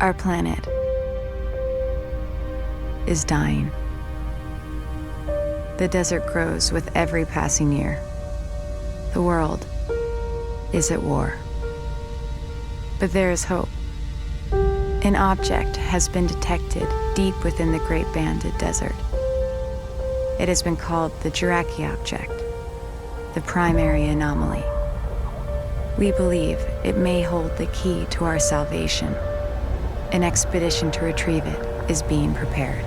Our planet is dying. The desert grows with every passing year. The world is at war. But there is hope. An object has been detected deep within the Great Banded Desert. It has been called the Jiraki object, the primary anomaly. We believe it may hold the key to our salvation. An expedition to retrieve it is being prepared.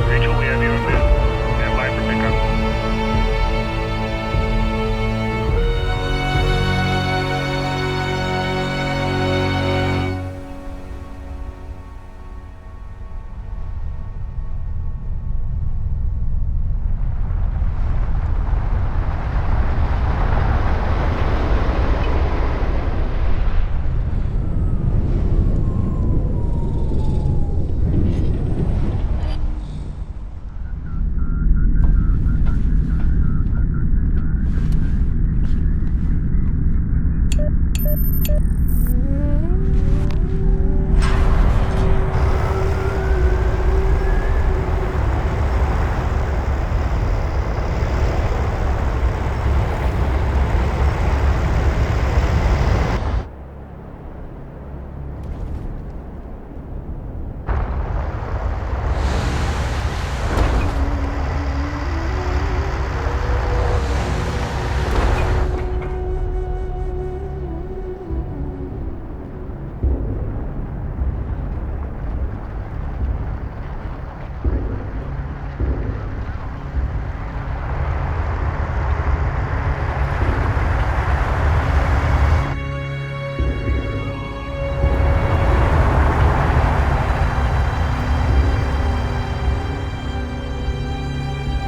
Rachel, we have your map. Stand by for pickup.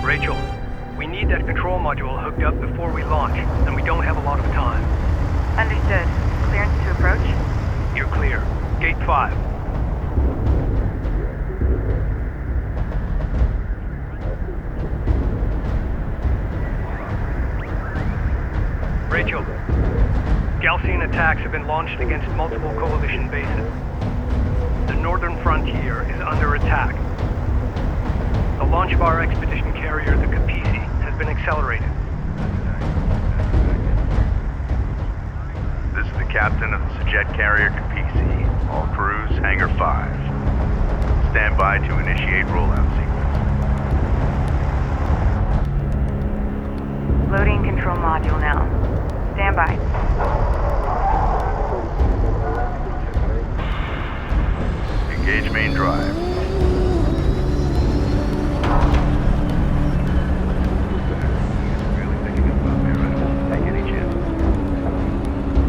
Rachel, we need that control module hooked up before we launch, and we don't have a lot of time. Understood. Clearance to approach? You're clear. Gate 5. Rachel, Gaussian attacks have been launched against multiple coalition bases. The northern frontier is under attack. The launch of our expedition carrier, the Kapisi, has been accelerated. This is the captain of the jet carrier Kapisi. All crews, Hangar 5. Stand by to initiate rollout sequence. Loading control module now. Stand by. Engage main drive.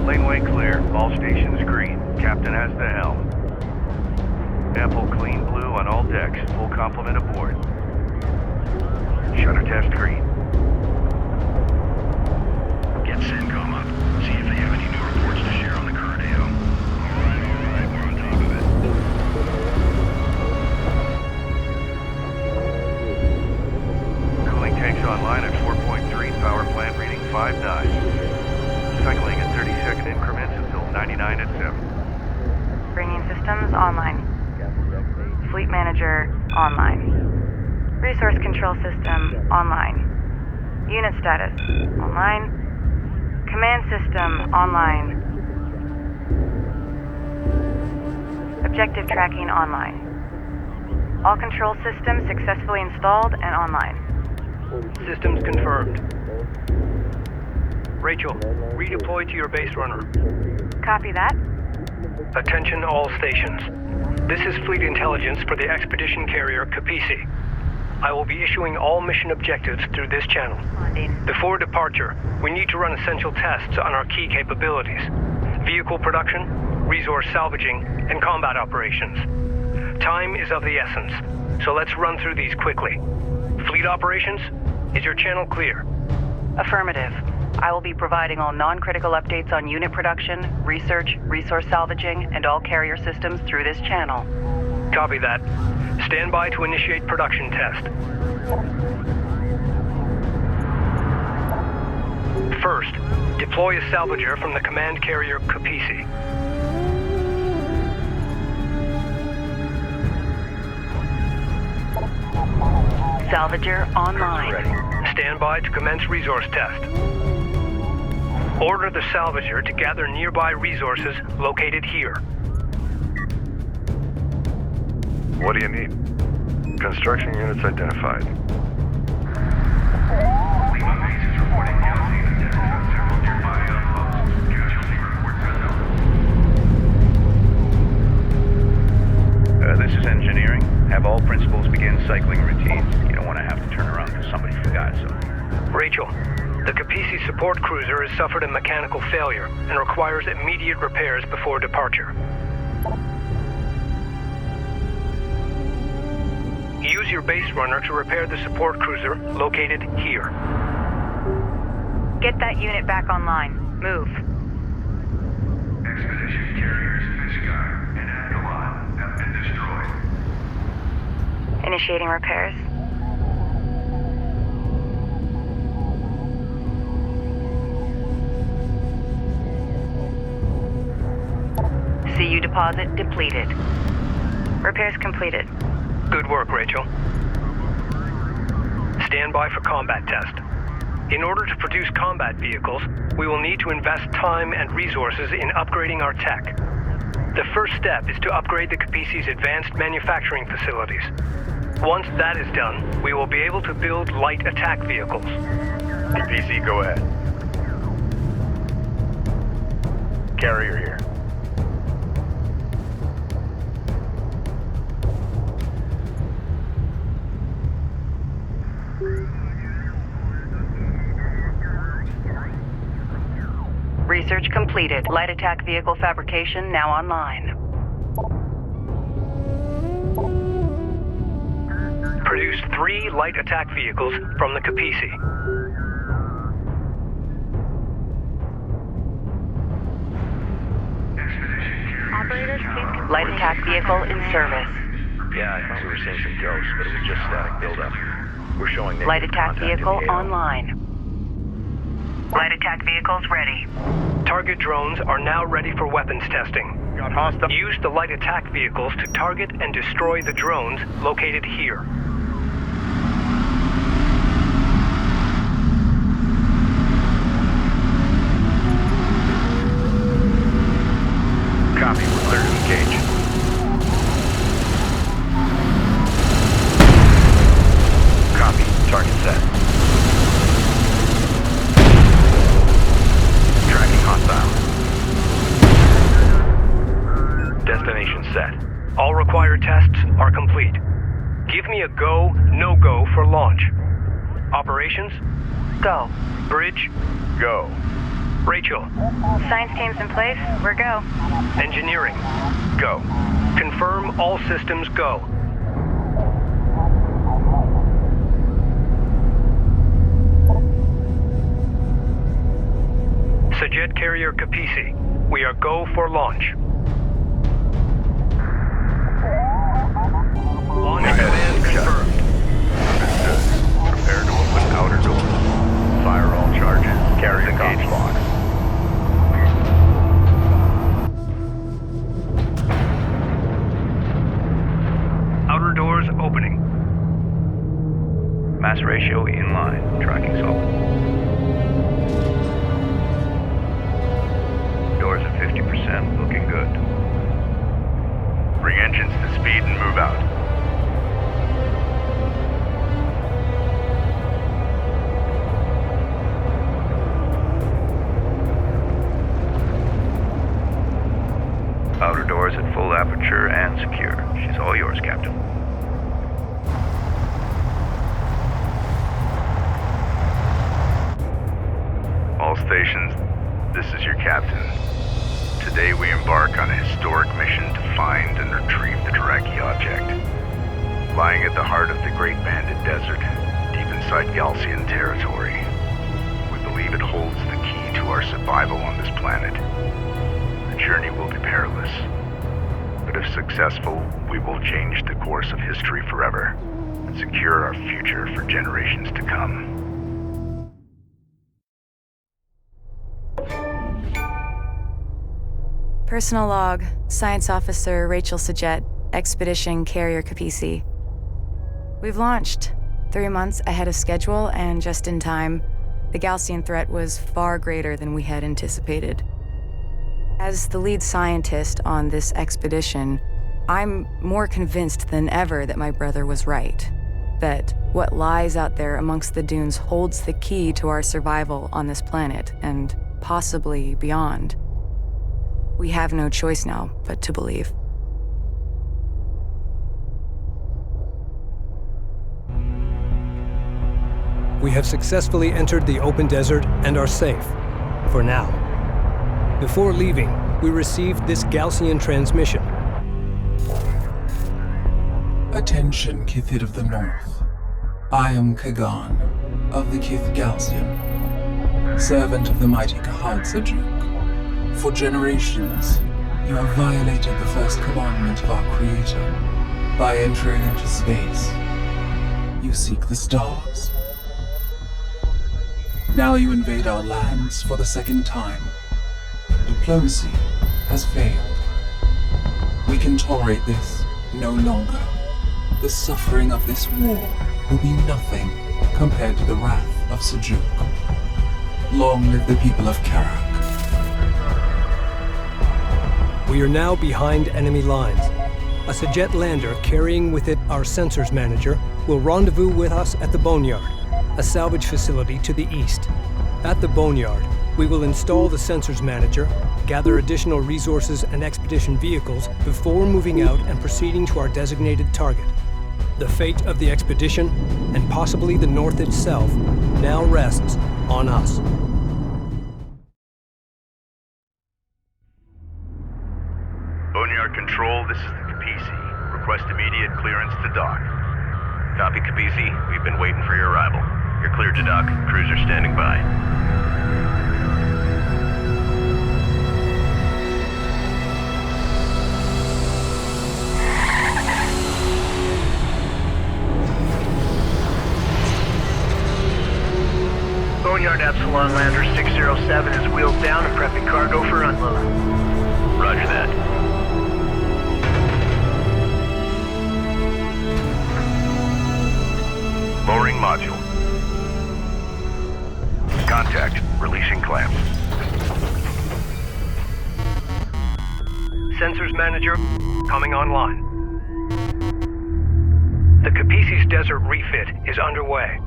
Laneway clear. All stations green. Captain has the helm. Ample clean blue on all decks. Full complement aboard. Shutter test green. Get CENTCOM up. See if they have any new reports to share on the current AO. All right. We're on top of it. Cooling tanks online at 4.3. Power plant reading 5.9. Cycling at 30-second increments until 99 at 7. Bringing systems online. Fleet manager online. Resource control system online. Unit status online. Command system online. Objective tracking online. All control systems successfully installed and online. Systems confirmed. Rachel, redeploy to your base runner. Copy that. Attention all stations. This is fleet intelligence for the expedition carrier Kapisi. I will be issuing all mission objectives through this channel. Before departure, we need to run essential tests on our key capabilities. Vehicle production, resource salvaging, and combat operations. Time is of the essence, so let's run through these quickly. Fleet operations, is your channel clear? Affirmative. I will be providing all non-critical updates on unit production, research, resource salvaging, and all carrier systems through this channel. Copy that. Stand by to initiate production test. First, deploy a salvager from the command carrier Capisi. Salvager online. Ready. Stand by to commence resource test. Order the salvager to gather nearby resources located here. What do you need? Construction units identified. This is engineering. Have all principals begin cycling routines. You don't want to have to turn around because somebody forgot something. Rachel, the Capisi support cruiser has suffered a mechanical failure and requires immediate repairs before departure. Use your base runner to repair the support cruiser located here. Get that unit back online. Move. Expedition carriers Fishguy and Anomalie have been destroyed. Initiating repairs. CU deposit depleted. Repairs completed. Good work, Rachel. Stand by for combat test. In order to produce combat vehicles, we will need to invest time and resources in upgrading our tech. The first step is to upgrade the Capisi's advanced manufacturing facilities. Once that is done, we will be able to build light attack vehicles. PC, go ahead. Carrier here. Research completed. Light attack vehicle fabrication now online. Produce 3 light attack vehicles from the Capisi. Operators, please. Light attack vehicle in service. Yeah, I thought we were seeing some ghosts, but it was just static buildup. We're showing Light attack contact in vehicle the AO. online. Light attack vehicles ready. Target drones are now ready for weapons testing. Got hostile. Use the light attack vehicles to target and destroy the drones located here. Copy, we're clear to engage. Copy, target set. Tracking hostile. Destination set. All required tests are complete. Give me a go, no-go for launch. Operations? Go. Bridge? Go. Rachel? Science team's in place. We're go. Engineering? Go. Confirm all systems go. Jet carrier Capisi, we are go for launch. Launch command confirmed. Understood. Prepare to open outer doors. Fire all charges. Carry engage lock. Outer doors opening. Mass ratio in line. Tracking solid. Doors at 50%, looking good. Bring engines to speed and move out. Outer doors at full aperture and secure. She's all yours, Captain. All stations, this is your captain. Today we embark on a historic mission to find and retrieve the Dyraki object. Lying at the heart of the Great Banded Desert, deep inside Galcian territory, we believe it holds the key to our survival on this planet. The journey will be perilous, but if successful, we will change the course of history forever and secure our future for generations to come. Personal log, Science Officer Rachel Sajet, Expedition Carrier Capisi. We've launched 3 months ahead of schedule and just in time. The Gaussian threat was far greater than we had anticipated. As the lead scientist on this expedition, I'm more convinced than ever that my brother was right. That what lies out there amongst the dunes holds the key to our survival on this planet and possibly beyond. We have no choice now but to believe. We have successfully entered the open desert and are safe, for now. Before leaving, we received this Gaussian transmission. Attention, Kithid of the North. I am Kagan, of the Kith Gaussian, servant of the mighty Kharak. For generations, you have violated the first commandment of our Creator. By entering into space, you seek the stars. Now you invade our lands for the second time. Diplomacy has failed. We can tolerate this no longer. The suffering of this war will be nothing compared to the wrath of Sejuk. Long live the people of Kharak. We are now behind enemy lines. A Sajet lander carrying with it our sensors manager will rendezvous with us at the Boneyard, a salvage facility to the east. At the Boneyard, we will install the sensors manager, gather additional resources and expedition vehicles before moving out and proceeding to our designated target. The fate of the expedition, and possibly the North itself, now rests on us. Boneyard Control, this is the Capisi. Request immediate clearance to dock. Copy, Capisi. We've been waiting for your arrival. You're cleared to dock. Cruiser standing by. Boneyard Epsilon Lander 607 is wheeled down and prepping cargo for unload. Roger that. Lowering module. Contact. Releasing clamps. Sensors manager coming online. The Capisi's desert refit is underway.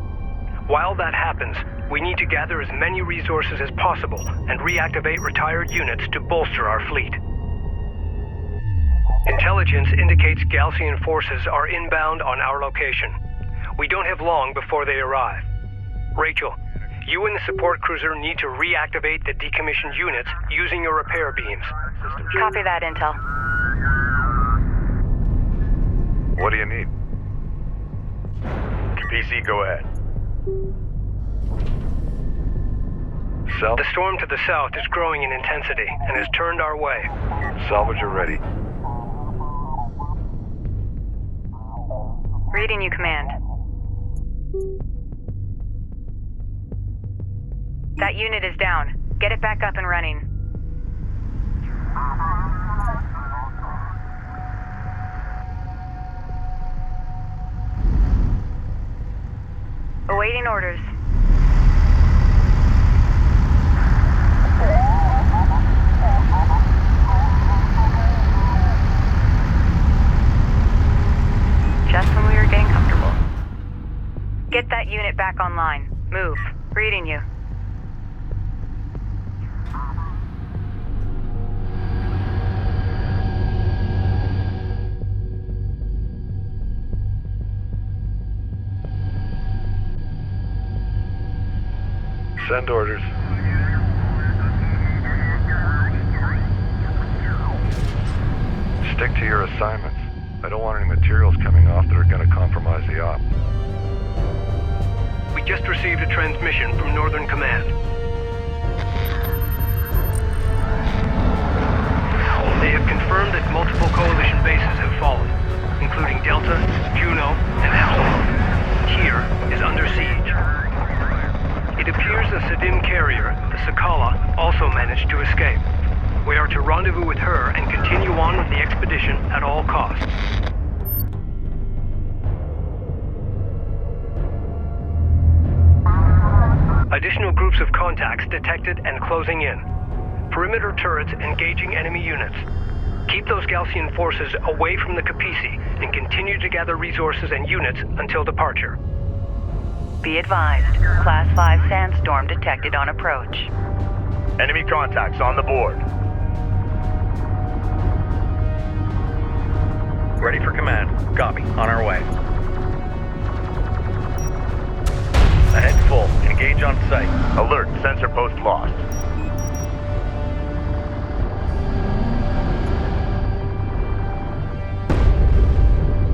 While that happens, we need to gather as many resources as possible and reactivate retired units to bolster our fleet. Intelligence indicates Gaussian forces are inbound on our location. We don't have long before they arrive. Rachel, you and the support cruiser need to reactivate the decommissioned units using your repair beams. Copy that, Intel. What do you need? PC, go ahead. The storm to the south is growing in intensity and has turned our way. Salvage are ready. Reading you, Command. That unit is down. Get it back up and running. Awaiting orders. Just when we were getting comfortable. Get that unit back online. Move. Reading you. Send orders. Stick to your assignments. I don't want any materials coming off that are going to compromise the op. We just received a transmission from Northern Command. They have confirmed that multiple coalition bases have fallen, including Delta, Juno, and Epsilon. Tyr is under siege. It appears the Sadim carrier, the Sakala, also managed to escape. We are to rendezvous with her and continue on with the expedition at all costs. Additional groups of contacts detected and closing in. Perimeter turrets engaging enemy units. Keep those Galcian forces away from the Capisi and continue to gather resources and units until departure. Be advised, Class 5 sandstorm detected on approach. Enemy contacts on the board. Ready for command. Copy. On our way. Ahead full. Engage on sight. Alert, sensor post lost.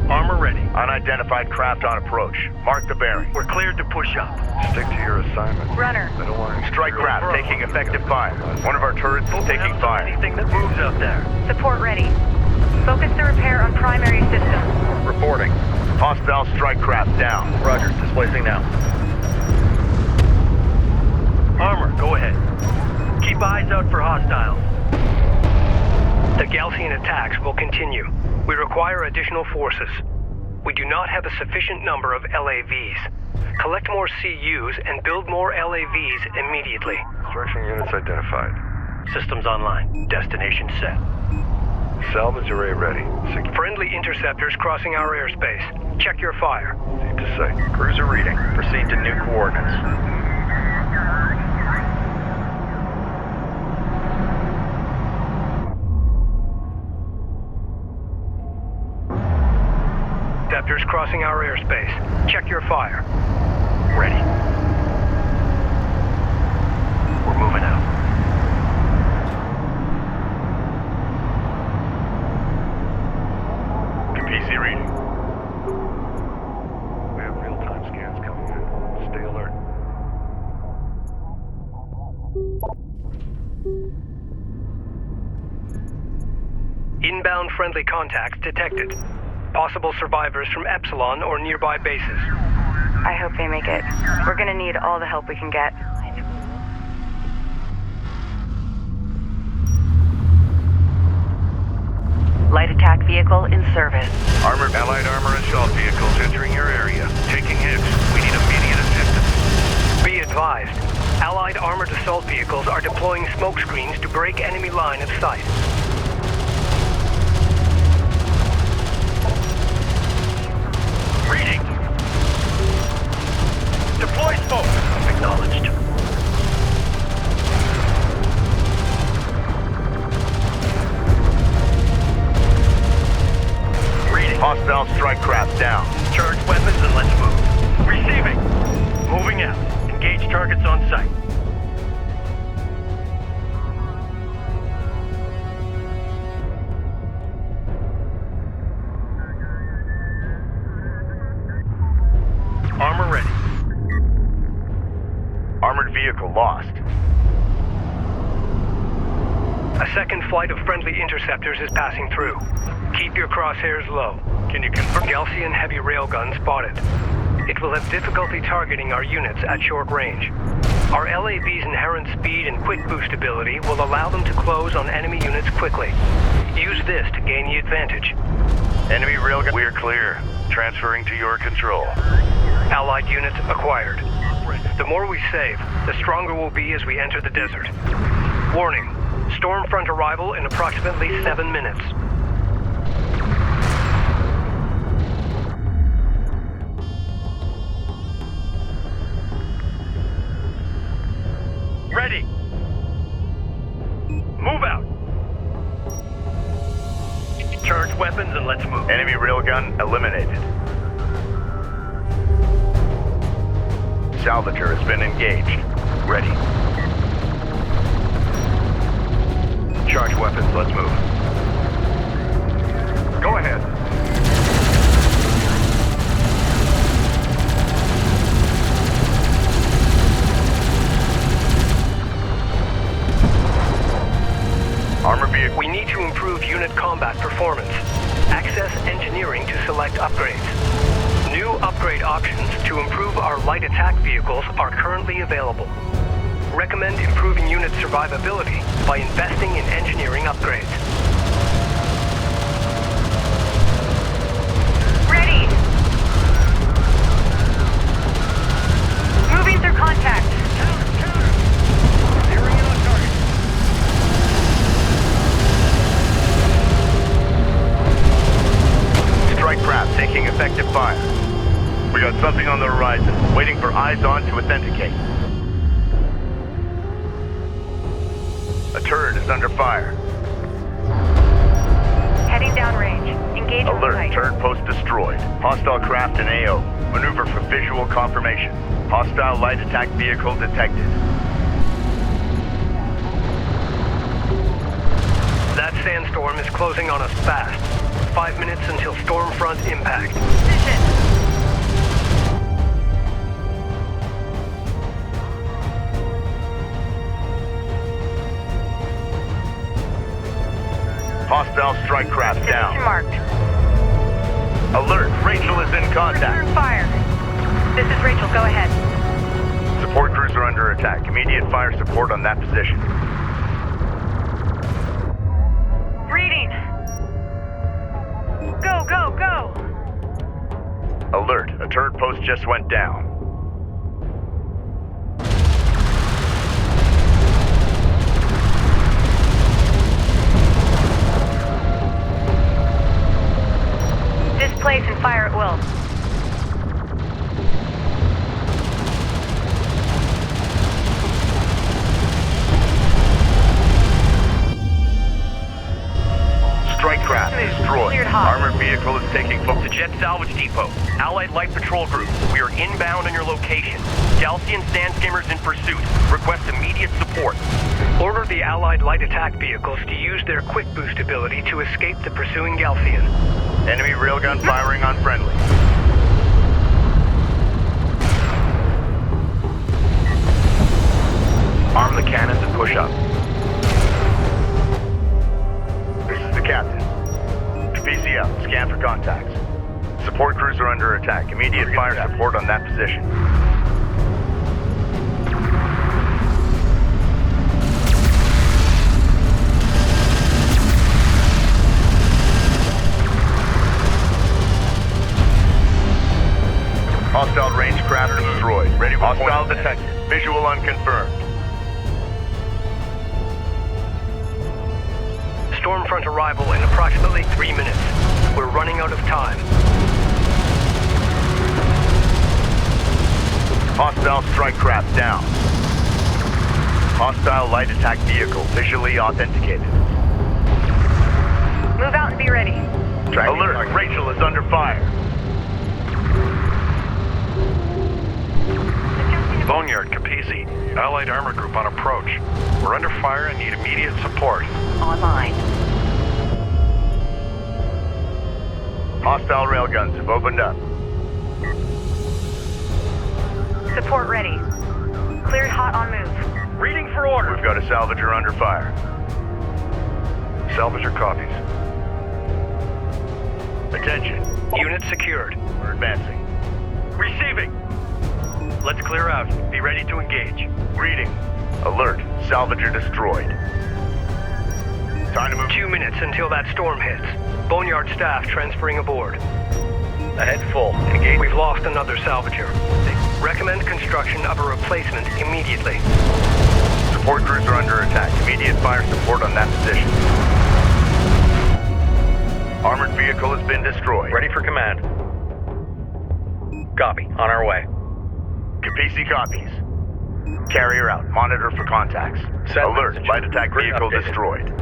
Armor ready. Unidentified craft on approach. Mark the bearing. We're cleared to push up. Stick to your assignment. Runner. I don't want to... Strike craft taking effective fire. One of our turrets is taking fire. Anything that moves out there. Support ready. Focus the repair on primary systems. Reporting. Hostile strike craft down. Roger. Displacing now. Armor, go ahead. Keep eyes out for hostiles. The Galcian attacks will continue. We require additional forces. We do not have a sufficient number of LAVs. Collect more CUs and build more LAVs immediately. Construction units identified. Systems online. Destination set. Salvage array ready. Friendly interceptors crossing our airspace. Check your fire. Deep to sight. Cruiser reading. Proceed to new coordinates. Interceptors crossing our airspace. Check your fire. Ready. We're moving out. PC reading. We have real-time scans coming in. Stay alert. Inbound friendly contacts detected. Possible survivors from Epsilon or nearby bases. I hope they make it. We're gonna need all the help we can get. Light attack vehicle in service. Armored allied armor assault vehicles entering your area. Taking hits. We need immediate assistance. Be advised, Allied armored assault vehicles are deploying smoke screens to break enemy line of sight. Reading. Deploy smoke. Acknowledged. Reading. Hostile strike craft down. Charge weapons and let's move. Receiving. Moving out. Engage targets on sight. Armor ready. Armored vehicle lost. A second flight of friendly interceptors is passing through. Keep your crosshairs low. Can you confirm? Galcian heavy railgun spotted. It will have difficulty targeting our units at short range. Our LAV's inherent speed and quick boost ability will allow them to close on enemy units quickly. Use this to gain the advantage. Enemy railgun. We're clear. Transferring to your control. Allied units acquired. The more we save, the stronger we'll be as we enter the desert. Warning, storm front arrival in approximately 7 minutes. Ready. Move out. Charge weapons and let's move. Enemy railgun eliminated. Salvager has been engaged. Ready. Charge weapons, let's move. Go ahead. Armor vehicle. We need to improve unit combat performance. Access engineering to select upgrades. New upgrade options to improve our light attack vehicles are currently available. recommend improving unit survivability by investing in engineering upgrades. Ready! Moving through contact. Zeroing in on target. Strike craft taking effective fire. We got something on the horizon, waiting for eyes on to authenticate. A turret is under fire. Heading downrange. Engage on Alert, site. turret post destroyed. Hostile craft in AO. Maneuver for visual confirmation. Hostile light attack vehicle detected. That sandstorm is closing on us fast. 5 minutes until storm front impact. Position. Hostile strike craft Position down. marked. Alert, Rachel is in contact. Return fire. This is Rachel. Go ahead. Support crews are under attack. Immediate fire support on that position. Reading. Go, go, go. Alert, a turret post just went down. Displace and fire at will. Strike craft destroyed. Cleared hot. Armored vehicle is taking focus. To Jet Salvage Depot. Allied Light Patrol Group. We are inbound on your location. Galcian Sandskimmers in pursuit. Request immediate support. Order the Allied light attack vehicles to use their quick boost ability to escape the pursuing Galcian. Enemy railgun firing on friendly. Arm the cannons and push up. This is the captain. PCL, scan for contacts. Support crews are under attack. Immediate fire support on that position. Hostile range craft destroyed. Ready for hostile detected. Visual unconfirmed. Stormfront arrival in approximately 3 minutes. We're running out of time. Hostile strike craft down. Hostile light attack vehicle visually authenticated. Move out and be ready. Alert, Rachel is under fire. Boneyard, Capisi. Allied armor group on approach. We're under fire and need immediate support. Online. Hostile railguns have opened up. Support ready. Cleared hot on move. Reading for order. We've got a salvager under fire. Salvager copies. Attention. Unit secured. We're advancing. Receiving. Let's clear out. Be ready to engage. Reading. Alert. Salvager destroyed. Time to move. 2 minutes until that storm hits. Boneyard staff transferring aboard. Ahead full. Engage. We've lost another salvager. Recommend construction of a replacement immediately. Support crews are under attack. Immediate fire support on that position. Armored vehicle has been destroyed. Ready for command. Copy. On our way. Capisi copies. Carrier out. Monitor for contacts. Alert. message. Light attack Bring vehicle updated. destroyed.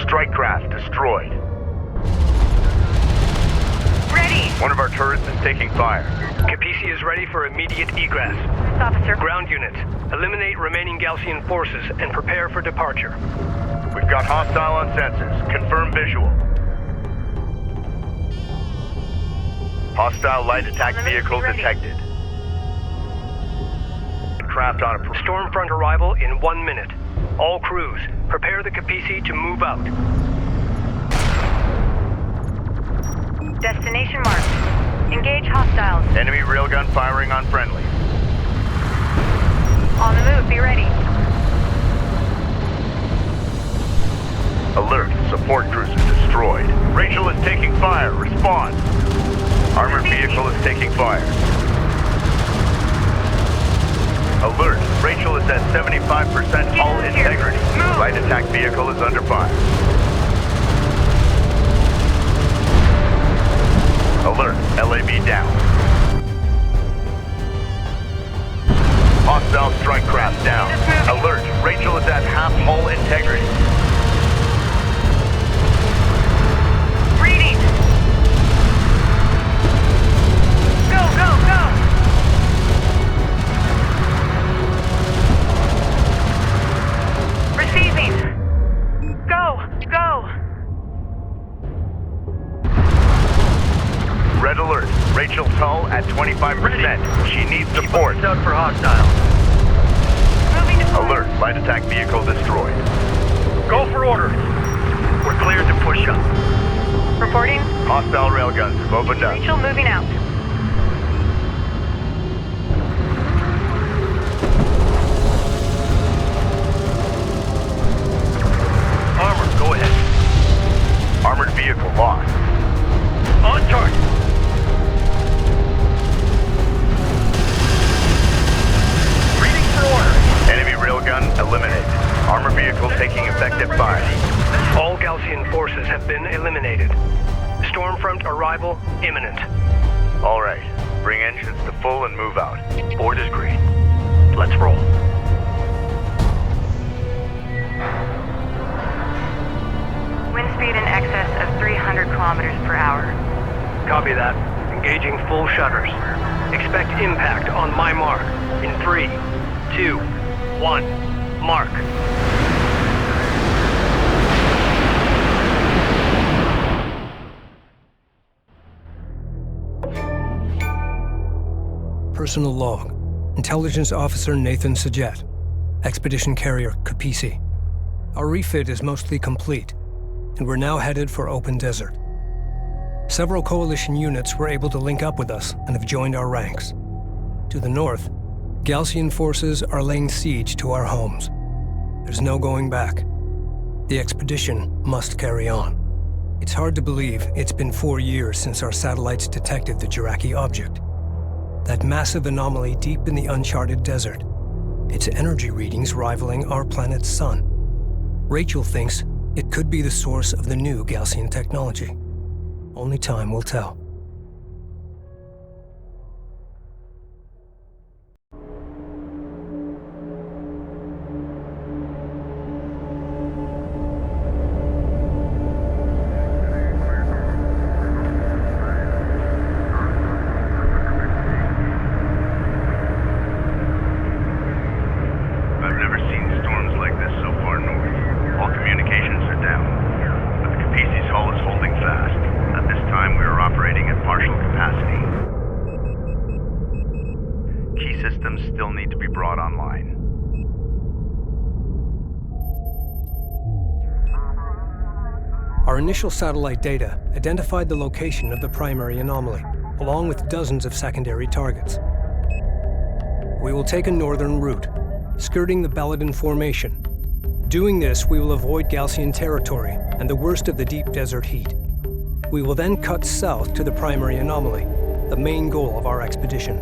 Strike craft destroyed. Ready. One of our turrets is taking fire. Capisi is ready for immediate egress. Officer. Ground units, eliminate remaining Galcian forces and prepare for departure. We've got hostile on sensors. Confirm visual. Hostile light attack vehicle detected. Craft on approach. Stormfront arrival in 1 minute. All crews, prepare the Capisi to move out. Destination marked. Engage hostiles. Enemy railgun firing on friendly. On the move, be ready. Alert, support cruiser destroyed. Rachel is taking fire, respond. Armored vehicle is taking fire. Alert, Rachel is at 75% hull integrity. Light attack vehicle is under fire. Alert, LAV down. Hostile strike craft down. Alert, Rachel is at half hull integrity. Reading. Go, go, go. Receiving. Go, go. Red alert, Rachel's hull at 25%. She needs support. Keep out for hostile. Moving to point. Alert, light attack vehicle destroyed. Go for orders. We're cleared to push up. Reporting. Hostile railguns have opened up. Rachel moving out. Armor, go ahead. Armored vehicle lost. On target. Reading for order. Enemy railgun eliminated. Armored vehicle taking effective fire. All Gaussian forces have been eliminated. Stormfront arrival imminent. All right, bring engines to full and move out. Board is green. Let's roll. Wind speed in excess of 300 kilometers per hour. Copy that. Engaging full shutters. Expect impact on my mark. In 3, 2, 1, mark. Personal log. Intelligence Officer Nathan Sajet. Expedition Carrier Kapisi. Our refit is mostly complete, and we're now headed for open desert. Several coalition units were able to link up with us and have joined our ranks. To the north, Gaussian forces are laying siege to our homes. There's no going back. The expedition must carry on. It's hard to believe it's been 4 years since our satellites detected the Jiraki object. That massive anomaly deep in the uncharted desert. Its energy readings rivaling our planet's sun. Rachel thinks it could be the source of the new Gaussian technology. Only time will tell. I've never seen storms like this so far north. All communications are down, but the Kapisi's hull is holding fast. At this time, we are operating at partial capacity. Key systems still need to be brought online. Our initial satellite data identified the location of the primary anomaly, along with dozens of secondary targets. We will take a northern route, skirting the Baladin Formation. Doing this, we will avoid Gaussian territory and the worst of the deep desert heat. We will then cut south to the primary anomaly, the main goal of our expedition.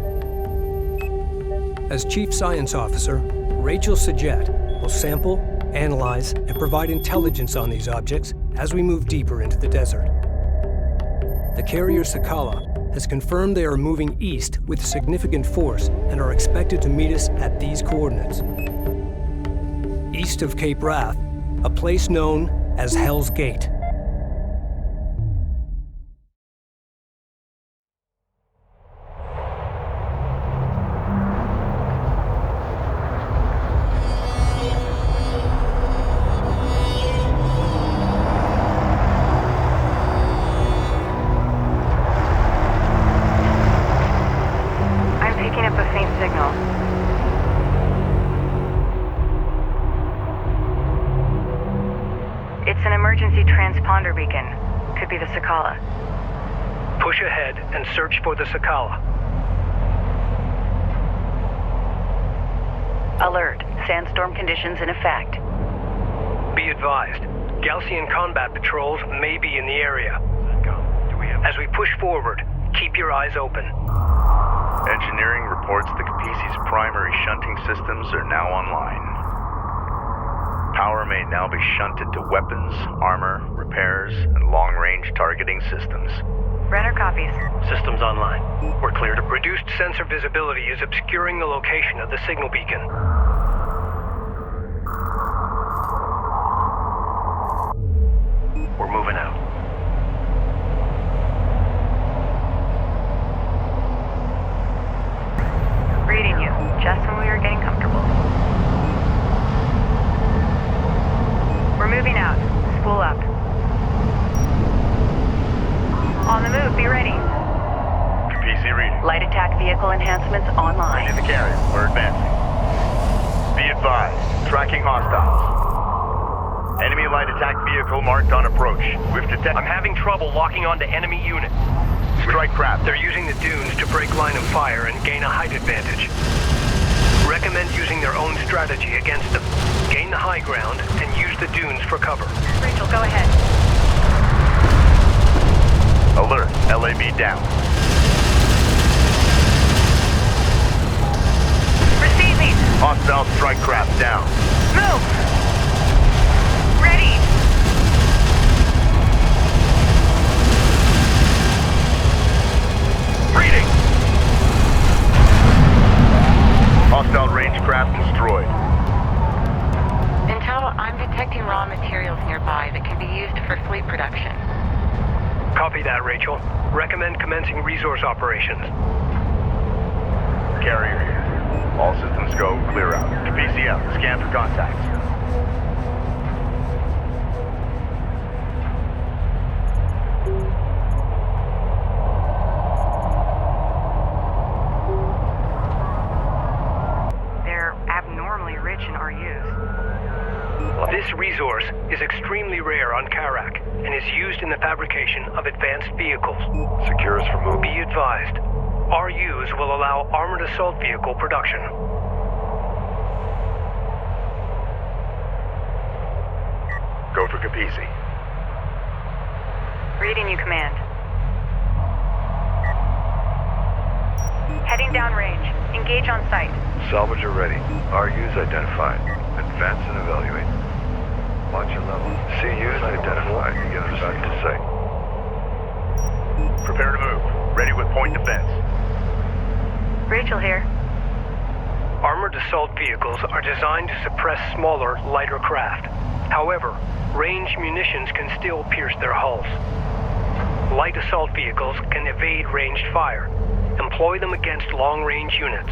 As Chief Science Officer, Rachel Sajet will sample, analyze, and provide intelligence on these objects as we move deeper into the desert. The carrier Sakala has confirmed they are moving east with significant force and are expected to meet us at these coordinates. East of Cape Wrath, a place known as Hell's Gate. It's an emergency transponder beacon. Could be the Sakala. Push ahead and search for the Sakala. Alert. Sandstorm conditions in effect. Be advised, Gaussian combat patrols may be in the area. As we push forward, keep your eyes open. Engineering reports the Capisi's primary shunting systems are now online. Power may now be shunted to weapons, armor, repairs, and long-range targeting systems. Renner copies. Systems online. We're clear to... Reduced sensor visibility is obscuring the location of the signal beacon. We're moving out. Reading you, just when we were getting comfortable. We're moving out. Spool up. On the move, be ready. Capisi reading. Light attack vehicle enhancements online. In the carrier. We're advancing. Be advised. Tracking hostiles. Enemy light attack vehicle marked on approach. We've detected... I'm having trouble locking onto enemy units. Strike craft. They're using the dunes to break line of fire and gain a height advantage. Recommend using their own strategy against them. Gain the high ground and use the dunes for cover. Rachel, go ahead. Alert. LAB down. Receiving. Hostile strike craft down. Move. Ready. Reading. Hostile range craft destroyed. Intel, I'm detecting raw materials nearby that can be used for fleet production. Copy that, Rachel. Recommend commencing resource operations. Carrier here. All systems go. Clear out. Capisi out. Scan for contacts. They're abnormally rich in RUs. This resource is extremely rare on Kharak and is used in the fabrication of advanced vehicles. Secure us for movement. Be advised, RUs will allow armored assault vehicle production. Go for Capisi. Reading you, Command. Heading downrange. Engage on site. Salvage are ready. RUs identified. Advance and evaluate. Watch your level. CUs identified. Get us back to site. Prepare to move. Ready with point defense. Rachel here. Armored assault vehicles are designed to suppress smaller, lighter craft. However, ranged munitions can still pierce their hulls. Light assault vehicles can evade ranged fire. Employ them against long-range units.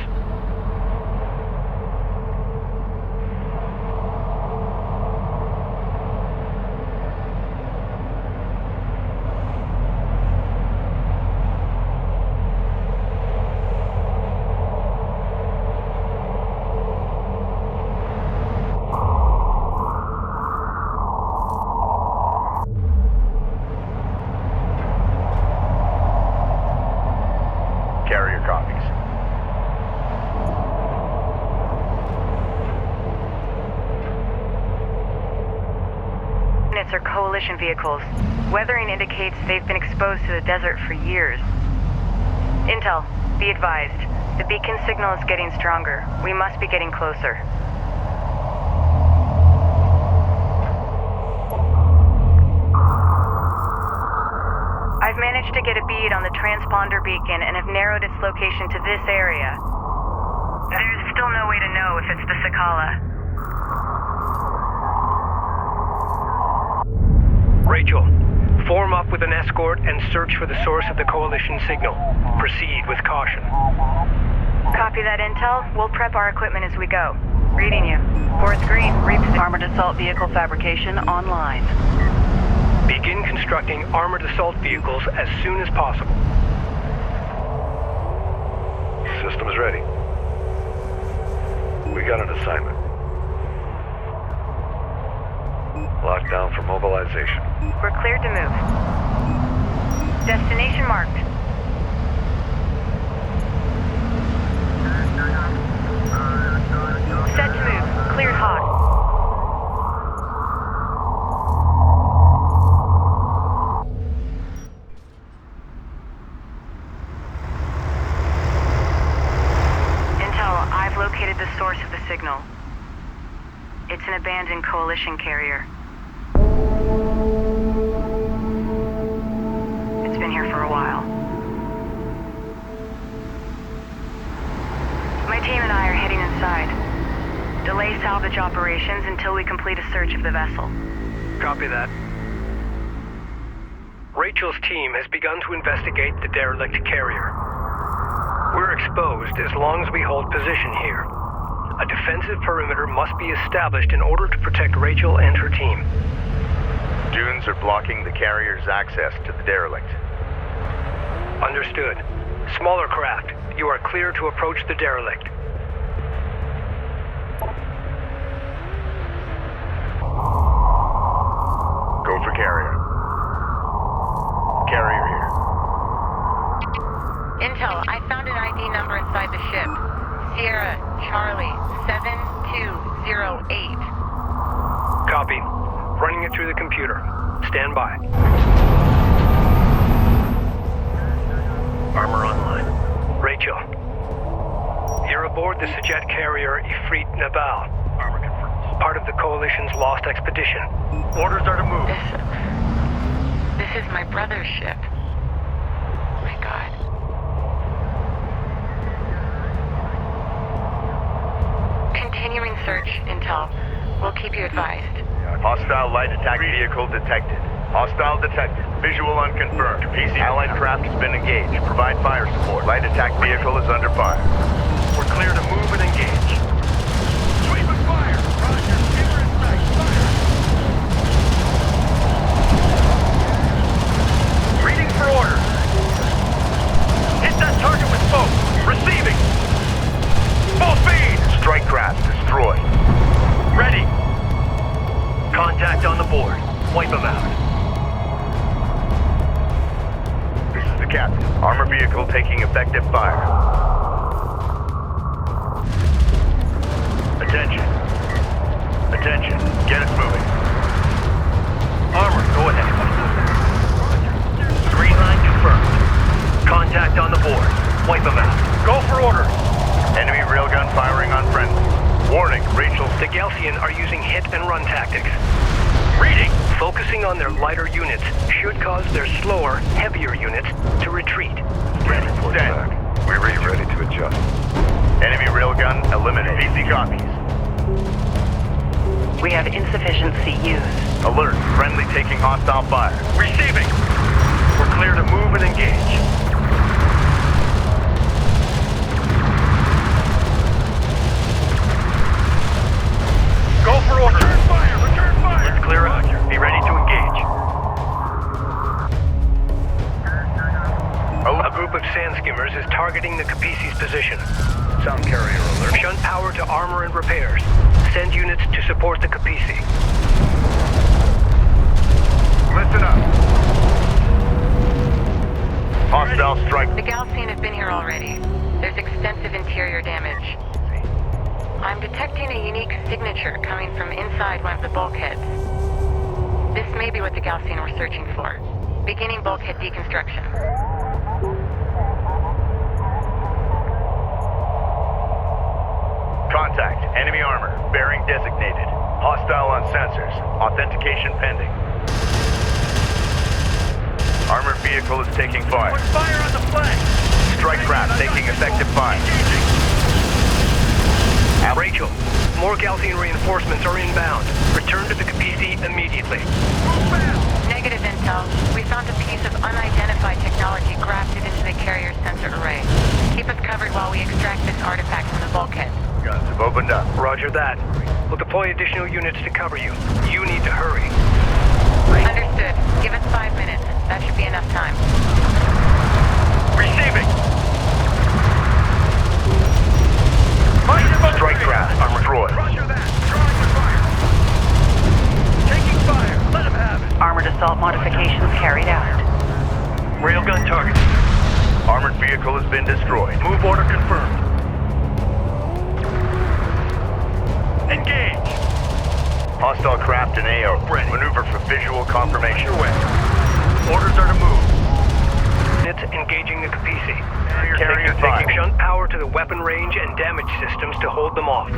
Carrier copies. Units are coalition vehicles. Weathering indicates they've been exposed to the desert for years. Intel, be advised. The beacon signal is getting stronger. We must be getting closer. I've managed to get a bead on the transponder beacon and have narrowed its location to this area. There's still no way to know if it's the Sakala. Rachel, form up with an escort and search for the source of the coalition signal. Proceed with caution. Copy that, Intel. We'll prep our equipment as we go. Reading you. Fourth green, armored assault vehicle fabrication online. Begin constructing armored assault vehicles as soon as possible. Systems ready. We got an assignment. Locked down for mobilization. We're cleared to move. Destination marked. located the source of the signal. It's an abandoned coalition carrier. It's been here for a while. My team and I are heading inside. Delay salvage operations until we complete a search of the vessel. Copy that. Rachel's team has begun to investigate the derelict carrier. We're exposed as long as we hold position here. A defensive perimeter must be established in order to protect Rachel and her team. Dunes are blocking the carrier's access to the derelict. Understood. Smaller craft, you are clear to approach the derelict. Go for carrier. Carrier here. Intel, I found an ID number inside the ship. Sierra Charlie 7208. Copy. Running it through the computer. Stand by. Armor online. Rachel. You're aboard the Sajet carrier Ifrit Nabal. Armor confirmed. Part of the Coalition's lost expedition. Orders are to move. This is my brother's ship. Oh my God. Continuing search, Intel. We'll keep you advised. Hostile light attack vehicle detected. Hostile detected. Visual unconfirmed. Allied craft has been engaged. Provide fire support. Light attack vehicle is under fire. We're clear to move and engage. Sweep and fire! Roger. Skipper in sight. Fire! Reading for orders. Hit that target with smoke. Receiving. Full speed! Strike craft destroyed. Ready. Contact on the board. Wipe them out. This is the captain. Armor vehicle taking effective fire. Attention. Attention. Get us moving. Armor, go ahead. Green line confirmed. Contact on the board. Wipe them out. Go for orders. Enemy railgun firing on friendly. Warning, Rachel. The Galcian are using hit and run tactics. Reading. Focusing on their lighter units should cause their slower, heavier units to retreat. Ready for attack. We're ready to adjust. Enemy railgun eliminated. PC copies. We have insufficient CUs. Alert. Friendly taking hostile fire. Receiving. We're clear to move and engage. Go for order. Return fire! Return fire! Let's clear out. Be ready to engage. A group of sand skimmers is targeting the Capisi's position. Sound carrier alert. Shunt power to armor and repairs. Send units to support the Capisi. Listen up. Hostile strike. The Galcian have been here already. There's extensive interior damage. I'm detecting a unique signature coming from inside one of the bulkheads. This may be what the Galcian were searching for. Beginning bulkhead deconstruction. Contact. Enemy armor. Bearing designated. Hostile on sensors. Authentication pending. Armored vehicle is taking fire. Put fire on the flank! Strike craft taking effective fire. Rachel, more Galcian reinforcements are inbound. Return to the Capisi immediately. Negative intel. We found a piece of unidentified technology grafted into the carrier sensor array. Keep us covered while we extract this artifact from the bulkhead. Guns have opened up. Roger that. We'll deploy additional units to cover you. You need to hurry. Understood. Give us 5 minutes. That should be enough time. Receiving! Strike craft. Armor destroyed. Roger that. Drawing the fire. Taking fire. Let him have it. Armored assault modifications carried out. Railgun target. Armored vehicle has been destroyed. Move order confirmed. Engage. Hostile craft in AO. Ready. Maneuver for visual confirmation. Underway. Orders are to move. Units engaging the Capisi. Carrier fire. Shunt power to the weapon range and damage systems to hold them off.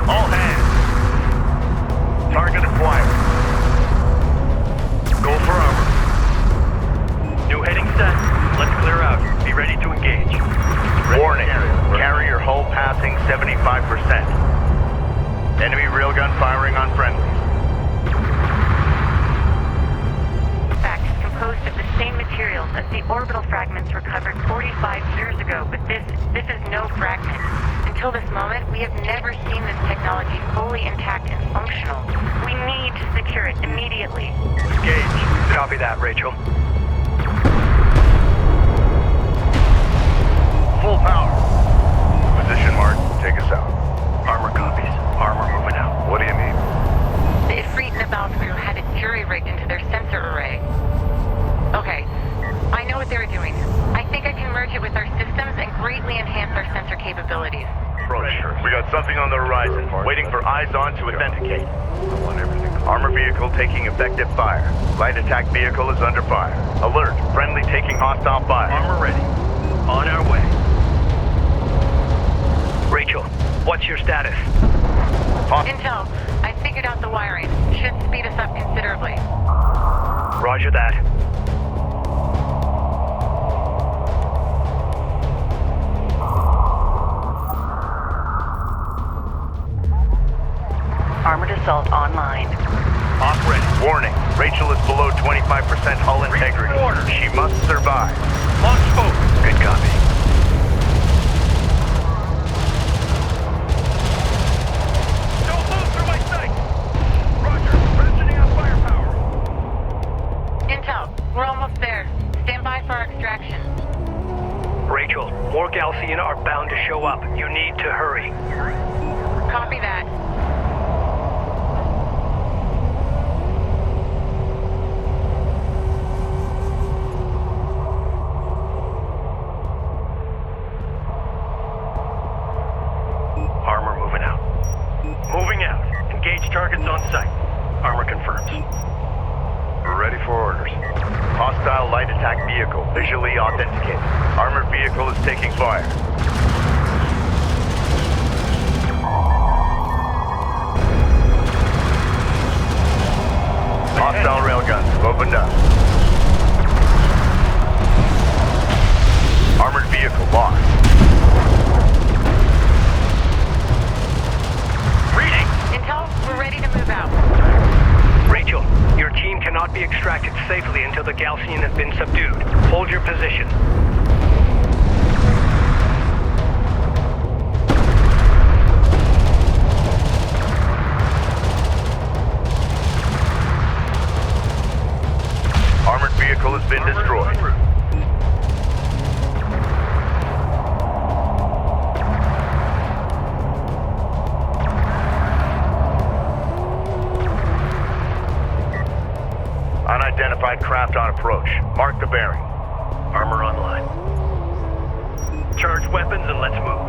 All hands. Target acquired. Go for armor. New heading set. Let's clear out. Be ready to engage. Warning. Carrier hull passing 75%. Enemy railgun firing on friendlies. Fact is composed of the same materials as the orbital fragments recovered 45 years ago, but this is no fragment. Until this moment, we have never seen this technology fully intact and functional. We need to secure it immediately. Engage. Copy that, Rachel. Full power. Position mark. Take us out. Armor copies. Armor moving out. What do you need? The Ifrit and the Baal crew had it jury-rigged into their sensor array. Okay, I know what they were doing. I think I can merge it with our systems and greatly enhance our sensor capabilities. We got something on the horizon. Waiting for eyes on to authenticate. Armor vehicle taking effective fire. Light attack vehicle is under fire. Alert. Friendly taking hostile fire. Armor ready. On our way. Rachel, what's your status? Intel, I figured out the wiring. Should speed us up considerably. Roger that. Armored assault online. Off ready. Warning. Rachel is below 25% hull integrity. She must survive. Launch spoke. Good copy. Don't move through my sight. Roger. Ratcheting on firepower. Intel, we're almost there. Stand by for our extraction. Rachel, more Galcian are bound to show up. You need to hurry. Copy that. Armor moving out. Moving out. Engage targets on sight. Armor confirms. We're ready for orders. Hostile light attack vehicle visually authenticated. Armored vehicle is taking fire. Hostile railguns opened up. Armored vehicle lost. Reading! Intel, we're ready to move out. Rachel, your team cannot be extracted safely until the Galcian has been subdued. Hold your position. Armored vehicle has been destroyed. Unidentified craft on approach. Mark the bearing. Armor online. Charge weapons and let's move.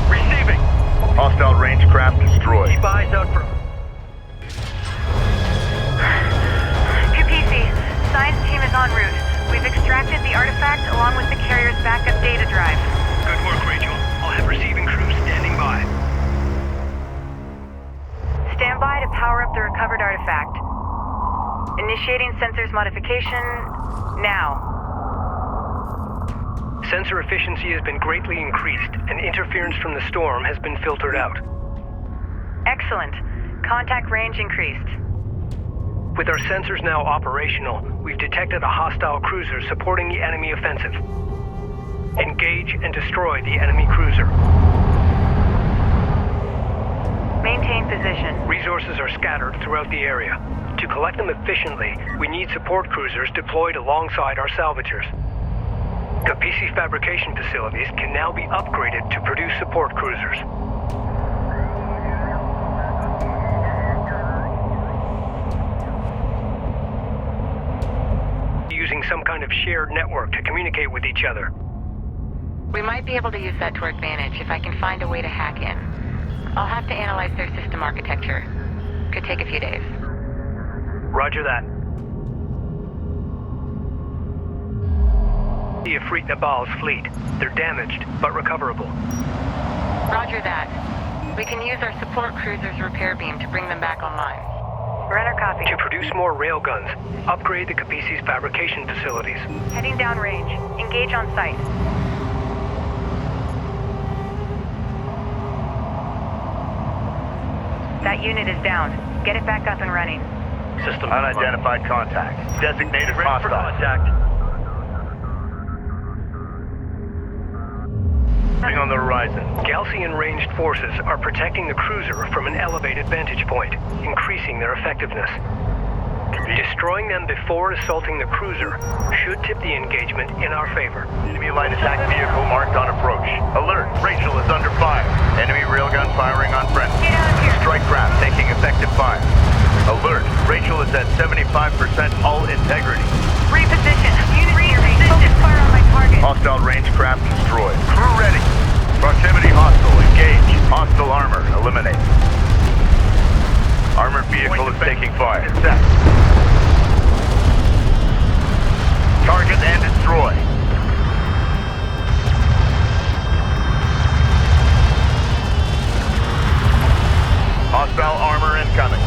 Receiving. Hostile range craft destroyed. Keep eyes out for... QPC, science team is en route. We've extracted the artifact along with the carrier's backup data drive. Good work, Rachel. I'll have receiving crews standing by. Stand by to power up the recovered artifact. Initiating sensors modification now. Sensor efficiency has been greatly increased, and interference from the storm has been filtered out. Excellent. Contact range increased. With our sensors now operational, we've detected a hostile cruiser supporting the enemy offensive. Engage and destroy the enemy cruiser. Maintain position. Resources are scattered throughout the area. To collect them efficiently, we need support cruisers deployed alongside our salvagers. The PC fabrication facilities can now be upgraded to produce support cruisers. Using some kind of shared network to communicate with each other. We might be able to use that to our advantage if I can find a way to hack in. I'll have to analyze their system architecture. Could take a few days. Roger that. The Ifrit Nabal's fleet. They're damaged, but recoverable. Roger that. We can use our support cruiser's repair beam to bring them back online. Runner copy. To produce more railguns, upgrade the Capisi's fabrication facilities. Heading downrange. Engage on site. That unit is down. Get it back up and running. System unidentified contact. Designated hostile. Contact. On the horizon. Galcian ranged forces are protecting the cruiser from an elevated vantage point, increasing their effectiveness. Destroying them before assaulting the cruiser should tip the engagement in our favor. Enemy light attack vehicle marked on approach. Alert! Rachel is under fire. Enemy railgun firing on friendly. Get out of here. Strike craft taking effective fire. Alert! Rachel is at 75% hull integrity. Reposition. Unit here. Focus fire on my target. Hostile range craft destroyed. Crew ready. Proximity hostile. Engage. Hostile armor eliminated. Armored vehicle is taking fire. Set. Target and destroy. Hostile armor incoming.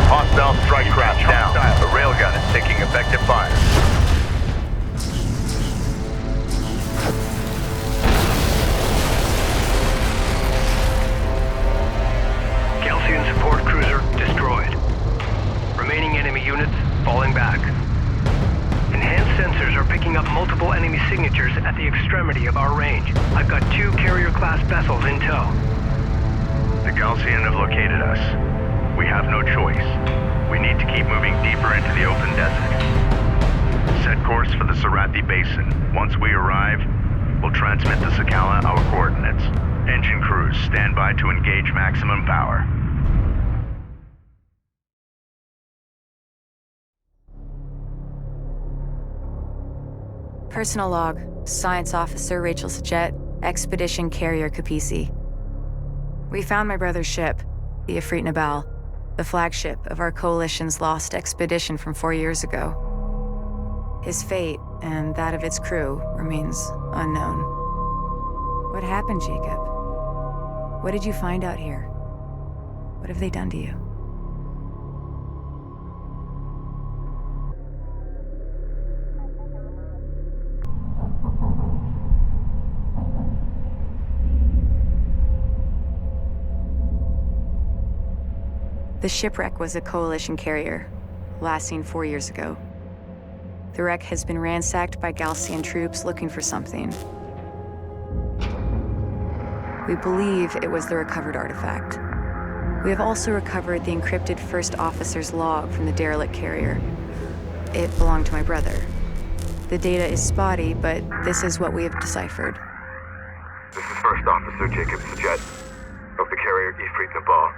Hostile strike craft down. The railgun is taking effective fire. Galcian support cruiser destroyed. Remaining enemy units falling back. Enhanced sensors are picking up multiple enemy signatures at the extremity of our range. I've got 2 carrier-class vessels in tow. The Galcian have located us. We have no choice. We need to keep moving deeper into the open desert. Set course for the Sarathi Basin. Once we arrive, we'll transmit to Sakala our coordinates. Engine crews, stand by to engage maximum power. Personal log, Science Officer Rachel Sajet, Expedition Carrier Capisi. We found my brother's ship, the Ifrit Nabal, the flagship of our coalition's lost expedition from 4 years ago. His fate, and that of its crew, remains unknown. What happened, Jacob? What did you find out here? What have they done to you? The shipwreck was a coalition carrier, last seen 4 years ago. The wreck has been ransacked by Galcian troops looking for something. We believe it was the recovered artifact. We have also recovered the encrypted first officer's log from the derelict carrier. It belonged to my brother. The data is spotty, but this is what we have deciphered. This is First Officer Jacob Sajet of the carrier Ifrit Nabal.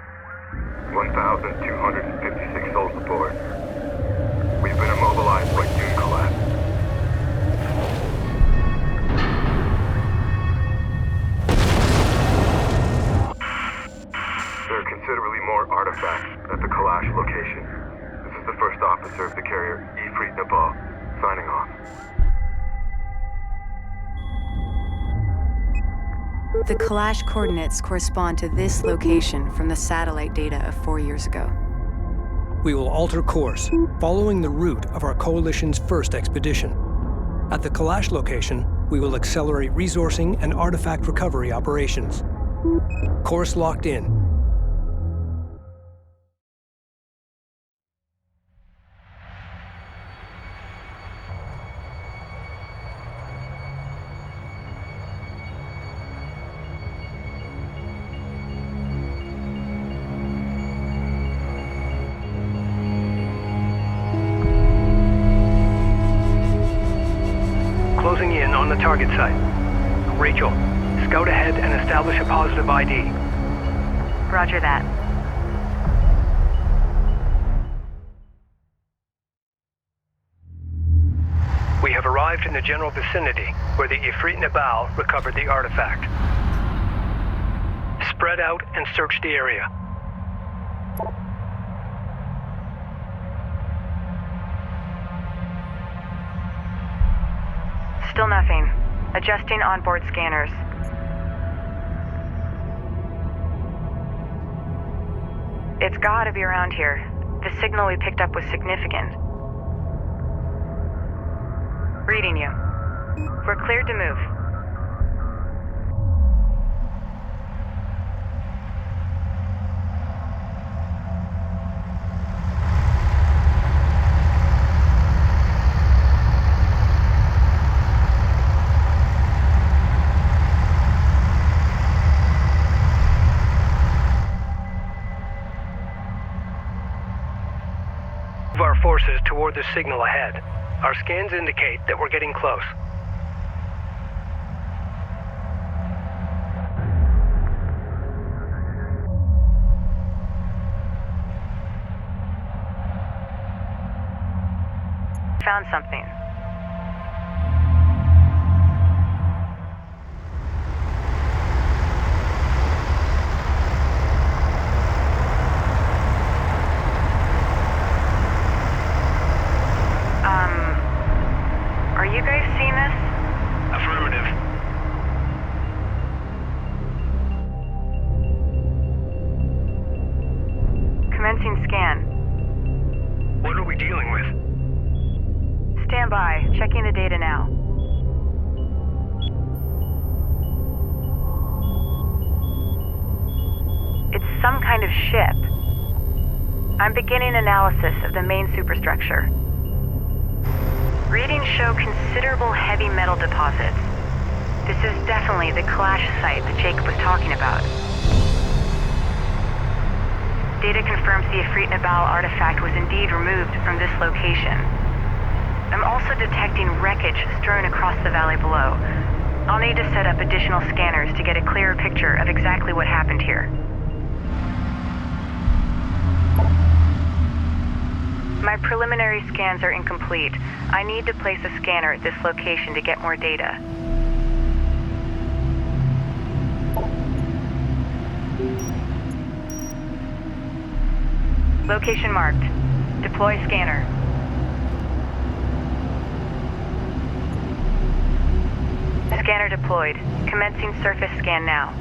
1,256 souls aboard. We've been immobilized by dune collapse. There are considerably more artifacts at the Kalash location. This is the First Officer of the carrier Ifrit Nabal, signing off. The Kalash coordinates correspond to this location from the satellite data of 4 years ago. We will alter course, following the route of our coalition's first expedition. At the Kalash location, we will accelerate resourcing and artifact recovery operations. Course locked in. Closing in on the target site. Rachel, scout ahead and establish a positive ID. Roger that. We have arrived in the general vicinity where the Ifrit Nabal recovered the artifact. Spread out and search the area. Still nothing. Adjusting onboard scanners. It's gotta be around here. The signal we picked up was significant. Reading you. We're cleared to move. Move our forces toward the signal ahead. Our scans indicate that we're getting close. Found something. Are you guys seeing this? Affirmative. Commencing scan. What are we dealing with? Stand by. Checking the data now. It's some kind of ship. I'm beginning analysis of the main superstructure. Readings show considerable heavy metal deposits. This is definitely the clash site that Jacob was talking about. Data confirms the Ifrit Nabal artifact was indeed removed from this location. I'm also detecting wreckage strewn across the valley below. I'll need to set up additional scanners to get a clearer picture of exactly what happened here. My preliminary scans are incomplete. I need to place a scanner at this location to get more data. Location marked. Deploy scanner. Scanner deployed. Commencing surface scan now.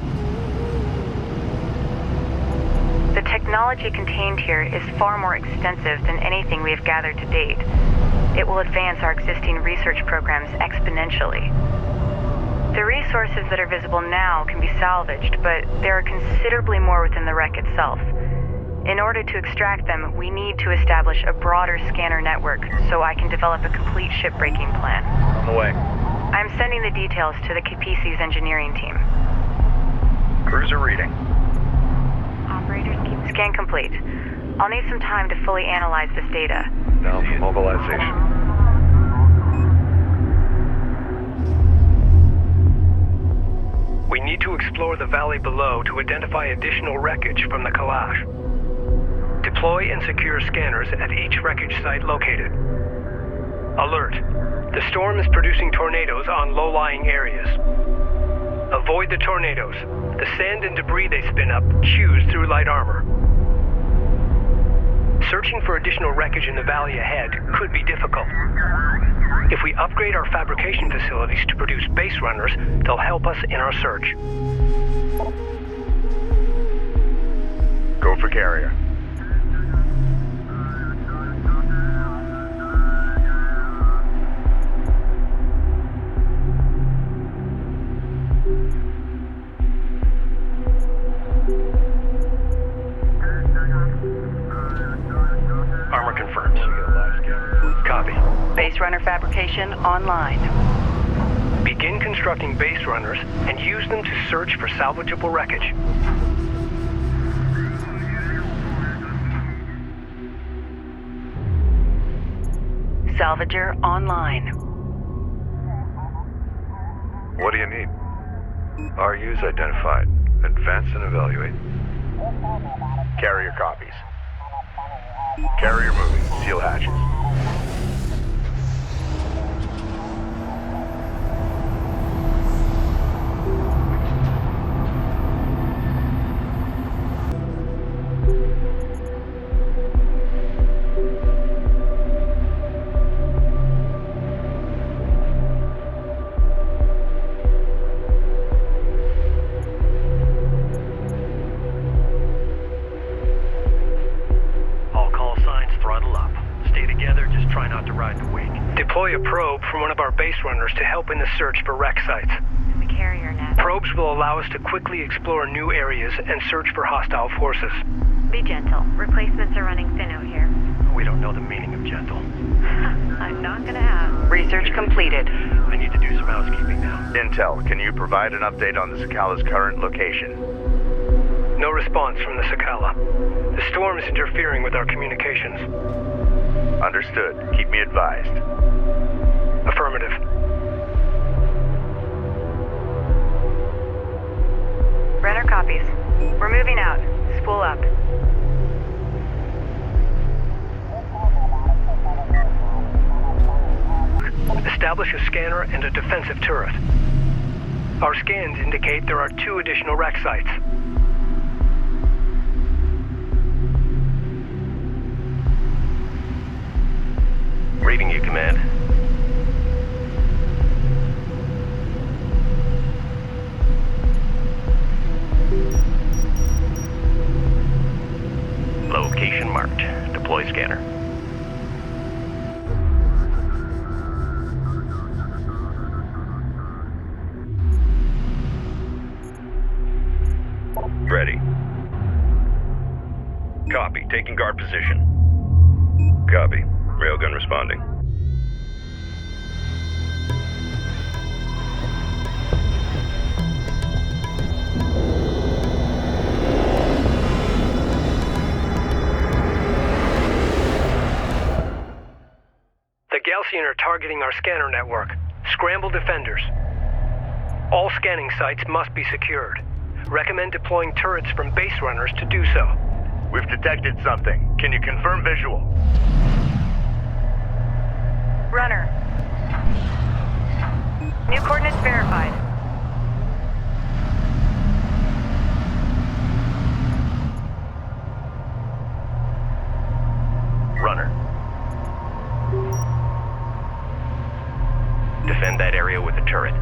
The technology contained here is far more extensive than anything we have gathered to date. It will advance our existing research programs exponentially. The resources that are visible now can be salvaged, but there are considerably more within the wreck itself. In order to extract them, we need to establish a broader scanner network so I can develop a complete shipbreaking plan. On the way. I'm sending the details to the Capisi's engineering team. Cruiser reading. Operators keep scan complete. I'll need some time to fully analyze this data. Now for mobilization. We need to explore the valley below to identify additional wreckage from the Kalash. Deploy and secure scanners at each wreckage site located. Alert. The storm is producing tornadoes on low-lying areas. Avoid the tornadoes. The sand and debris they spin up chews through light armor. Searching for additional wreckage in the valley ahead could be difficult. If we upgrade our fabrication facilities to produce base runners, they'll help us in our search. Go for carrier. Armor confirmed. Copy. Base runner fabrication online. Begin constructing base runners and use them to search for salvageable wreckage. Salvager online. What do you need? RUs identified. Advance and evaluate. Carrier copies. Carrier moving. Seal hatches. deploy a probe from one of our base runners to help in the search for wreck sites. The carrier net. Probes will allow us to quickly explore new areas and search for hostile forces. Be gentle. Replacements are running thin out here. We don't know the meaning of gentle. I'm not gonna ask. Research completed. I need to do some housekeeping now. Intel, can you provide an update on the Sakala's current location? No response from the Sakala. The storm is interfering with our communications. Understood. Keep me advised. Affirmative. Runner copies. We're moving out. Spool up. Establish a scanner and a defensive turret. Our scans indicate there are 2 additional wreck sites. Reading you, Command. Location marked. Deploy scanner. Ready. Copy. Taking guard position. Copy. Railgun responding. The Galcian are targeting our scanner network. Scramble defenders. All scanning sites must be secured. Recommend deploying turrets from base runners to do so. We've detected something. Can you confirm visual? Runner. New coordinates verified. Runner. Defend that area with a turret.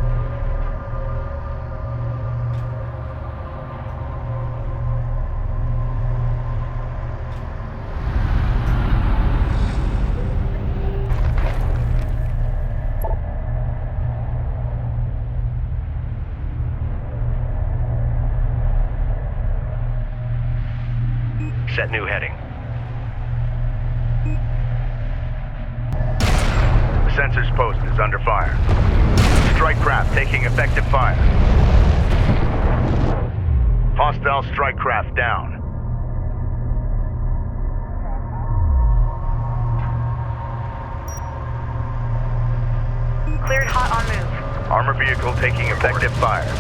Set new heading. The sensors post is under fire. Strike craft taking effective fire. Hostile strike craft down. Cleared hot on move. Armor vehicle taking effective fire.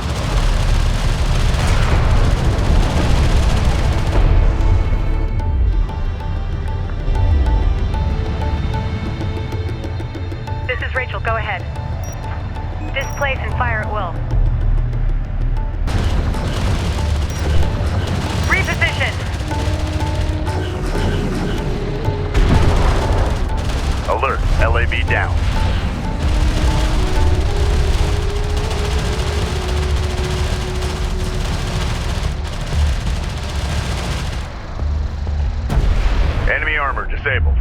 This is Rachel, go ahead. Displace and fire at will. Reposition. Alert, LAV down. Enemy armor disabled.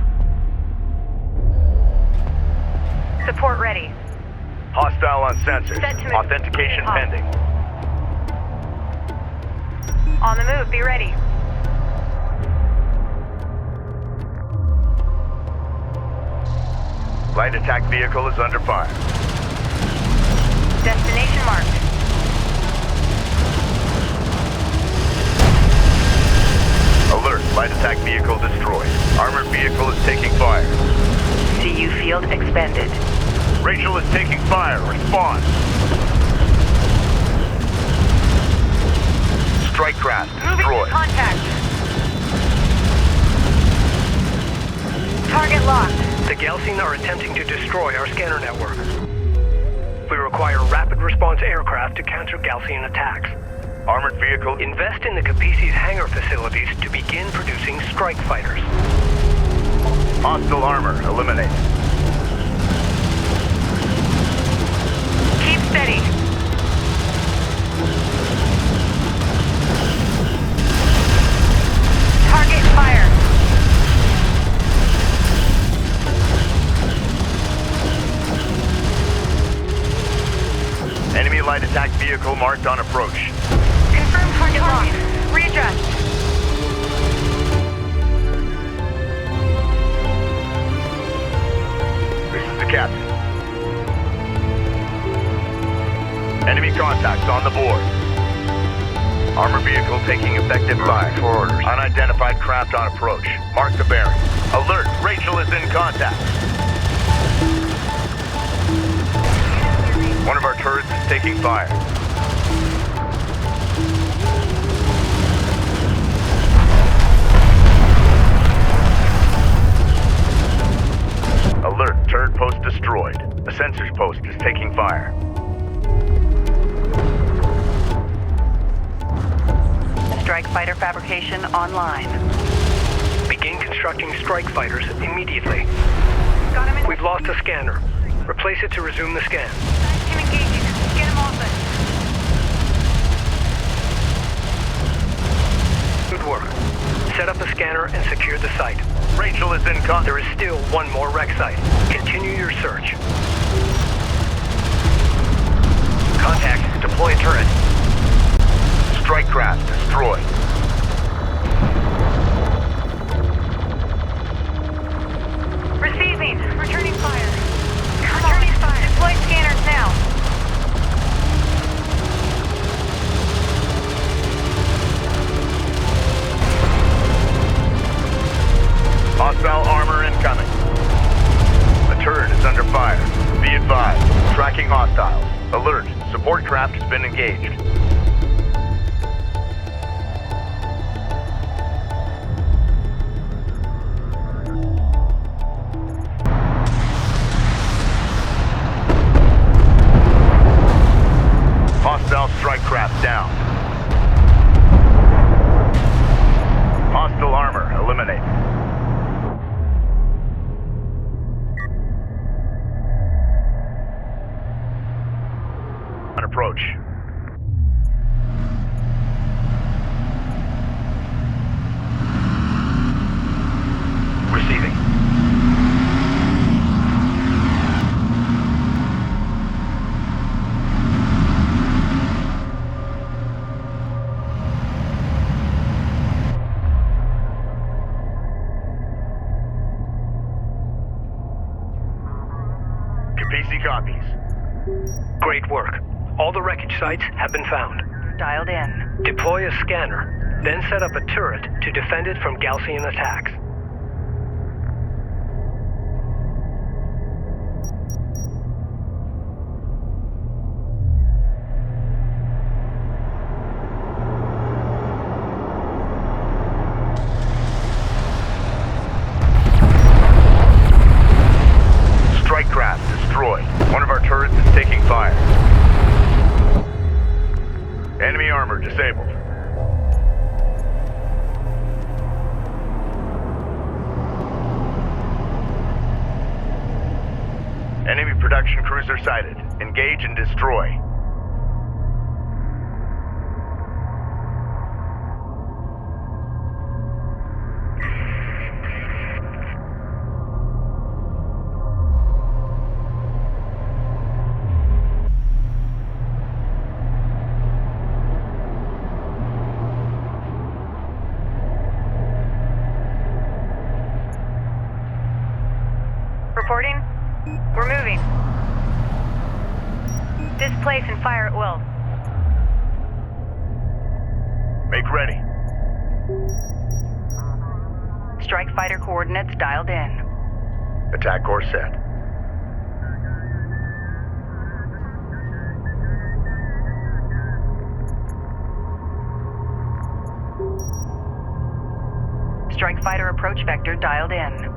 Support ready. Hostile on sensors. Set to move. Authentication Hot. pending. On the move, be ready. Light attack vehicle is under fire. Destination marked. Alert, light attack vehicle destroyed. Armored vehicle is taking fire. CU field expanded. Rachel is taking fire. Respond. Strike craft Moving to destroyed. contact. Target locked. The Galcian are attempting to destroy our scanner network. We require rapid response aircraft to counter Galcian attacks. Armored vehicle. Invest in the Capisi's hangar facilities to begin producing strike fighters. Hostile armor eliminated. Keep steady. Target fire. craft on approach. Confirm target lock. Readjust. This is the captain. Enemy contacts on the board. Armor vehicle taking effective fire. For orders. Unidentified craft on approach. Mark the bearing. Alert! Rachel is in contact. One of our turrets is taking fire. Alert! Turret post destroyed. A sensors post is taking fire. Strike fighter fabrication online. Begin constructing strike fighters immediately. Got him in. We've lost a scanner. Replace it to resume the scan. Him engaging. Get him off us. Good work. Set up a scanner and secure the site. Rachel is in contact. There is still one more wreck site. Continue your search. Contact. Deploy a turret. Strike craft destroyed. Receiving. Returning fire. Returning fire. Deploy scanners now. Hostile armor incoming. A turret is under fire. Be advised. Tracking hostiles. Alert. Support craft has been engaged. Hostile strike craft down. Hostile armor eliminated. On approach. Receiving. PC copies. Great work. All the wreckage sites have been found. Dialed in. Deploy a scanner, then set up a turret to defend it from Gaussian attacks. Strike craft destroyed. One of our turrets is taking fire. Enemy armor disabled. Enemy production cruiser sighted. Engage and destroy. Reporting. We're moving. Displace and fire at will. Make ready. Strike fighter coordinates dialed in. Attack course set. Strike fighter approach vector dialed in.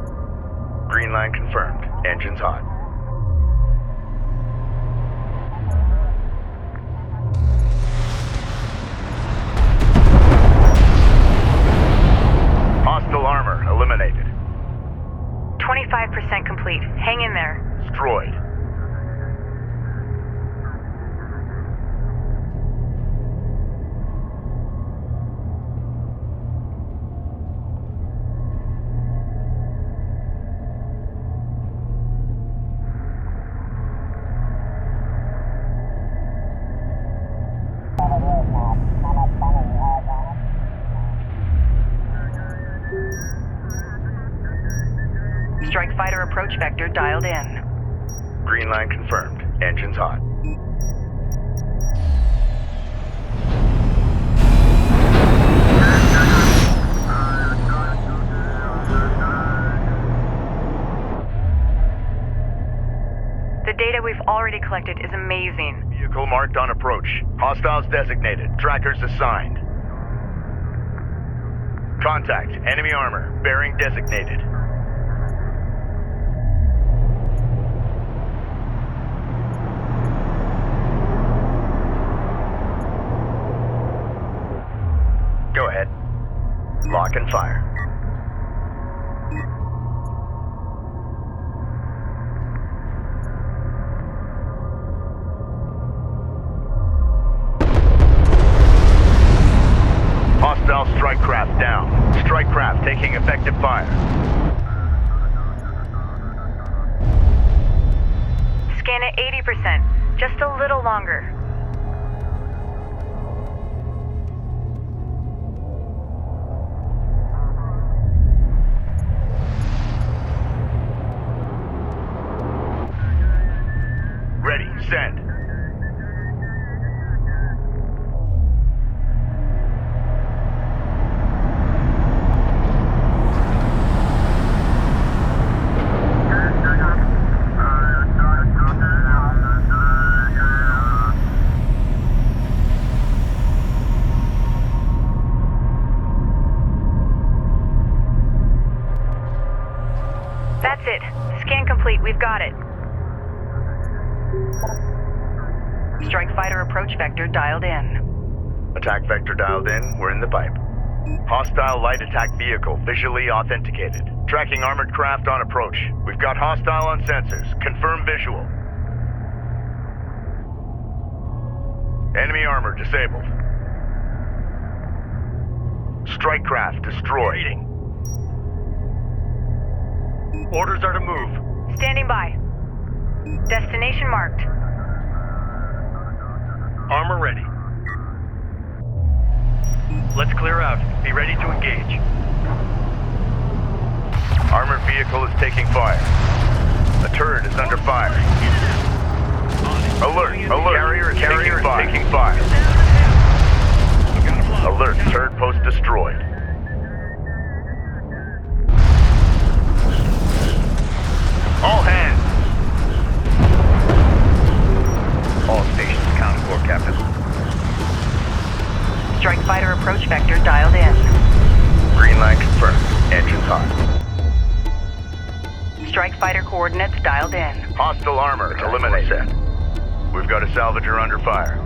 Green line confirmed. Engines hot. Hostile armor eliminated. 25% complete. Hang in there. Destroyed. approach vector dialed in. Green line confirmed. Engines hot. The data we've already collected is amazing. Vehicle marked on approach. Hostiles designated. Trackers assigned. Contact. Enemy armor. Bearing designated. Go ahead. Lock and fire. Hostile strike craft down. Strike craft taking effective fire. Scan at 80%. Just a little longer. Ready. Send. That's it. Scan complete. We've got it. Strike fighter approach vector dialed in. Attack vector dialed in. We're in the pipe. Hostile light attack vehicle visually authenticated. Tracking armored craft on approach. We've got hostile on sensors. Confirm visual. Enemy armor disabled. Strike craft destroyed. Reading. Orders are to move. Standing by. Destination marked. Armor ready. Let's clear out. Be ready to engage. Armored vehicle is taking fire. The turret is under fire. Alert! Alert! Carrier is taking fire. Alert! Turret post destroyed. All hands! All stations accounted for, Captain. Strike fighter approach vector dialed in. Green line confirmed. Engines hot. Strike fighter coordinates dialed in. Hostile armor eliminated. We've got a salvager under fire.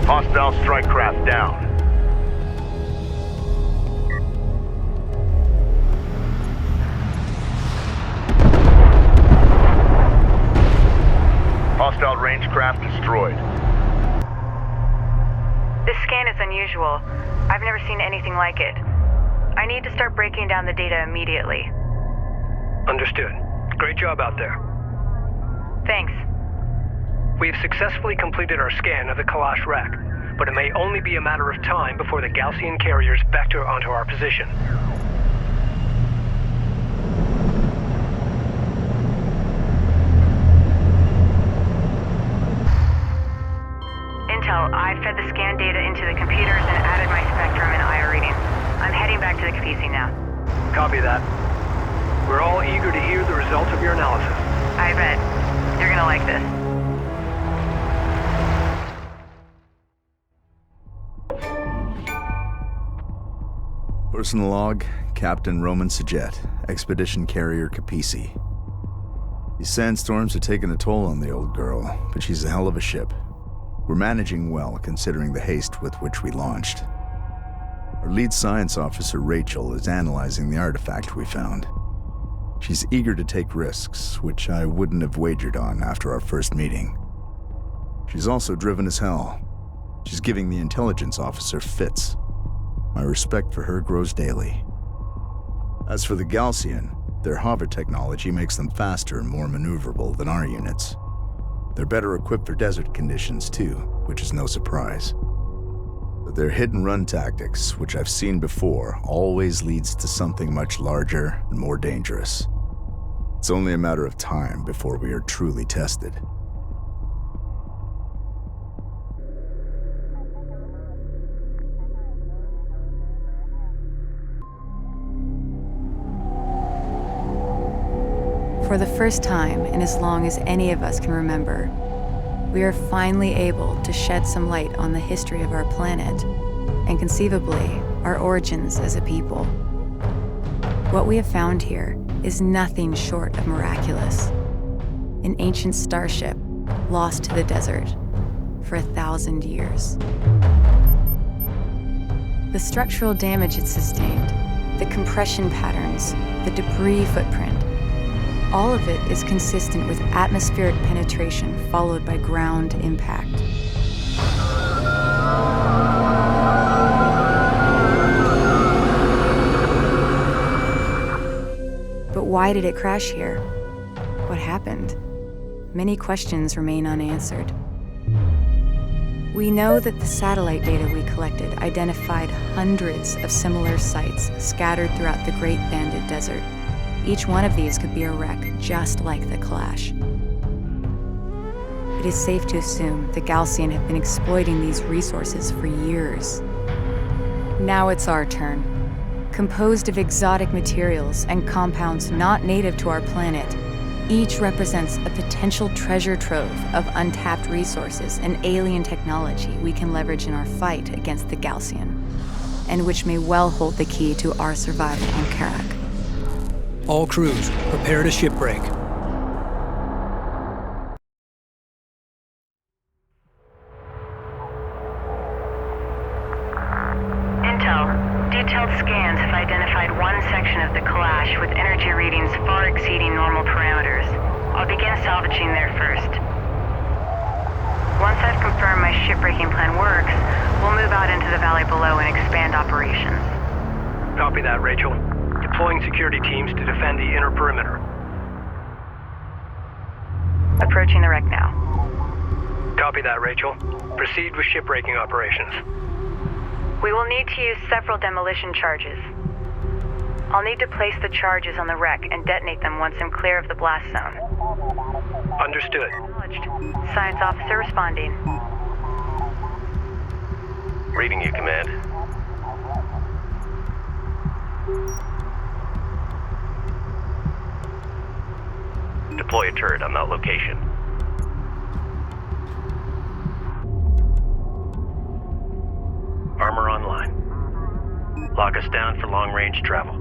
Hostile strike craft down. Hostile range craft destroyed. This scan is unusual. I've never seen anything like it. I need to start breaking down the data immediately. Understood. Great job out there. Thanks. We've successfully completed our scan of the Kalash wreck, but it may only be a matter of time before the Gaussian carriers vector onto our position. Intel, I fed the scan data into the computers and added my spectrum and IR readings. I'm heading back to the Kapisi now. Copy that. We're all eager to hear the results of your analysis. I bet. You're gonna like this. Personal log, Captain Roman Sajet, Expedition Carrier Kapisi. These sandstorms are taking a toll on the old girl, but she's a hell of a ship. We're managing well, considering the haste with which we launched. Our lead science officer, Rachel, is analyzing the artifact we found. She's eager to take risks, which I wouldn't have wagered on after our first meeting. She's also driven as hell. She's giving the intelligence officer fits. My respect for her grows daily. As for the Gaussian, their hover technology makes them faster and more maneuverable than our units. They're better equipped for desert conditions too, which is no surprise. But their hit-and-run tactics, which I've seen before, always leads to something much larger and more dangerous. It's only a matter of time before we are truly tested. For the first time in as long as any of us can remember, we are finally able to shed some light on the history of our planet and conceivably our origins as a people. What we have found here is nothing short of miraculous. An ancient starship lost to the desert for 1,000 years. The structural damage it sustained, the compression patterns, the debris footprint, all of it is consistent with atmospheric penetration followed by ground impact. But why did it crash here? What happened? Many questions remain unanswered. We know that the satellite data we collected identified hundreds of similar sites scattered throughout the Great Banded Desert. Each one of these could be a wreck just like the Clash. It is safe to assume the Gaussian have been exploiting these resources for years. Now it's our turn. Composed of exotic materials and compounds not native to our planet, each represents a potential treasure trove of untapped resources and alien technology we can leverage in our fight against the Gaussian, and which may well hold the key to our survival on Kharak. All crews, prepare to shipbreak. Intel. Detailed scans have identified one section of the Clash with energy readings far exceeding normal parameters. I'll begin salvaging there first. Once I've confirmed my shipbreaking plan works, we'll move out into the valley below and expand operations. Copy that, Rachel. Deploying security teams to defend the inner perimeter. Approaching the wreck now. Copy that, Rachel. Proceed with shipbreaking operations. We will need to use several demolition charges. I'll need to place the charges on the wreck and detonate them once I'm clear of the blast zone. Understood. Acknowledged. Science officer responding. Reading you, Command. Deploy a turret on that location. Armor online. Lock us down for long-range travel.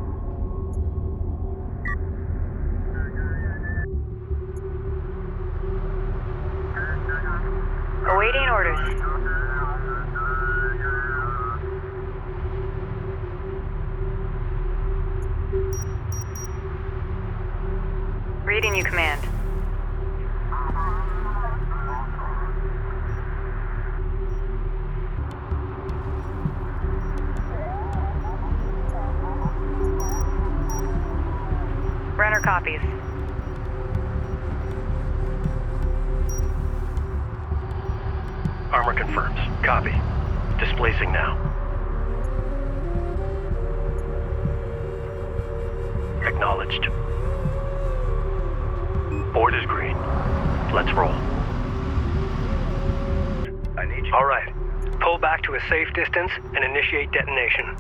Awaiting orders. Reading you, Command. Runner copies. Armor confirms. Copy. Displacing now. Acknowledged. Board is green. Let's roll. I need you. All right. Pull back to a safe distance and initiate detonation.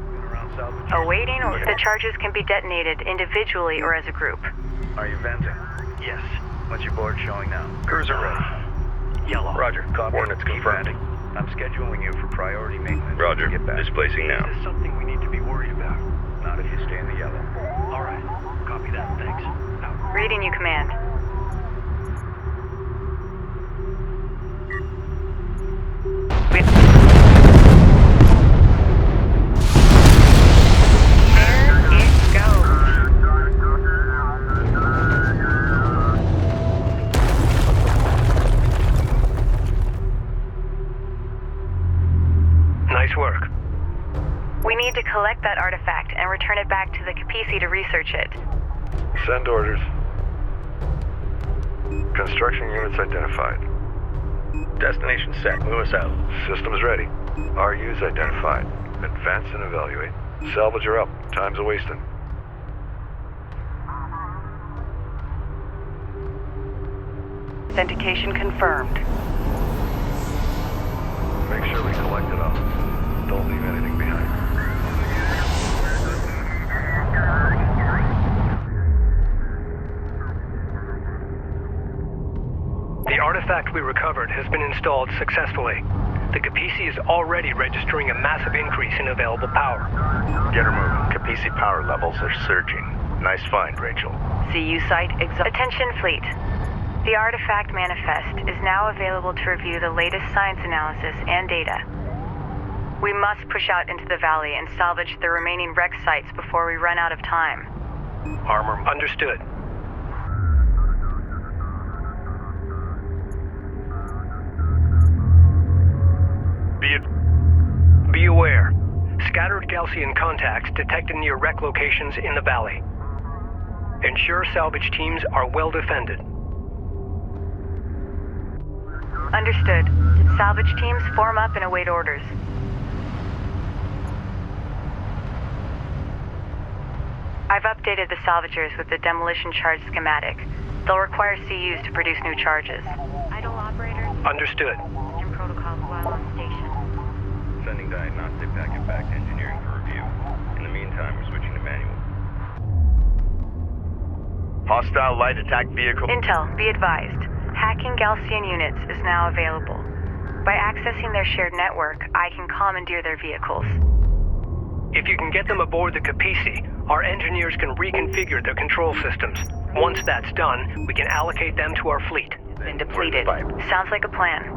Awaiting orders. The charges can be detonated individually or as a group. Are you venting? Yes. What's your board showing now? Cruiser ready. Yellow. Roger. Copy. Coordinates Keep confirmed. venting. I'm scheduling you for priority maintenance. Roger. Get back. Displacing now. Is this something we need to be worried about? Not if you stay in the yellow. All right. Copy that. Thanks. Out. Reading you, Command. Nice work. We need to collect that artifact and return it back to the Capisi to research it. Send orders. Construction units identified. Destination set. Move us out. Systems ready. RU's identified. Advance and evaluate. Salvage her up. Time's a-wasting. Authentication confirmed. Make sure we collect it all. Don't leave anything behind. The artifact we recovered has been installed successfully. The Capisi is already registering a massive increase in available power. Get her moving. Capisi power levels are surging. Nice find, Rachel. CU site Attention, fleet. The artifact manifest is now available to review the latest science analysis and data. We must push out into the valley and salvage the remaining wreck sites before we run out of time. Armor understood. Be aware. Scattered Gaussian contacts detected near wreck locations in the valley. Ensure salvage teams are well defended. Understood. Salvage teams form up and await orders. I've updated the salvagers with the demolition charge schematic. They'll require CUs to produce new charges. Idle operators. Understood. And protocols while on station. Sending diagnostic packet back to engineering for review. In the meantime, we're switching to manual. Hostile light attack vehicle. Intel, be advised. Hacking Gaussian units is now available. By accessing their shared network, I can commandeer their vehicles. If you can get them aboard the Capisi, our engineers can reconfigure their control systems. Once that's done, we can allocate them to our fleet. been depleted. Sounds like a plan.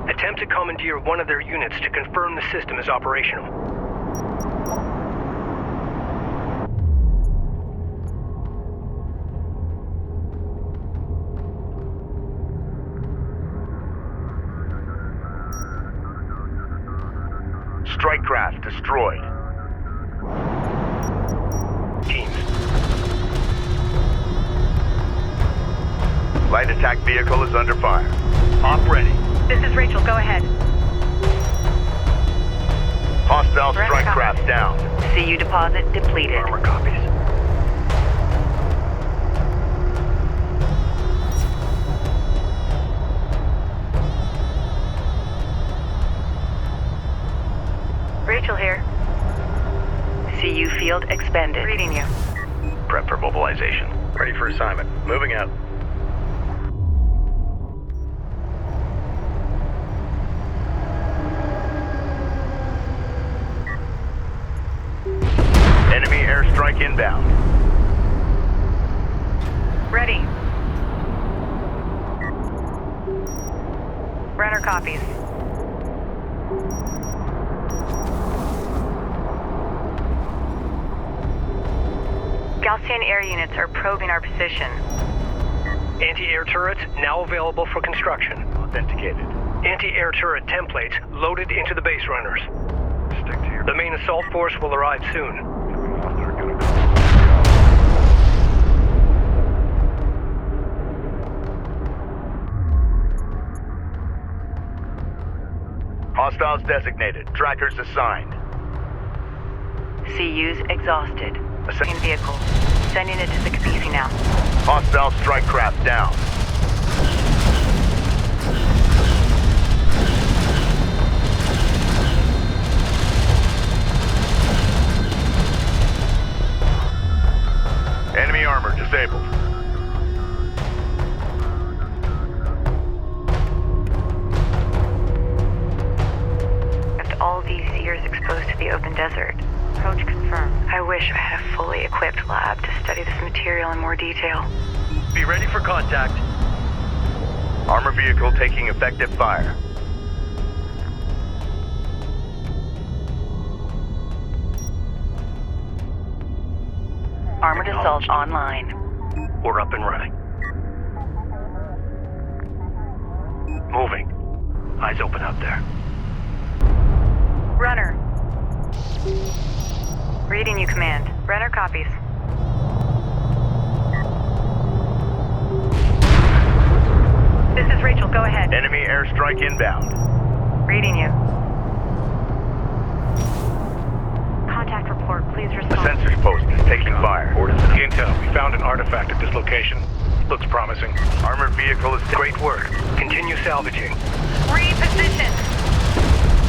Attempt to commandeer one of their units to confirm the system is operational. Strike craft destroyed. Teams. Light attack vehicle is under fire. Op ready. This is Rachel, go ahead. Hostile strike craft down. CU deposit depleted. Armor copies. Rachel here. CU field expended. Reading you. Prep for mobilization. Ready for assignment. Moving out. Enemy airstrike inbound. Ready. Runner copies. Gaussian air units are probing our position. Anti-air turrets now available for construction. Authenticated. Anti-air turret templates loaded into the base runners. Stick to your... The main assault force will arrive soon. They're gonna come. Hostiles designated. Trackers assigned. CU's exhausted. In vehicle. Sending it to the Capisi now. Hostile strike craft down. Enemy armor disabled. After all these years exposed to the open desert. Approach confirmed. I wish I had a fully equipped lab to study this material in more detail. Be ready for contact. Armor vehicle taking effective fire. Armored assault online. We're up and running. Moving. Eyes open out there. Runner. Reading you, Command. Runner copies. This is Rachel, go ahead. Enemy airstrike inbound. Reading you. this location. Looks promising. Armored vehicle is... Great work. Continue salvaging. Reposition.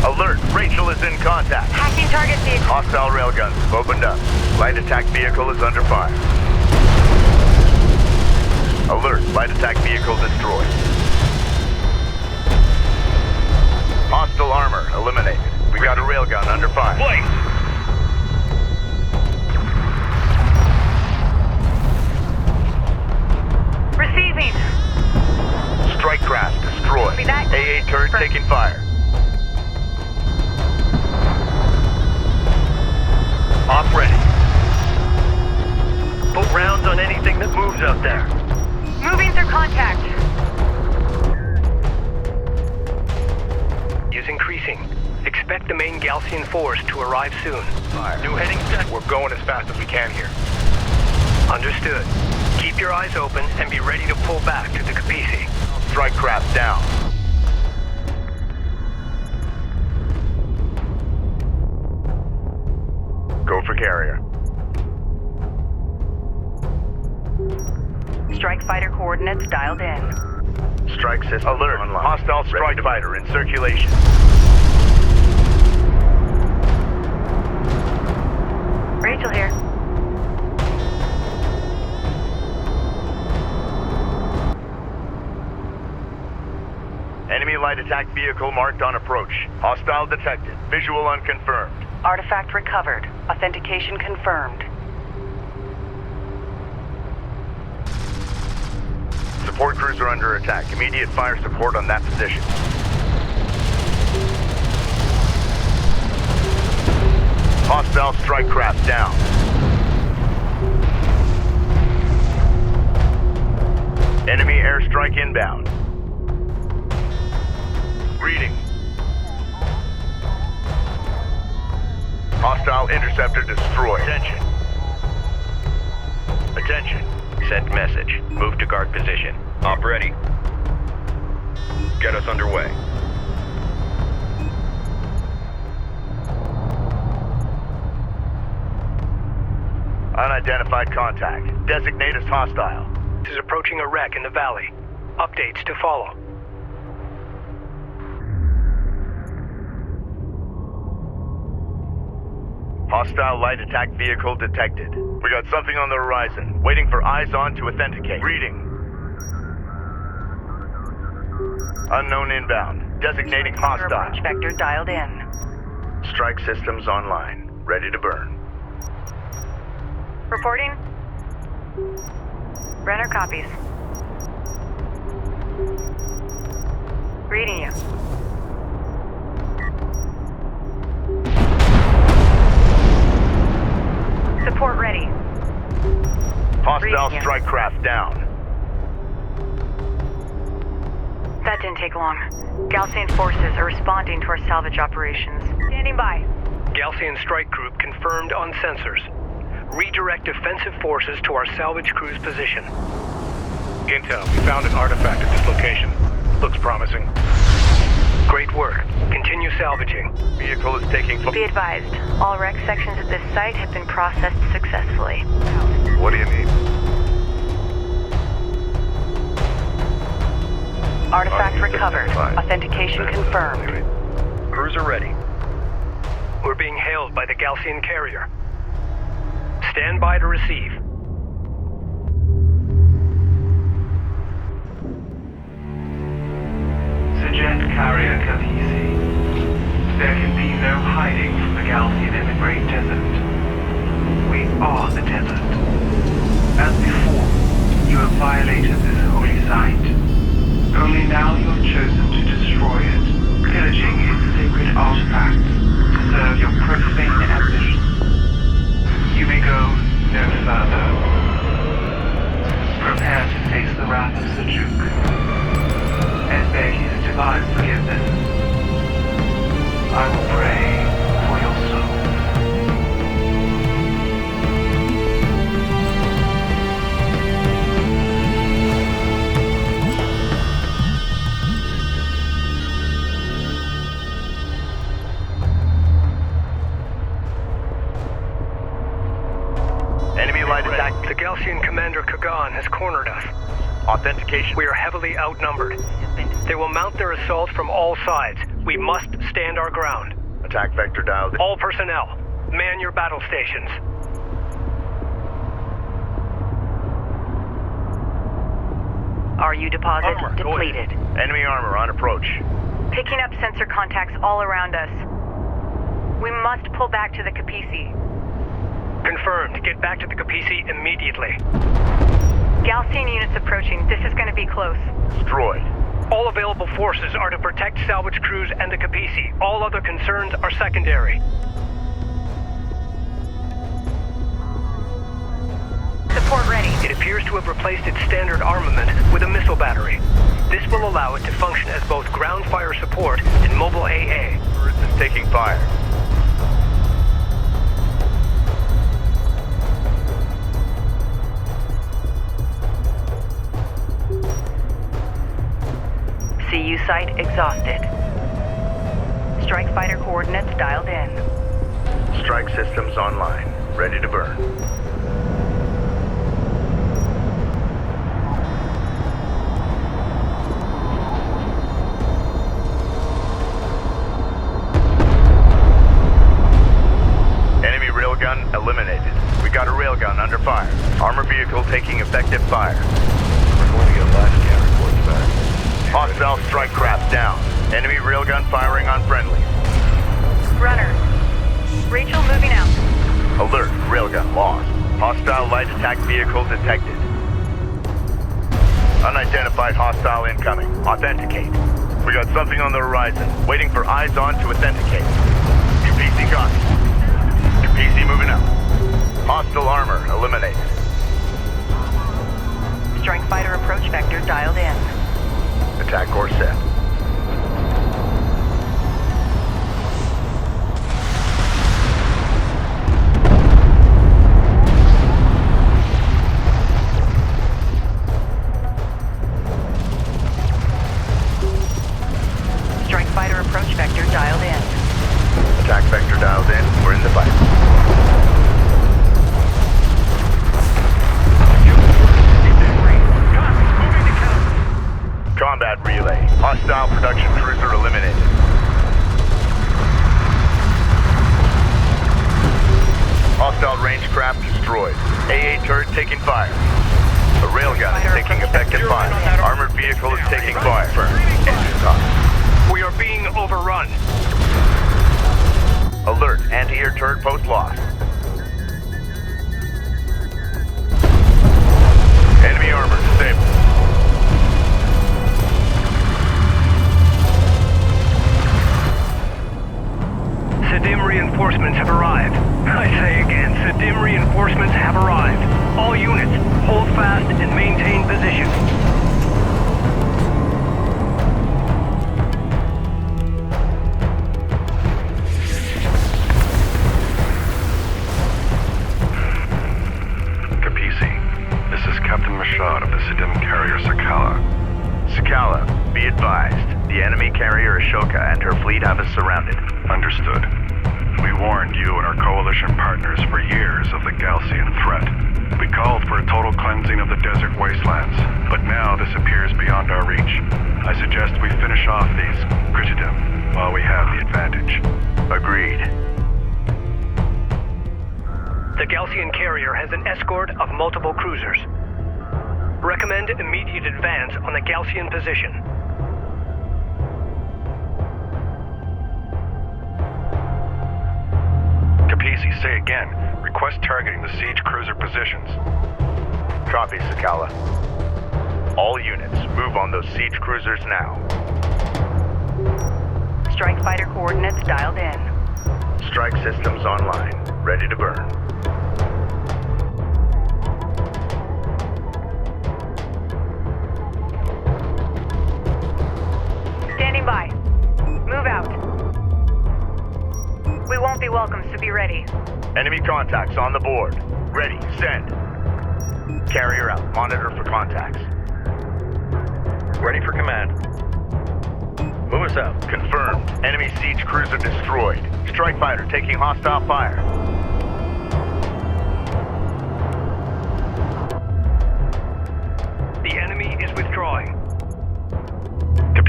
Alert! Rachel is in contact. Hacking target vehicle. Hostile railguns have opened up. Light attack vehicle is under fire. Alert! Light attack vehicle destroyed. Hostile armor eliminated. We got a railgun under fire. Place! Receiving. Strike craft destroyed. Copy that. AA turret taking fire. Op ready. Put rounds on anything that moves out there. Moving through contact. Is increasing. Expect the main Gaussian force to arrive soon. New heading set. We're going as fast as we can here. Understood. Keep your eyes open and be ready to pull back to the Capisi. Strike craft down. Go for carrier. Strike fighter coordinates dialed in. Strike system alert. Online. Hostile strike fighter in circulation. Rachel here. Enemy light attack vehicle marked on approach. Hostile detected. Visual unconfirmed. Artifact recovered. Authentication confirmed. Support crews are under attack. Immediate fire support on that position. Hostile strike craft down. Enemy airstrike inbound. Reading. Hostile interceptor destroyed. Attention. Attention. Sent message. Move to guard position. Op ready. Get us underway. Unidentified contact. Designate as hostile. Is approaching a wreck in the valley. Updates to follow. Hostile light attack vehicle detected. We got something on the horizon. Waiting for eyes on to authenticate. Reading. Unknown inbound. Designating hostile. Approach vector dialed in. Strike systems online. Ready to burn. Reporting. Brenner copies. Reading you. Support ready. Hostile Reading you. strike craft down. That didn't take long. Gaussian forces are responding to our salvage operations. Standing by. Gaussian strike group confirmed on sensors. Redirect defensive forces to our salvage crew's position. Intel, we found an artifact at this location. Looks promising. Great work. Continue salvaging. Vehicle is taking... Be advised, all wreck sections at this site have been processed successfully. What do you need? Artifact recovered. Authentication confirmed. Crews are ready. We're being hailed by the Gaussian carrier. Stand by to receive. Sujet carrier Capisi. There can be no hiding from the Gaussian Emigrate Desert. We are the desert. As before, you have violated this holy site. Only now you have chosen to destroy it, pillaging its sacred artifacts to serve your profane ambitions. You may go no further. Prepare to face the wrath of Sujuk and beg his divine forgiveness. I will pray for your soul. Gaussian Commander Kharak has cornered us. Authentication. We are heavily outnumbered. They will mount their assault from all sides. We must stand our ground. Attack vector dialed in. All personnel, man your battle stations. RU deposit Armor, depleted. Enemy armor on approach. Picking up sensor contacts all around us. We must pull back to the Capisi. Confirmed. Get back to the Capisi immediately. Gaussian units approaching. This is going to be close. Destroyed. All available forces are to protect salvage crews and the Capisi. All other concerns are secondary. Support ready. It appears to have replaced its standard armament with a missile battery. This will allow it to function as both ground fire support and mobile AA. Earth is taking fire. CU site exhausted. Strike fighter coordinates dialed in. Strike systems online. Ready to burn. Enemy railgun eliminated. We got a railgun under fire. Armor vehicle taking effective fire. We're going to get live scan reports back. Hostile strike craft down. Enemy railgun firing on friendly. Runner. Rachel moving out. Alert. Railgun lost. Hostile light attack vehicle detected. Unidentified hostile incoming. Authenticate. We got something on the horizon. Waiting for eyes on to authenticate. UPC gone. UPC moving out. Hostile armor eliminated. Strike fighter approach vector dialed in. Attack course set. Strike fighter approach vector dialed in. Attack vector dialed in. We're in the fight. Combat relay. Hostile production cruiser eliminated. Hostile range craft destroyed. AA turret taking fire. A railgun is taking effective fire. Armored vehicle is taking fire. Engines off. We are being overrun. Alert. Anti-air turret post lost. Enemy armor disabled. Sedim reinforcements have arrived. I say again, Sedim reinforcements have arrived. All units, hold fast and maintain position. Capisi, this is Captain Mashad of the Sedim carrier Sakala. Sakala, be advised. The enemy carrier Ashoka and her fleet have us surrounded. Understood. We warned you and our coalition partners for years of the Gaussian threat. We called for a total cleansing of the desert wastelands, but now this appears beyond our reach. I suggest we finish off these Critidim while we have the advantage. Agreed. The Gaussian carrier has an escort of multiple cruisers. Recommend immediate advance on the Gaussian position. Capisi, say again. Request targeting the siege cruiser positions. Copy, Sakala. All units, move on those siege cruisers now. Strike fighter coordinates dialed in. Strike systems online. Ready to burn. Standing by. Move out. We won't be welcome, so be ready. Enemy contacts on the board. Ready, send. Carrier out. Monitor for contacts. Ready for command. Move us out. Confirmed. Enemy siege cruiser destroyed. Strike fighter taking hostile fire.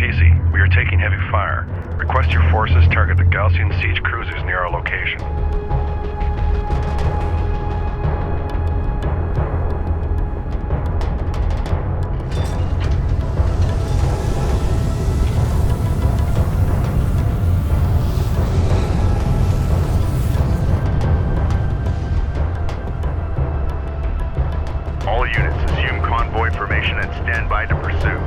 Capisi, we are taking heavy fire. Request your forces target the Gaussian siege cruisers near our location. All units assume convoy formation and stand by to pursue.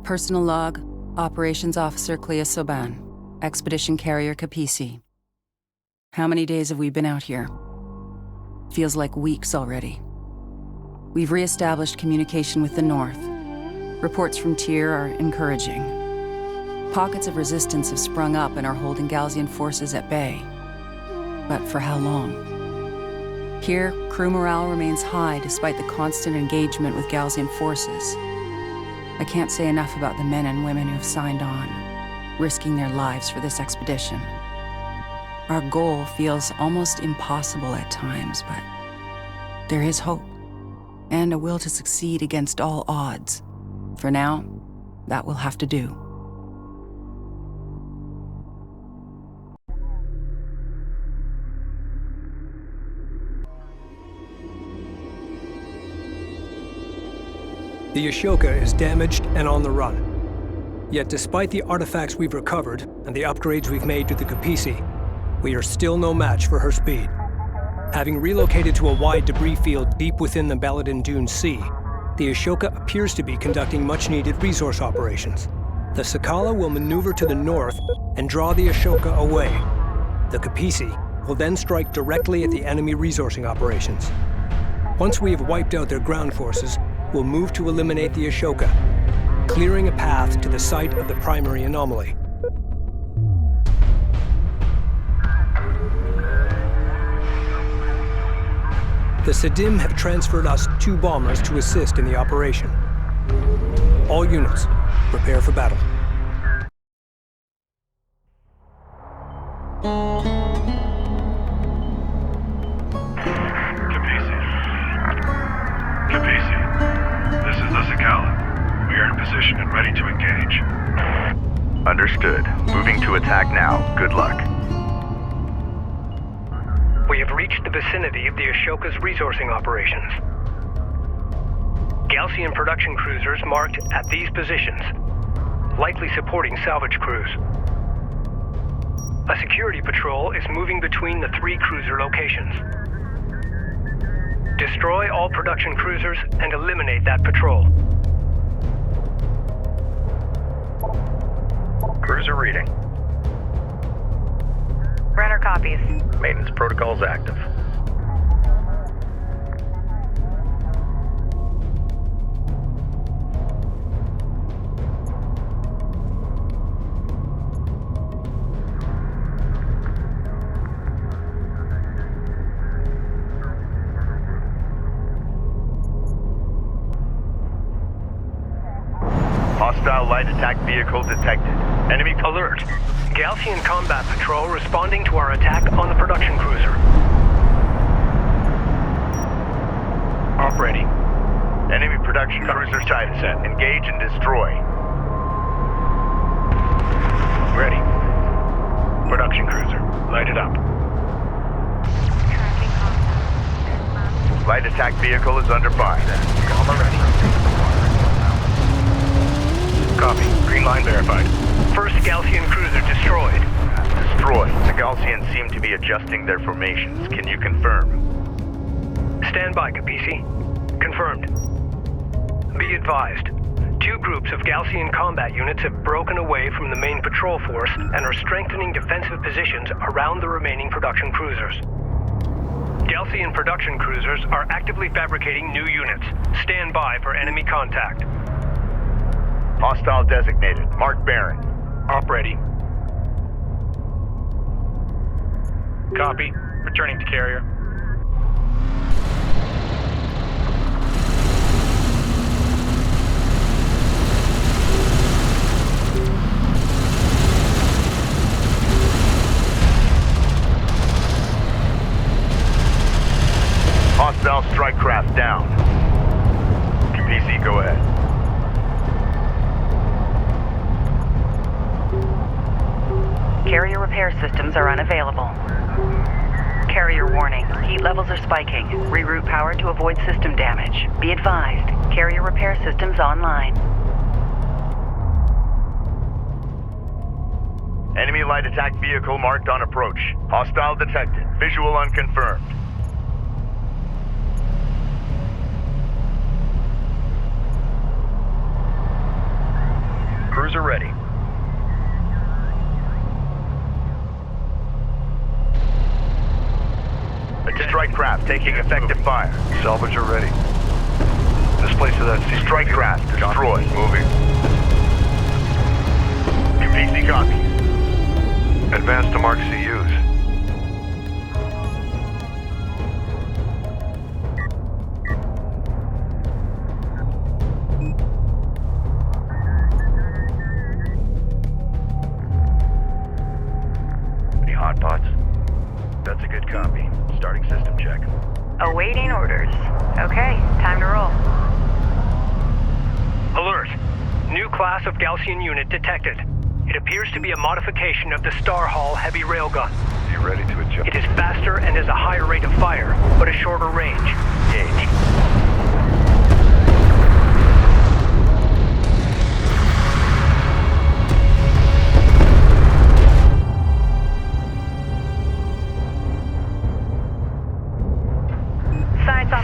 Personal log, Operations Officer Clea Soban, Expedition Carrier Capisi. How many days have we been out here? Feels like weeks already. We've re-established communication with the north. Reports from Tyr are encouraging. Pockets of resistance have sprung up and are holding Gaussian forces at bay. But for how long? Here, crew morale remains high despite the constant engagement with Gaussian forces. I can't say enough about the men and women who've signed on, risking their lives for this expedition. Our goal feels almost impossible at times, but there is hope, and a will to succeed against all odds. For now, that will have to do. The Ashoka is damaged and on the run. Yet despite the artifacts we've recovered and the upgrades we've made to the Capisi, we are still no match for her speed. Having relocated to a wide debris field deep within the Baladin Dune Sea, the Ashoka appears to be conducting much-needed resource operations. The Sakala will maneuver to the north and draw the Ashoka away. The Capisi will then strike directly at the enemy resourcing operations. Once we have wiped out their ground forces, we'll move to eliminate the Ashoka, clearing a path to the site of the primary anomaly. The Sadim have transferred us 2 bombers to assist in the operation. All units, prepare for battle. Position and ready to engage. Understood. Moving to attack now. Good luck. We have reached the vicinity of the Ashoka's resourcing operations. Gaussian production cruisers marked at these positions, likely supporting salvage crews. A security patrol is moving between the 3 cruiser locations. Destroy all production cruisers and eliminate that patrol. Cruiser reading. Runner copies. Maintenance protocols active. Hostile light attack vehicle detected. Enemy alert. Gaussian combat patrol responding to our attack on the production cruiser. Op ready. Enemy production cruiser sighted. Set. Engage and destroy. Ready. Production cruiser. Light it up. Light attack vehicle is under fire. Bomber ready. Copy. Green line verified. First Gaussian cruiser destroyed. Destroyed. The Gaussians seem to be adjusting their formations. Can you confirm? Stand by, Capisi. Confirmed. Be advised. 2 groups of Gaussian combat units have broken away from the main patrol force and are strengthening defensive positions around the remaining production cruisers. Gaussian production cruisers are actively fabricating new units. Stand by for enemy contact. Hostile designated. Mark Baron. Op ready. Copy. Returning to carrier. ahead. Carrier repair systems are unavailable. Carrier warning. Heat levels are spiking. Reroute power to avoid system damage. Be advised. Carrier repair systems online. Enemy light attack vehicle marked on approach. Hostile detected. Visual unconfirmed. Cruiser ready. Strike craft taking effective fire. Salvage are ready. Displace to that sea. Strike craft destroyed. Moving. PC copy. Advance to mark CUs. Any hot pots? That's a good copy. Starting system check. Awaiting orders. Okay, time to roll. Alert. New class of Gaussian unit detected. It appears to be a modification of the Star Hall heavy railgun. Be ready to adjust. It is faster and has a higher rate of fire, but a shorter range. Gauge.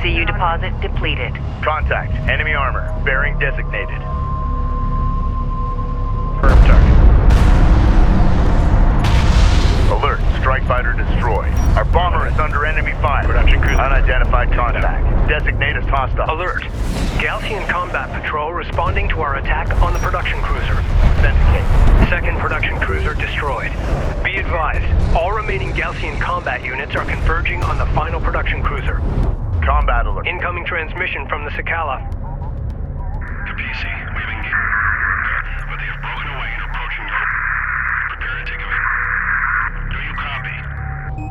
CU deposit depleted. Contact. Enemy armor. Bearing designated. Firm target. Alert. Strike fighter destroyed. Our bomber is under enemy fire. Production cruiser. Unidentified contact. Designate as hostile. Alert. Gaussian combat patrol responding to our attack on the production cruiser. Authenticate. Second production cruiser destroyed. Be advised, all remaining Gaussian combat units are converging on the final production cruiser. Combat alert. Incoming transmission from the Sakala. PC, we've engaged. But they have broken away and approaching your... Prepare to take evade. Do you copy?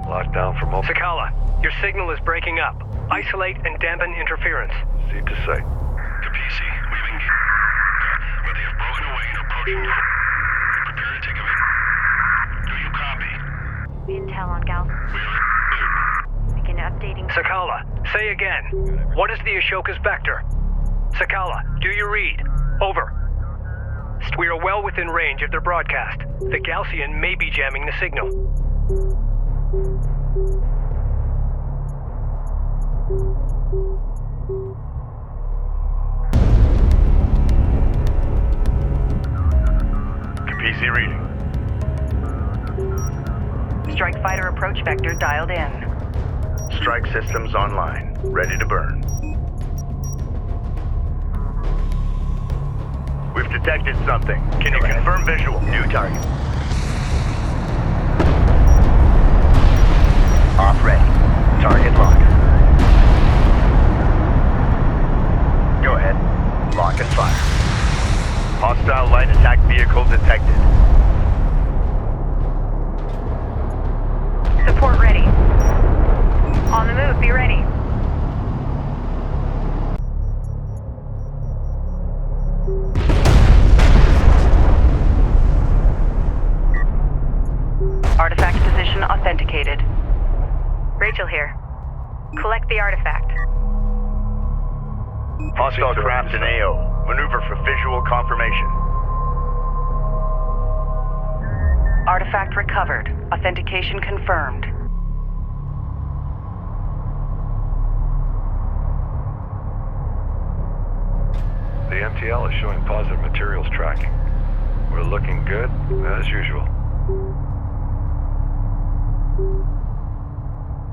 Lockdown for multiple... Sakala, your signal is breaking up. Isolate and dampen interference. Seat to sight. PC, we've engaged. But they have broken away and approaching your... Prepare to take evade. Do you copy? Intel on Gal. Begin updating. Sakala, say again. What is the Ashoka's vector? Sakala, do you read? Over. We are well within range of their broadcast. The Gaussian may be jamming the signal. PC reading. Strike fighter approach vector dialed in. Strike systems online. Ready to burn. We've detected something. Can you confirm visual? New target. Off ready. Target locked. Go ahead. Lock and fire. Hostile light attack vehicle detected. Support ready. On the move, be ready. Artifact position authenticated. Rachel here. Collect the artifact. Hostile craft in AO. Maneuver for visual confirmation. Artifact recovered. Authentication confirmed. The MTL is showing positive materials tracking. We're looking good, as usual.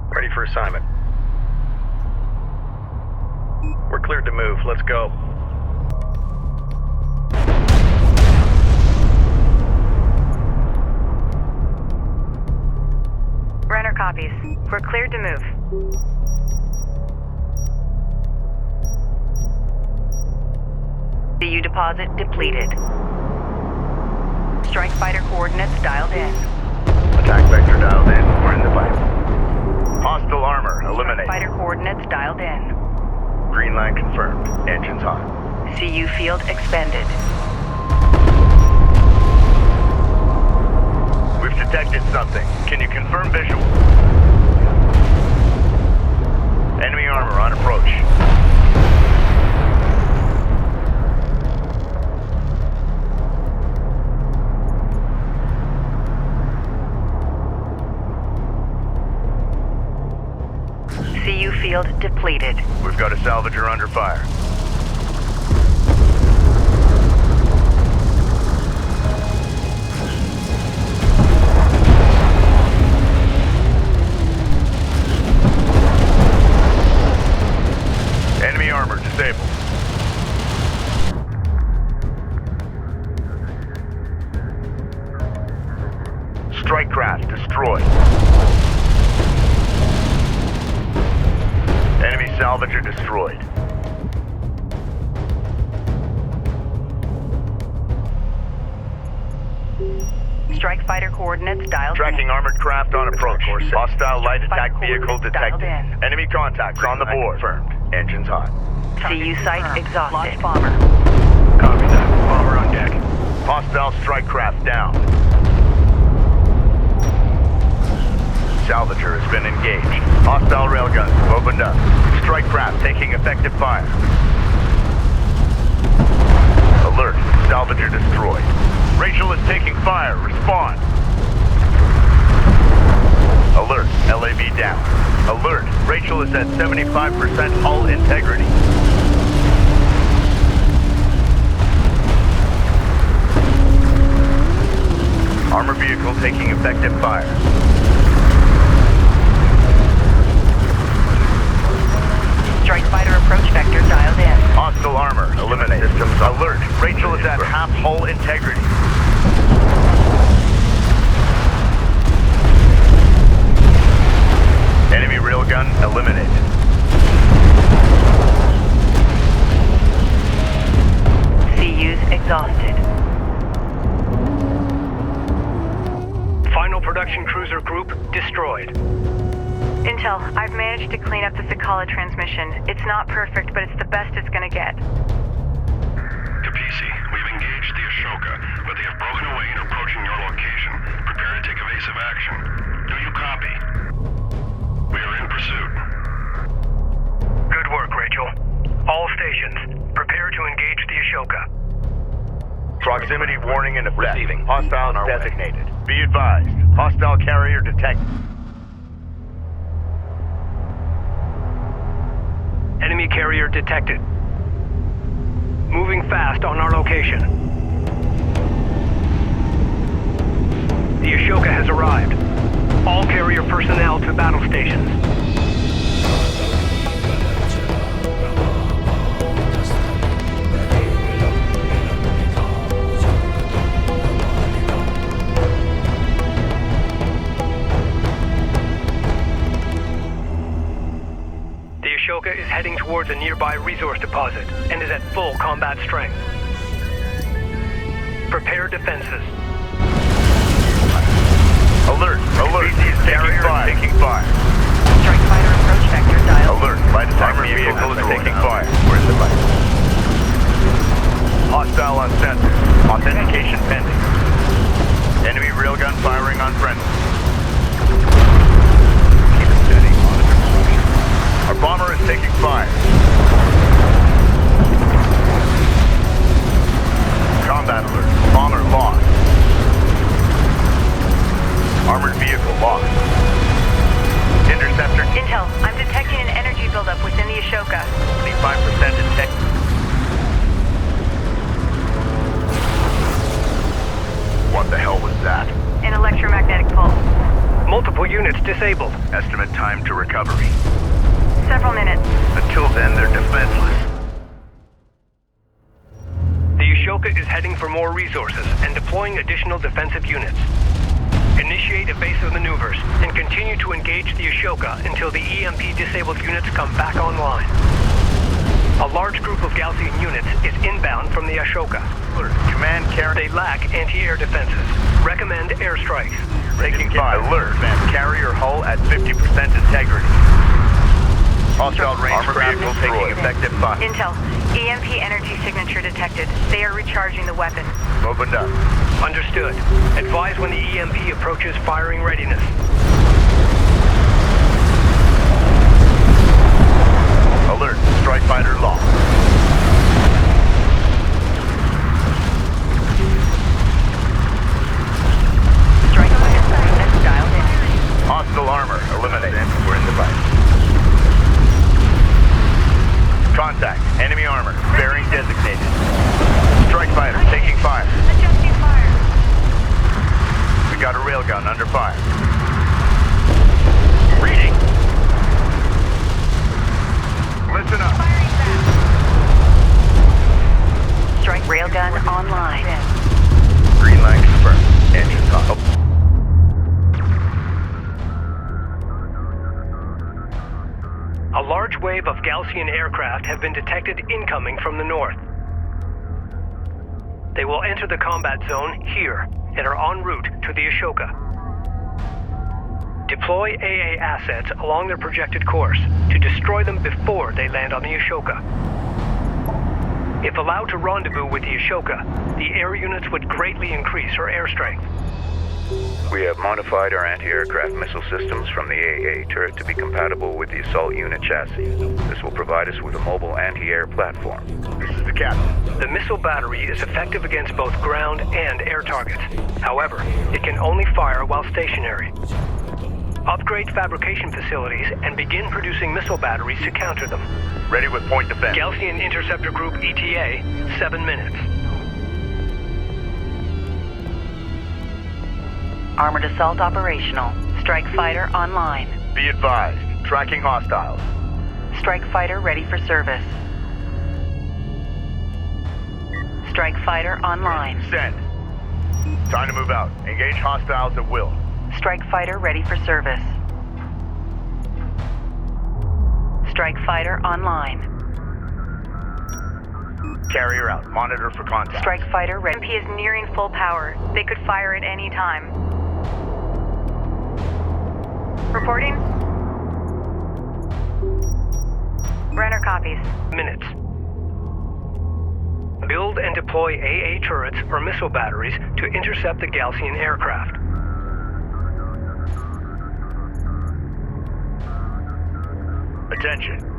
Ready for assignment. We're cleared to move. Let's go. Runner copies. We're cleared to move. CU deposit depleted. Strike fighter coordinates dialed in. Attack vector dialed in. We're in the fight. Hostile armor eliminated. Strike fighter coordinates dialed in. Green line confirmed. Engines on. CU field expanded. We've detected something. Can you confirm visual? Enemy armor on approach. CU field depleted. We've got a salvager under fire. Enemy armor disabled. Strike craft destroyed. Enemy salvager destroyed. Strike fighter coordinates dialed Tracking in. armored craft on approach. Hostile light attack vehicle detected. Enemy contacts on the board. Confirmed. Engines hot. CU site exhausted. Launch bomber. Copy that. Bomber on deck. Hostile strike craft down. Salvager has been engaged. Hostile railguns have opened up. Strike craft taking effective fire. Alert. Salvager destroyed. Rachel is taking fire. Respond. Alert. LAV down. Alert. Rachel is at 75% hull integrity. Armor vehicle taking effective fire. Strike fighter approach vector dialed in. Hostile armor eliminated. Systems alert. Rachel is at half hull integrity. Enemy railgun eliminated. CU's exhausted. Final production cruiser group destroyed. Intel, I've managed to clean up the Sakala transmission. It's not perfect, but it's the best it's gonna get. Kapisi, we've engaged the Ashoka, but they have broken away and are approaching your location. Prepare to take evasive action. Do you copy? We are in pursuit. Good work, Rachel. All stations, prepare to engage the Ashoka. Proximity warning in effect. Hostiles designated. Be advised. Hostile carrier detected. Enemy carrier detected. Moving fast on our location. The Ashoka has arrived. All carrier personnel to battle stations. The Ashoka is heading towards a nearby resource deposit and is at full combat strength. Prepare defenses. Alert! Alert! Carrier taking fire. Strike fighter approach vector dialed. Alert! Light attack vehicle is taking fire. Where's the light? Hostile on sensor. Authentication pending. Enemy railgun firing on friendly. Keep it steady. Monitor position. Our bomber is taking fire. Combat alert. Bomber lost. Armored vehicle lost. Interceptor. Intel, I'm detecting an energy buildup within the Ashoka. 25% detected. What the hell was that? An electromagnetic pulse. Multiple units disabled. Estimate time to recovery. Several minutes. Until then, they're defenseless. The Ashoka is heading for more resources and deploying additional defensive units. Initiate evasive maneuvers and continue to engage the Ashoka until the EMP-disabled units come back online. A large group of Galcian units is inbound from the Ashoka. Command carrier. They lack anti-air defenses. Recommend airstrikes. Taking fire. Alert. Command carrier hull at 50% integrity. Hostile range vehicles taking effective fire. Intel. EMP energy signature detected. They are recharging the weapon. Opened up. Understood. Advise when the EMP approaches firing readiness. Alert. Strike fighter lost. Strike fighter that's dialed in. Hostile armor eliminated. We're in the fight. Contact. Enemy armor. Bearing designated. Strike fighter taking fire. Adjusting fire. We got a railgun under fire. Reading. Listen up. Strike railgun online. Green line confirmed. Engines on. A large wave of Gaussian aircraft have been detected incoming from the north. They will enter the combat zone here and are en route to the Ashoka. Deploy AA assets along their projected course to destroy them before they land on the Ashoka. If allowed to rendezvous with the Ashoka, the air units would greatly increase her air strength. We have modified our anti-aircraft missile systems from the AA turret to be compatible with the assault unit chassis. This will provide us with a mobile anti-air platform. This is the captain. The missile battery is effective against both ground and air targets. However, it can only fire while stationary. Upgrade fabrication facilities and begin producing missile batteries to counter them. Ready with point defense. Gaussian Interceptor Group ETA, 7 minutes. Armored assault operational. Strike fighter online. Be advised. Tracking hostiles. Strike fighter ready for service. Strike fighter online. Send. Time to move out. Engage hostiles at will. Strike fighter ready for service. Strike fighter online. Carrier out. Monitor for contact. Strike fighter ready. EMP is nearing full power. They could fire at any time. Reporting. Runner copies. Minutes. Build and deploy AA turrets or missile batteries to intercept the Gaussian aircraft. Attention.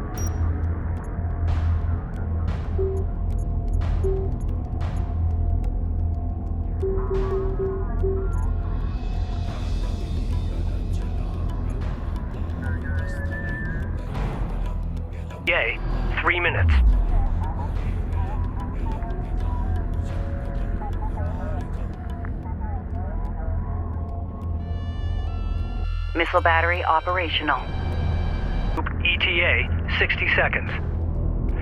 Yay, 3 minutes. Missile battery operational. ETA, 60 seconds.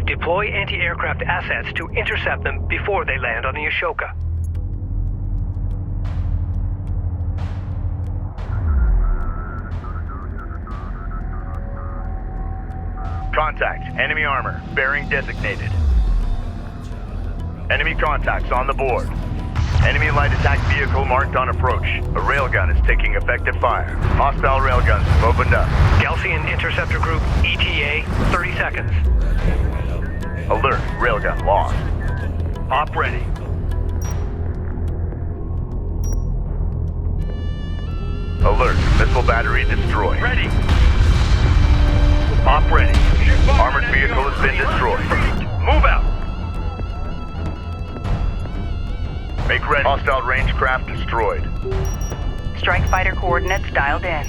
Deploy anti-aircraft assets to intercept them before they land on the Ashoka. Contact. Enemy armor. Bearing designated. Enemy contacts on the board. Enemy light attack vehicle marked on approach. A railgun is taking effective fire. Hostile railguns have opened up. Gaussian Interceptor Group, ETA, 30 seconds. Alert. Railgun lost. Op ready. Alert. Missile battery destroyed. Ready. Op ready. Armored vehicle has been destroyed. Move out. Make ready. Hostile range craft destroyed. Strike fighter coordinates dialed in.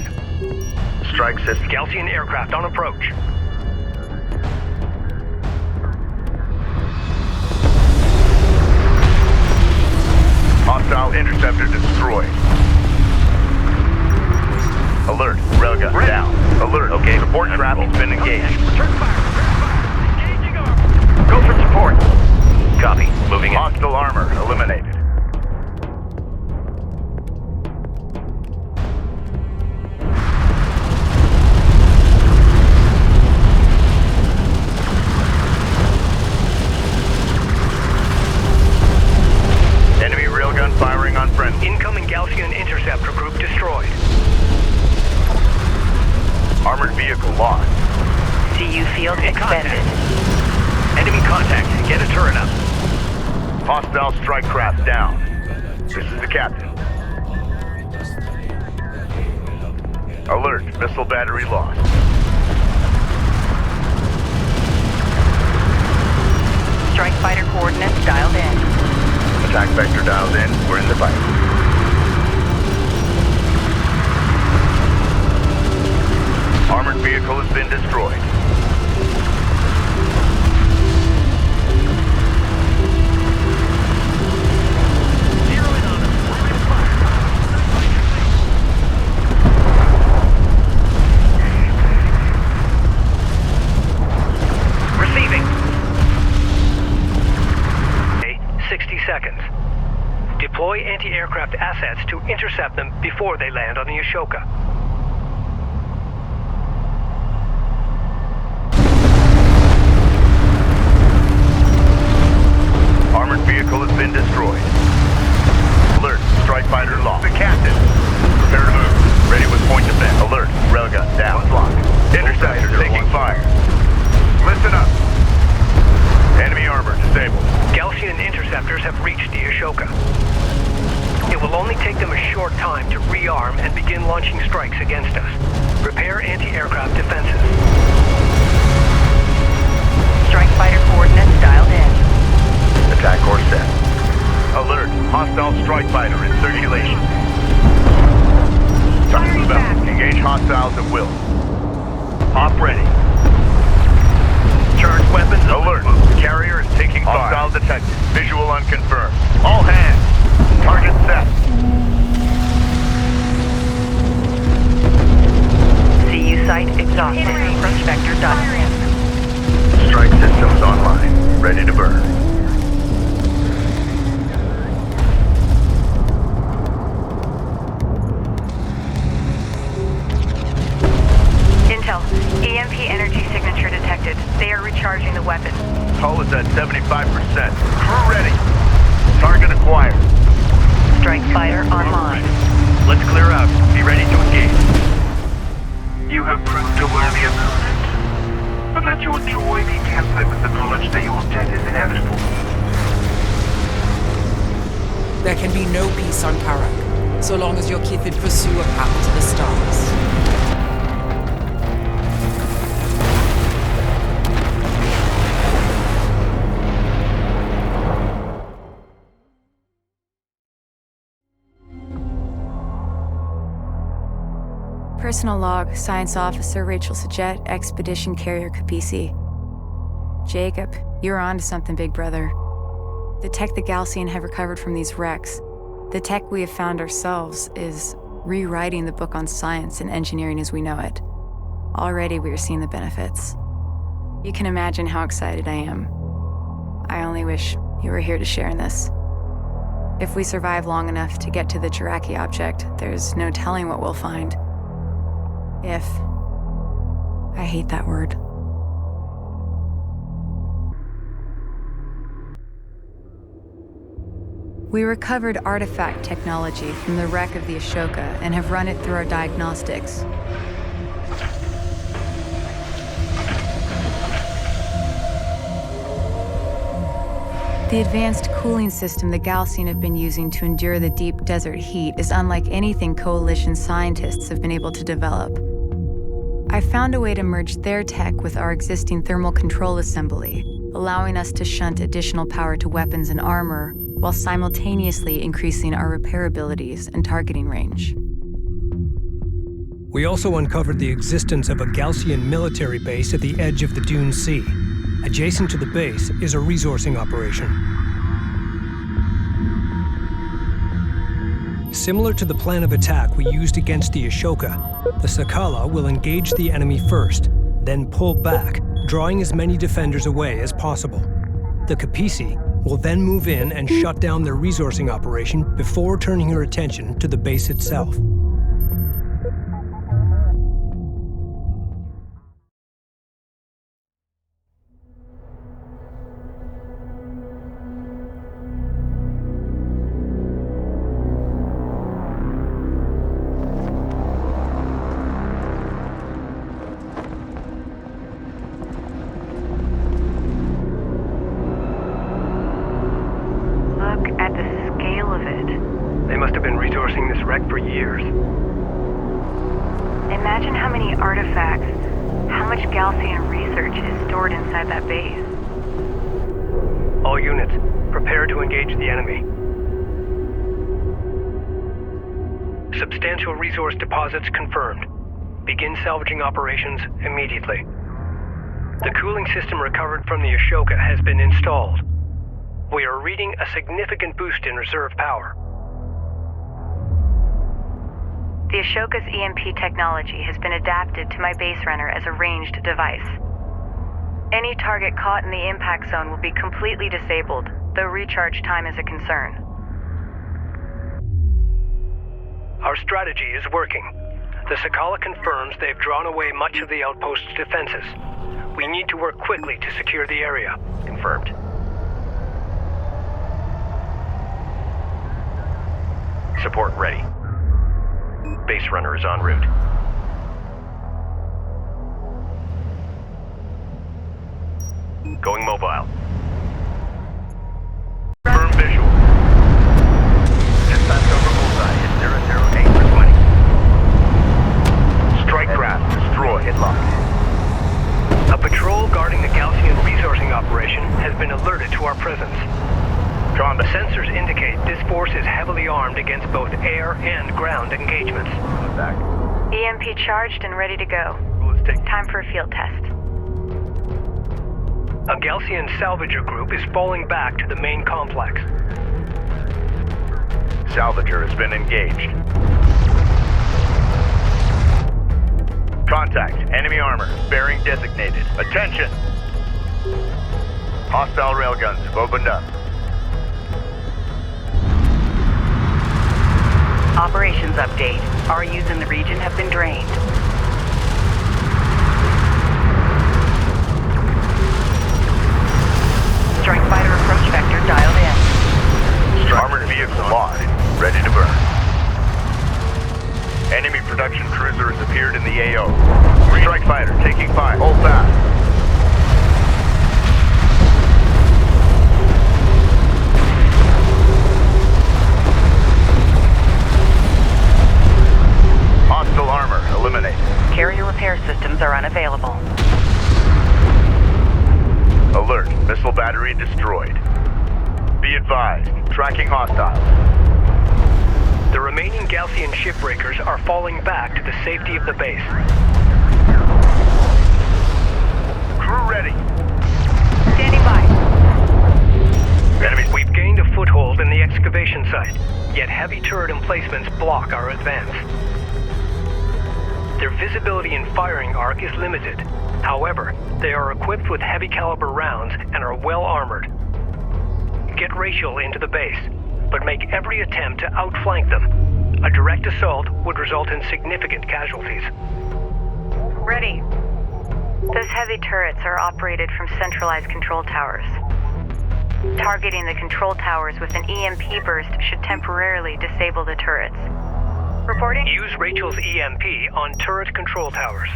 Strike system. Gaussian aircraft on approach. Hostile interceptor destroyed. Alert. Railgun down. Alert. Okay. Support traffic's been engaged. Return fire. Engaging arm. Go for support. Copy. Moving in. Hostile armor eliminated. Enemy railgun firing on friendly. Incoming Gaussian Interceptor Group destroyed. Armored vehicle lost. VU field expended. Enemy contact. Get a turret up. Hostile strike craft down. This is the captain. Alert, missile battery lost. Strike fighter coordinates dialed in. Attack vector dialed in. We're in the fight. Armored vehicle has been destroyed. Receiving. 60 seconds. Deploy anti-aircraft assets to intercept them before they land on the Ashoka. Armored vehicle has been destroyed. Alert, strike fighter lost. The captain. Prepare to move. Ready with point defense. Alert, railgun down. Block. Interceptor taking fire. Listen up. Enemy armor disabled. Gaussian interceptors have reached the Ashoka. It will only take them a short time to rearm and begin launching strikes against us. Prepare anti-aircraft defenses. Strike fighter coordinates dialed in. Attack course set. Alert, hostile strike fighter in circulation. Time to move out. Engage hostiles at will. Op ready. Charge weapons. Alert. Carrier is taking fire. Hostile detected. Visual unconfirmed. All hands. Target set. CU site exhausted. Approach vector dialed in. Strike systems online. Ready to burn. Intel, EMP energy signature detected. They are recharging the weapon. Hull is at 75%. Crew ready. Target acquired. Strike fighter online. Let's clear out. Be ready to engage. You have proved a worthy opponent, but let your joy be tempered with the knowledge that your death is inevitable. There can be no peace on Kharak, so long as your kithid pursue a path to the stars. Personal log, Science Officer Rachel Sajet, Expedition Carrier Capisi. Jacob, you're on to something, big brother. The tech the Gaussian have recovered from these wrecks, the tech we have found ourselves, is rewriting the book on science and engineering as we know it. Already we are seeing the benefits. You can imagine how excited I am. I only wish you were here to share in this. If we survive long enough to get to the Jiraki object, there's no telling what we'll find. If. I hate that word. We recovered artifact technology from the wreck of the Ashoka and have run it through our diagnostics. The advanced cooling system the Gaussian have been using to endure the deep desert heat is unlike anything Coalition scientists have been able to develop. I found a way to merge their tech with our existing thermal control assembly, allowing us to shunt additional power to weapons and armor, while simultaneously increasing our repair abilities and targeting range. We also uncovered the existence of a Gaussian military base at the edge of the Dune Sea. Adjacent to the base is a resourcing operation. Similar to the plan of attack we used against the Ashoka, the Sakala will engage the enemy first, then pull back, drawing as many defenders away as possible. The Capisi will then move in and shut down their resourcing operation before turning her attention to the base itself. of it. They must have been resourcing this wreck for years. Imagine how many artifacts, how much Galcian research is stored inside that base. All units, prepare to engage the enemy. Substantial resource deposits confirmed. Begin salvaging operations immediately. The cooling system recovered from the Ashoka has been installed. We are reading a significant boost in reserve power. The Ashoka's EMP technology has been adapted to my base runner as a ranged device. Any target caught in the impact zone will be completely disabled, though recharge time is a concern. Our strategy is working. The Sakala confirms they've drawn away much of the outpost's defenses. We need to work quickly to secure the area. Confirmed. Support ready. Base runner is en route. Going mobile. Firm visual. Dispatch over bullseye at 008 for 20. Strike craft, destroy, hit lock. A patrol guarding the Galcian resourcing operation has been alerted to our presence. The sensors indicate this force is heavily armed against both air and ground engagements. EMP charged and ready to go. Time for a field test. A Galcian salvager group is falling back to the main complex. Salvager has been engaged. Contact. Enemy armor. Bearing designated. Attention! Hostile railguns have opened up. Operations update. RUs in the region have been drained. Strike fighter approach vector dialed in. Armored vehicle lost. Ready to burn. Enemy production cruiser has appeared in the AO. Strike fighter taking fire. Hold fast. Hostile armor eliminated. Carrier repair systems are unavailable. Alert. Missile battery destroyed. Be advised. Tracking hostiles. The remaining Galcian shipbreakers are falling back to the safety of the base. Crew ready. Standing by. We've gained a foothold in the excavation site, yet heavy turret emplacements block our advance. Their visibility and firing arc is limited. However, they are equipped with heavy caliber rounds and are well armored. Get Rachel into the base, but make every attempt to outflank them. A direct assault would result in significant casualties. Ready. Those heavy turrets are operated from centralized control towers. Targeting the control towers with an EMP burst should temporarily disable the turrets. Reporting? Use Rachel's EMP on turret control towers.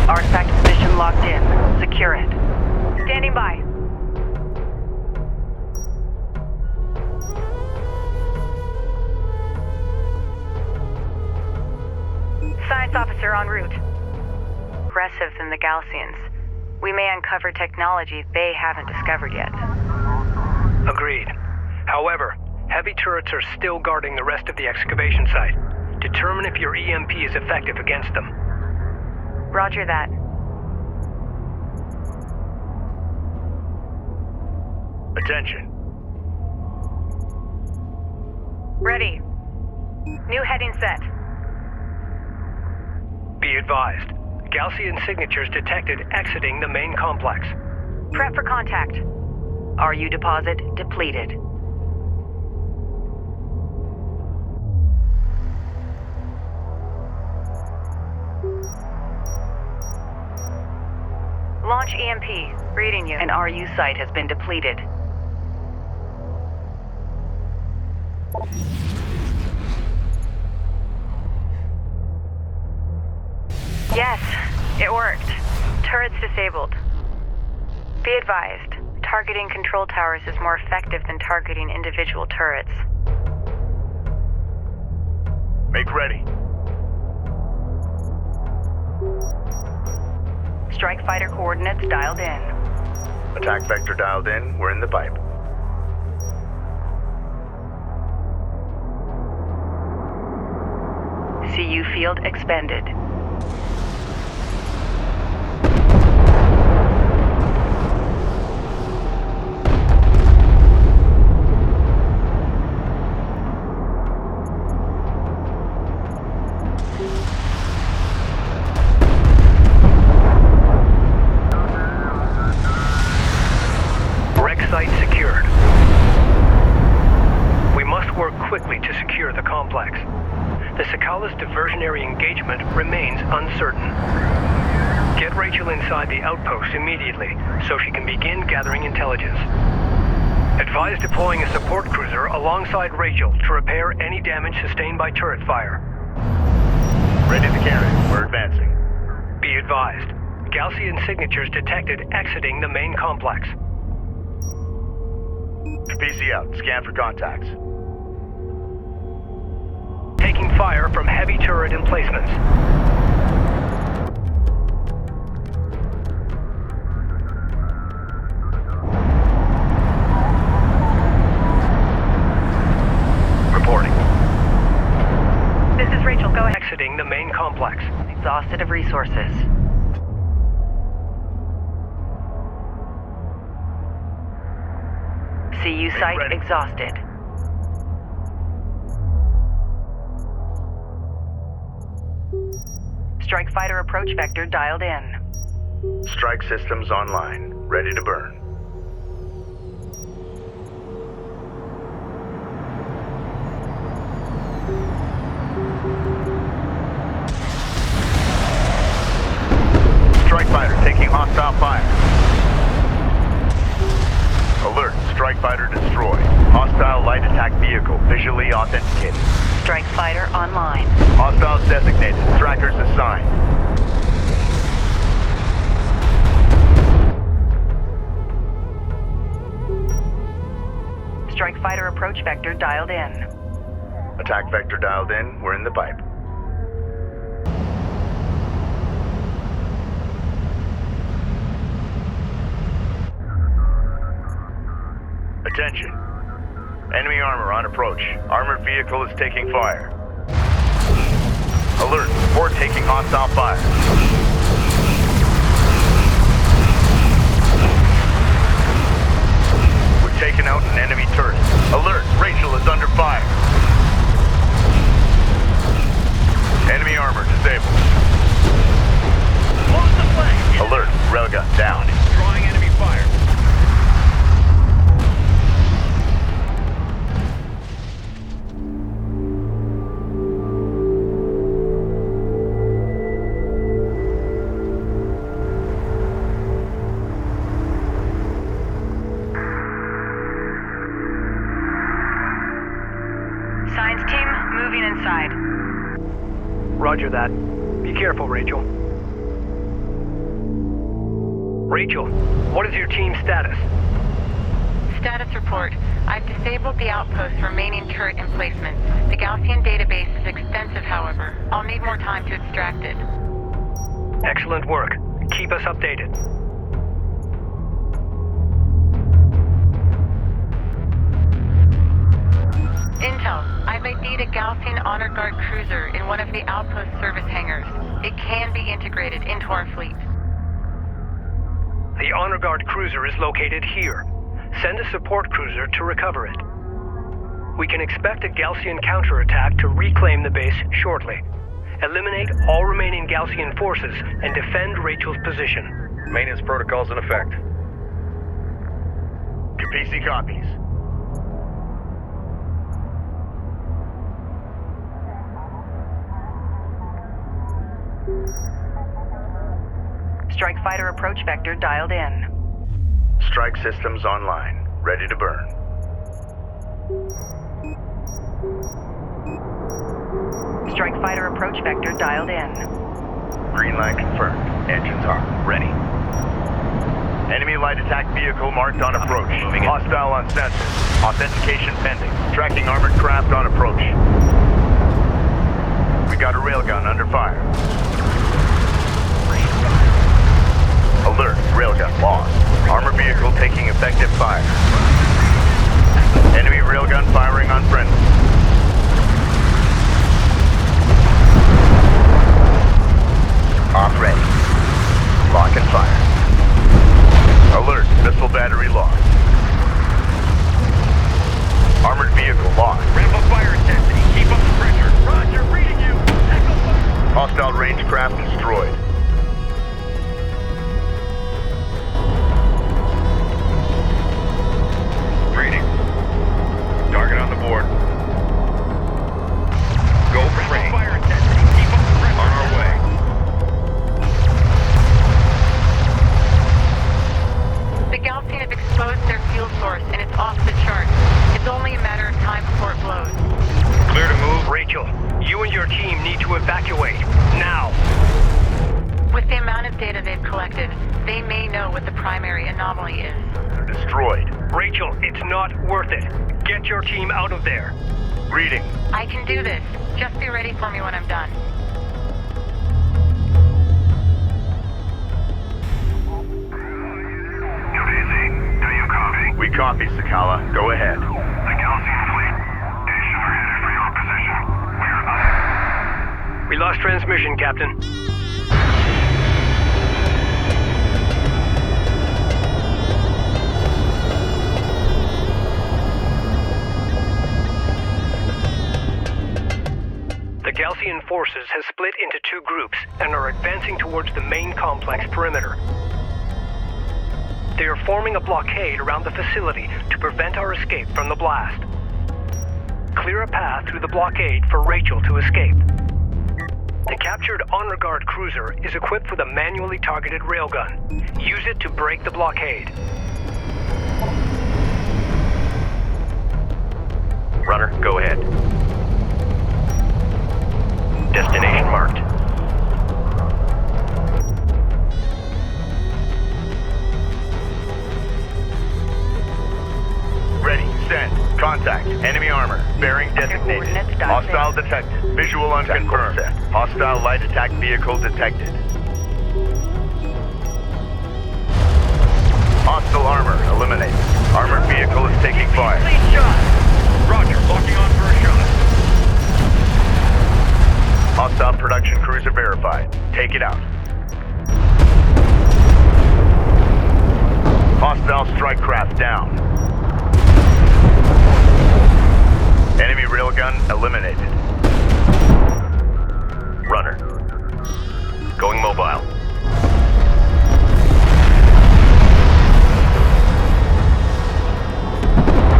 Artifact position locked in. Secure it. Standing by. Science officer en route. Aggressive than the Galcians. We may uncover technology they haven't discovered yet. Agreed. However, heavy turrets are still guarding the rest of the excavation site. Determine if your EMP is effective against them. Roger that. Attention. Ready. New heading set. Be advised. Galcian signatures detected exiting the main complex. Prep for contact. RU deposit depleted. Launch EMP. Reading you. An RU site has been depleted. Yes, it worked. Turrets disabled. Be advised. Targeting control towers is more effective than targeting individual turrets. Make ready. Strike fighter coordinates dialed in. Attack vector dialed in. We're in the pipe. CU field expended. Site secured. We must work quickly to secure the complex. The Sakala's diversionary engagement remains uncertain. Get Rachel inside the outpost immediately so she can begin gathering intelligence. Advise deploying a support cruiser alongside Rachel to repair any damage sustained by turret fire. Ready to carry. We're advancing. Be advised. Gaussian signatures detected exiting the main complex. PC out. Scan for contacts. Taking fire from heavy turret emplacements. Reporting. This is Rachel. Go ahead. Exiting the main complex. Exhausted of resources. CU site ready. exhausted. Strike fighter approach vector dialed in. Strike systems online. Ready to burn. Strike fighter taking hostile fire. Alert. Strike fighter destroyed. Hostile light attack vehicle visually authenticated. Strike fighter online. Hostiles designated. Trackers assigned. Strike fighter approach vector dialed in. Attack vector dialed in. We're in the pipe. Attention. Enemy armor on approach. Armored vehicle is taking fire. Alert. Support taking hostile fire. We've taken out an enemy turret. Alert. Rachel is under fire. Enemy armor disabled. Close the flank. Alert. Railgun down. Drawing enemy fire. Science team, moving inside. Roger that. Be careful, Rachel. Rachel, what is your team's status? Status report. I've disabled the outpost's remaining turret emplacements. The Gaussian database is extensive, however. I'll need more time to extract it. Excellent work. Keep us updated. Intel. I've ID'd a Gaussian Honor Guard cruiser in one of the outpost service hangars. It can be integrated into our fleet. The Honor Guard cruiser is located here. Send a support cruiser to recover it. We can expect a Gaussian counterattack to reclaim the base shortly. Eliminate all remaining Gaussian forces and defend Rachel's position. Maintenance protocols in effect. Capisi copies. Strike fighter approach vector dialed in. Strike systems online. Ready to burn. Strike fighter approach vector dialed in. Green line confirmed. Engines on. Ready. Enemy light attack vehicle marked on approach. Hostile on sensor. Authentication pending. Tracking armored craft on approach. We got a railgun under fire. Alert, railgun lost. Armored vehicle taking effective fire. Enemy railgun firing on friendly. Off ready. Lock and fire. Alert, missile battery lost. Armored vehicle lost. Ramp up fire intensity. Keep up the pressure. Roger, reading you. Echo fire. Hostile range craft destroyed. Reading. Target on the board. Go for range. Fire intensity. Keep up the pressure. On our way. The Galcian have exposed their fuel source, and it's off the charts. It's only a matter of time before it blows. Clear to move. Rachel, you and your team need to evacuate. Now. With the amount of data they've collected, they may know what the primary anomaly is. Destroyed. Rachel, it's not worth it. Get your team out of there. Reading. I can do this. Just be ready for me when I'm done. We copy, Sakala. Go ahead. The Galcian fleet. Station are headed for your position. We are not. We lost transmission, Captain. The Galcian forces have split into two groups and are advancing towards the main complex perimeter. They are forming a blockade around the facility to prevent our escape from the blast. Clear a path through the blockade for Rachel to escape. The captured honor guard cruiser is equipped with a manually targeted railgun. Use it to break the blockade. Runner, go ahead. Destination marked. Ready. Send. Contact. Enemy armor. Bearing designated. Hostile detected. Visual unconfirmed. Hostile light attack vehicle detected. Hostile armor eliminated. Armored vehicle is taking fire. Please shot. Roger, locking on for a shot. Hostile production cruiser verified. Take it out. Hostile strike craft down. Enemy railgun eliminated. Runner. Going mobile.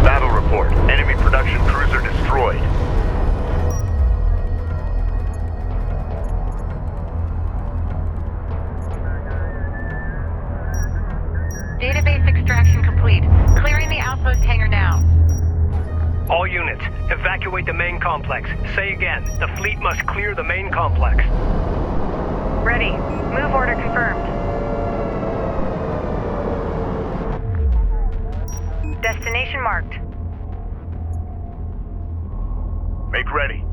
Battle report. Enemy production cruiser destroyed. Database extraction complete. Clearing the outpost hangar now. All units, evacuate the main complex. Say again, the fleet must clear the main complex. Ready. Move order confirmed. Destination marked. Make ready.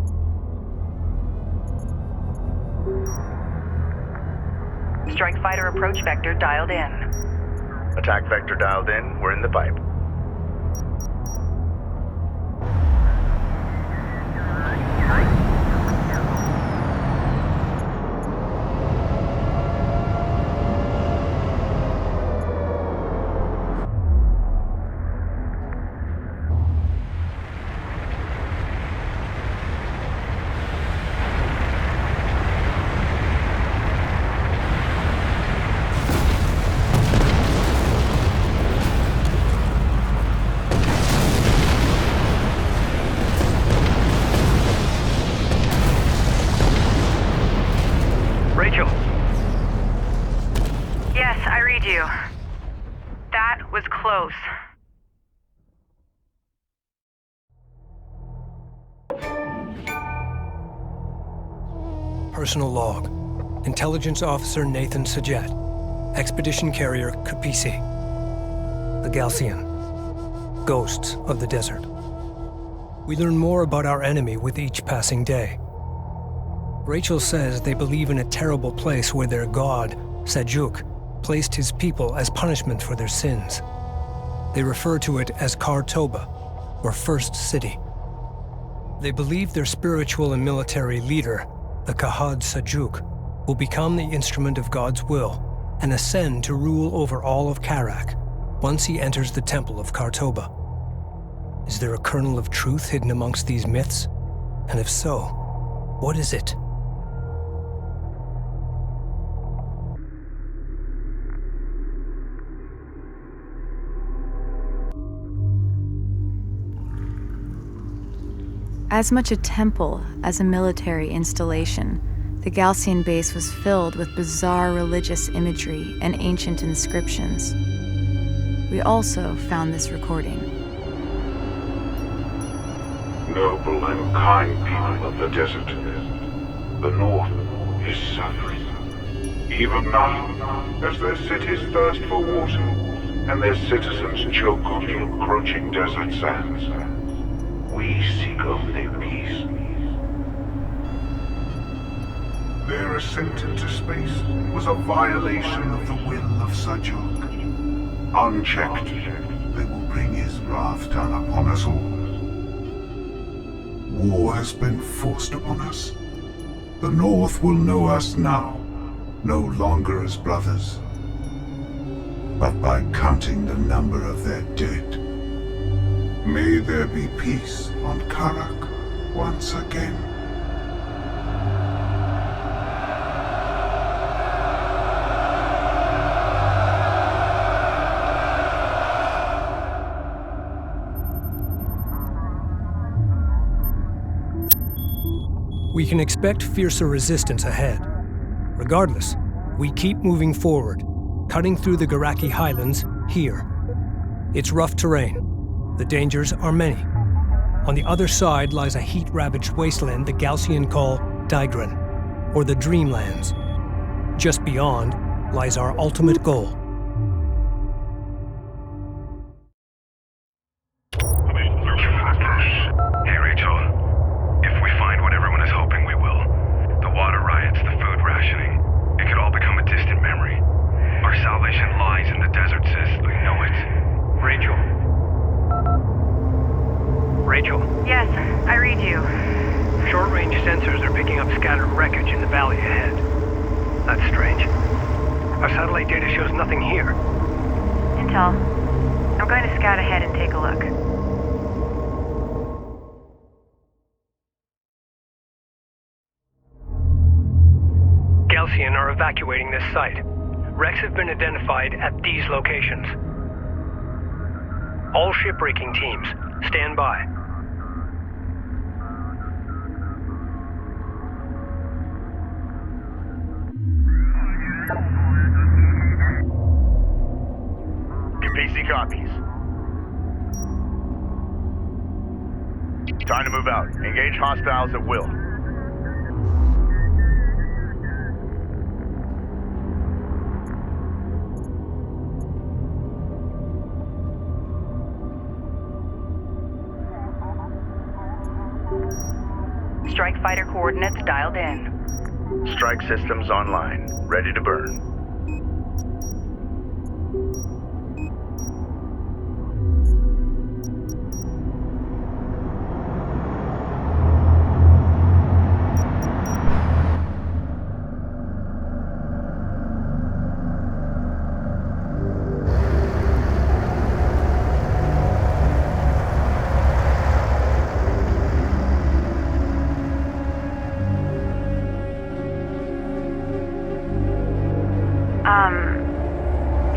Strike fighter approach vector dialed in. Attack vector dialed in. We're in the pipe. Rachel. Yes, I read you. That was close. Personal log. Intelligence Officer Nathan Sajet. Expedition Carrier Kapisi. the Galcian, ghosts of the desert. We learn more about our enemy with each passing day. Rachel says they believe in a terrible place where their god, Sajuk, placed his people as punishment for their sins. They refer to it as Kar Toba, or First City. They believe their spiritual and military leader, the Kahad Sajuk, will become the instrument of God's will and ascend to rule over all of Kharak once he enters the temple of Kar Toba. Is there a kernel of truth hidden amongst these myths? And if so, what is it? As much a temple as a military installation, the Galcian base was filled with bizarre religious imagery and ancient inscriptions. We also found this recording. Noble and kind people of the desert, the North is suffering. Even now, as their cities thirst for water and their citizens choke on the encroaching desert sands, we seek only peace. Their ascent into space was a violation of the will of Sajuk. Unchecked, they will bring his wrath down upon us all. War has been forced upon us. The North will know us now, no longer as brothers, but by counting the number of their dead. May there be peace on Kharak once again. We can expect fiercer resistance ahead. Regardless, we keep moving forward, cutting through the Garaki highlands here. It's rough terrain. The dangers are many. On the other side lies a heat-ravaged wasteland the Galcian call Digran, or the Dreamlands. Just beyond lies our ultimate goal. Hey, Rachel. If we find what everyone is hoping we will, the water riots, the food rationing, it could all become a distant memory. Our salvation lies in the desert, sis. I know it. Rachel. Rachel. Yes, I read you. Short-range sensors are picking up scattered wreckage in the valley ahead. That's strange. Our satellite data shows nothing here. Intel. I'm going to scout ahead and take a look. Galcian are evacuating this site. Wrecks have been identified at these locations. All shipbreaking teams, stand by. PC copies. Time to move out. Engage hostiles at will. Strike fighter coordinates dialed in. Strike systems online. Ready to burn.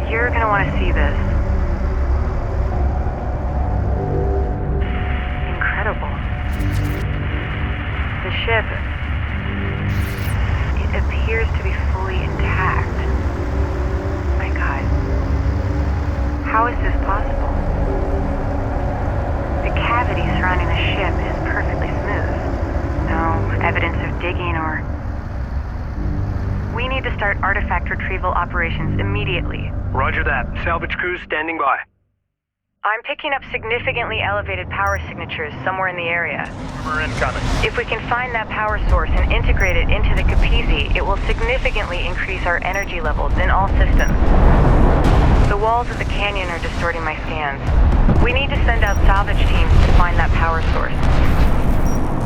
You're gonna want to see this. Incredible. The ship, it appears to be fully intact. My God. How is this possible? The cavity surrounding the ship is perfectly smooth. No evidence of digging or... We need to start artifact retrieval operations immediately. Roger that. Salvage crews standing by. I'm picking up significantly elevated power signatures somewhere in the area. Armor incoming. If we can find that power source and integrate it into the Capizzi, it will significantly increase our energy levels in all systems. The walls of the canyon are distorting my scans. We need to send out salvage teams to find that power source.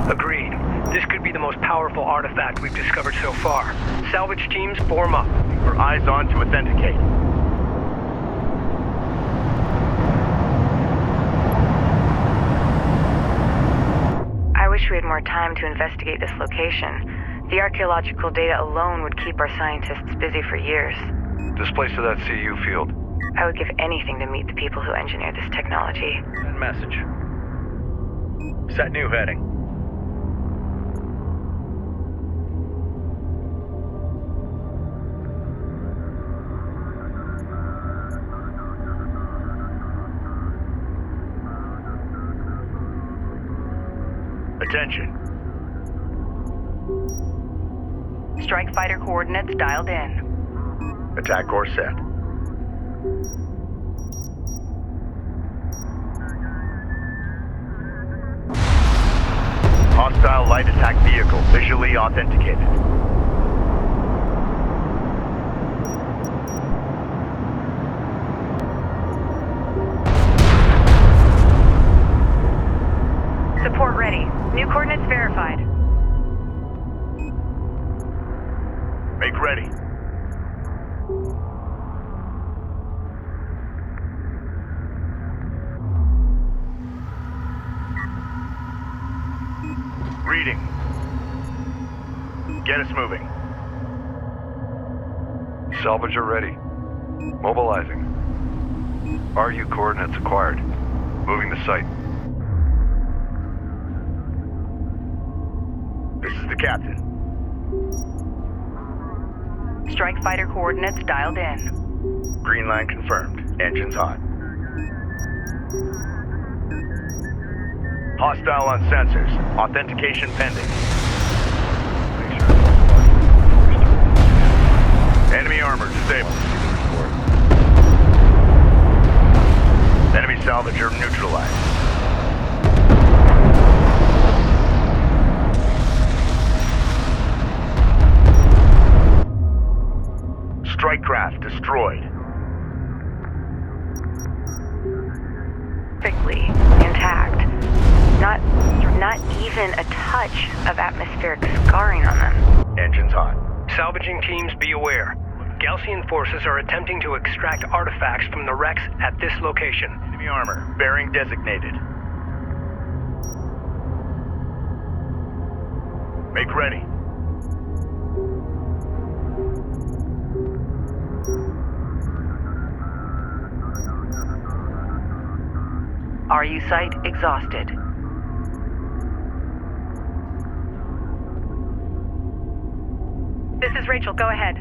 Agreed. This could be the most powerful artifact we've discovered so far. Salvage teams, form up. We're eyes on to authenticate. I wish we had more time to investigate this location. The archaeological data alone would keep our scientists busy for years. Displace to that CU field. I would give anything to meet the people who engineered this technology. Send message. Set new heading. Attention. Strike fighter coordinates dialed in. Attack course set. Hostile light attack vehicle visually authenticated. Support ready. New coordinates verified. Make ready. Reading. Get us moving. Salvage are ready. Mobilizing. RU coordinates acquired. Moving to site. This is the captain. Strike fighter coordinates dialed in. Green line confirmed. Engines hot. Hostile on sensors. Authentication pending. Enemy armor disabled. Enemy salvager neutralized. Strike craft destroyed. Perfectly intact. Not even a touch of atmospheric scarring on them. Engines hot. Salvaging teams, be aware. Gaussian forces are attempting to extract artifacts from the wrecks at this location. Enemy armor. Bearing designated. Make ready. RU site exhausted. This is Rachel, go ahead.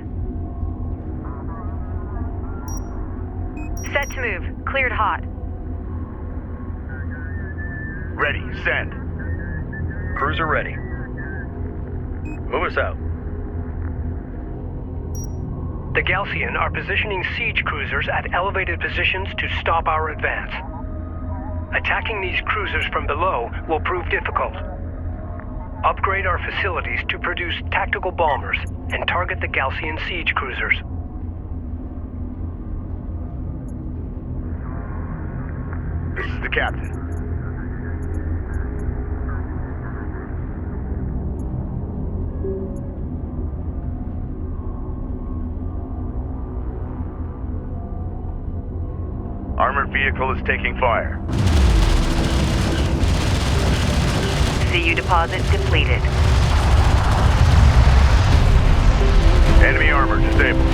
Set to move. Cleared hot. Ready. Send. Cruiser ready. Move us out. The Gaussian are positioning siege cruisers at elevated positions to stop our advance. Attacking these cruisers from below will prove difficult. Upgrade our facilities to produce tactical bombers and target the Gaussian siege cruisers. This is the captain. Armored vehicle is taking fire. CU deposit depleted. Enemy armor disabled.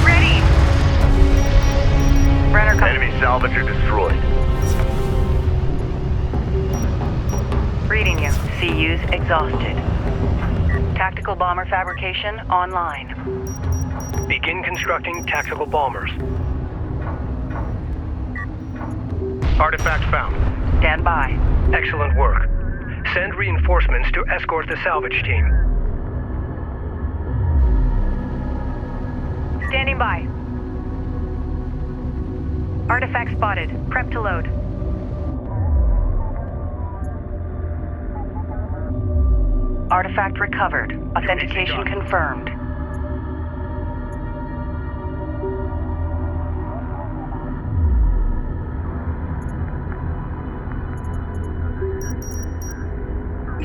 Ready! Runner coming. Enemy salvager destroyed. Reading you. CU's exhausted. Tactical bomber fabrication online. Begin constructing tactical bombers. Artifact found. Stand by. Excellent work. Send reinforcements to escort the salvage team. Standing by. Artifact spotted. Prep to load. Artifact recovered. Authentication confirmed.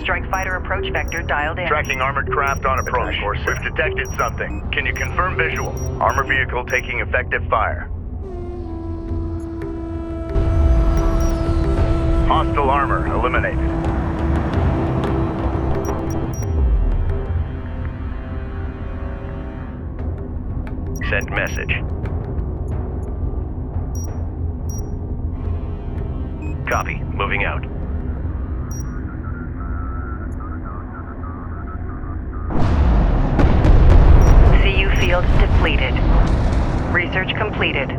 Strike fighter approach vector dialed in. Tracking armored craft on approach. We've detected something. Can you confirm visual? Armor vehicle taking effective fire. Hostile armor eliminated. Send message. Copy. Moving out. CU field depleted. Research completed.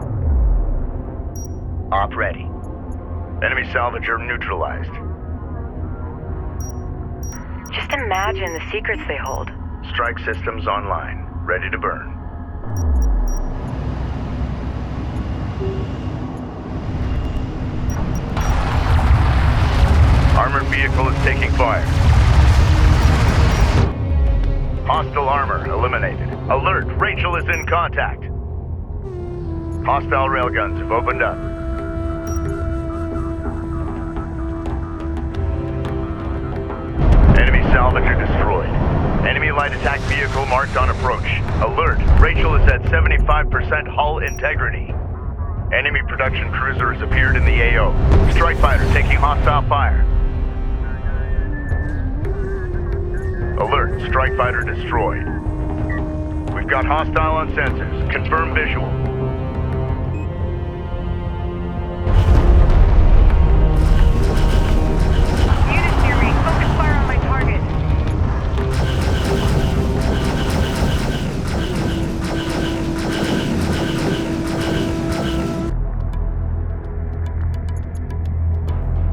Op ready. Enemy salvager neutralized. Just imagine the secrets they hold. Strike systems online. Ready to burn. Armored vehicle is taking fire. Hostile armor eliminated. Alert! Rachel is in contact. Hostile railguns have opened up. Enemy salvager destroyed. Enemy light attack vehicle marked on approach. Alert! Rachel is at 75% hull integrity. Enemy production cruiser has appeared in the AO. Strike fighter taking hostile fire. Alert, strike fighter destroyed. We've got hostile on sensors. Confirm visual. Units near me. Focus fire on my target.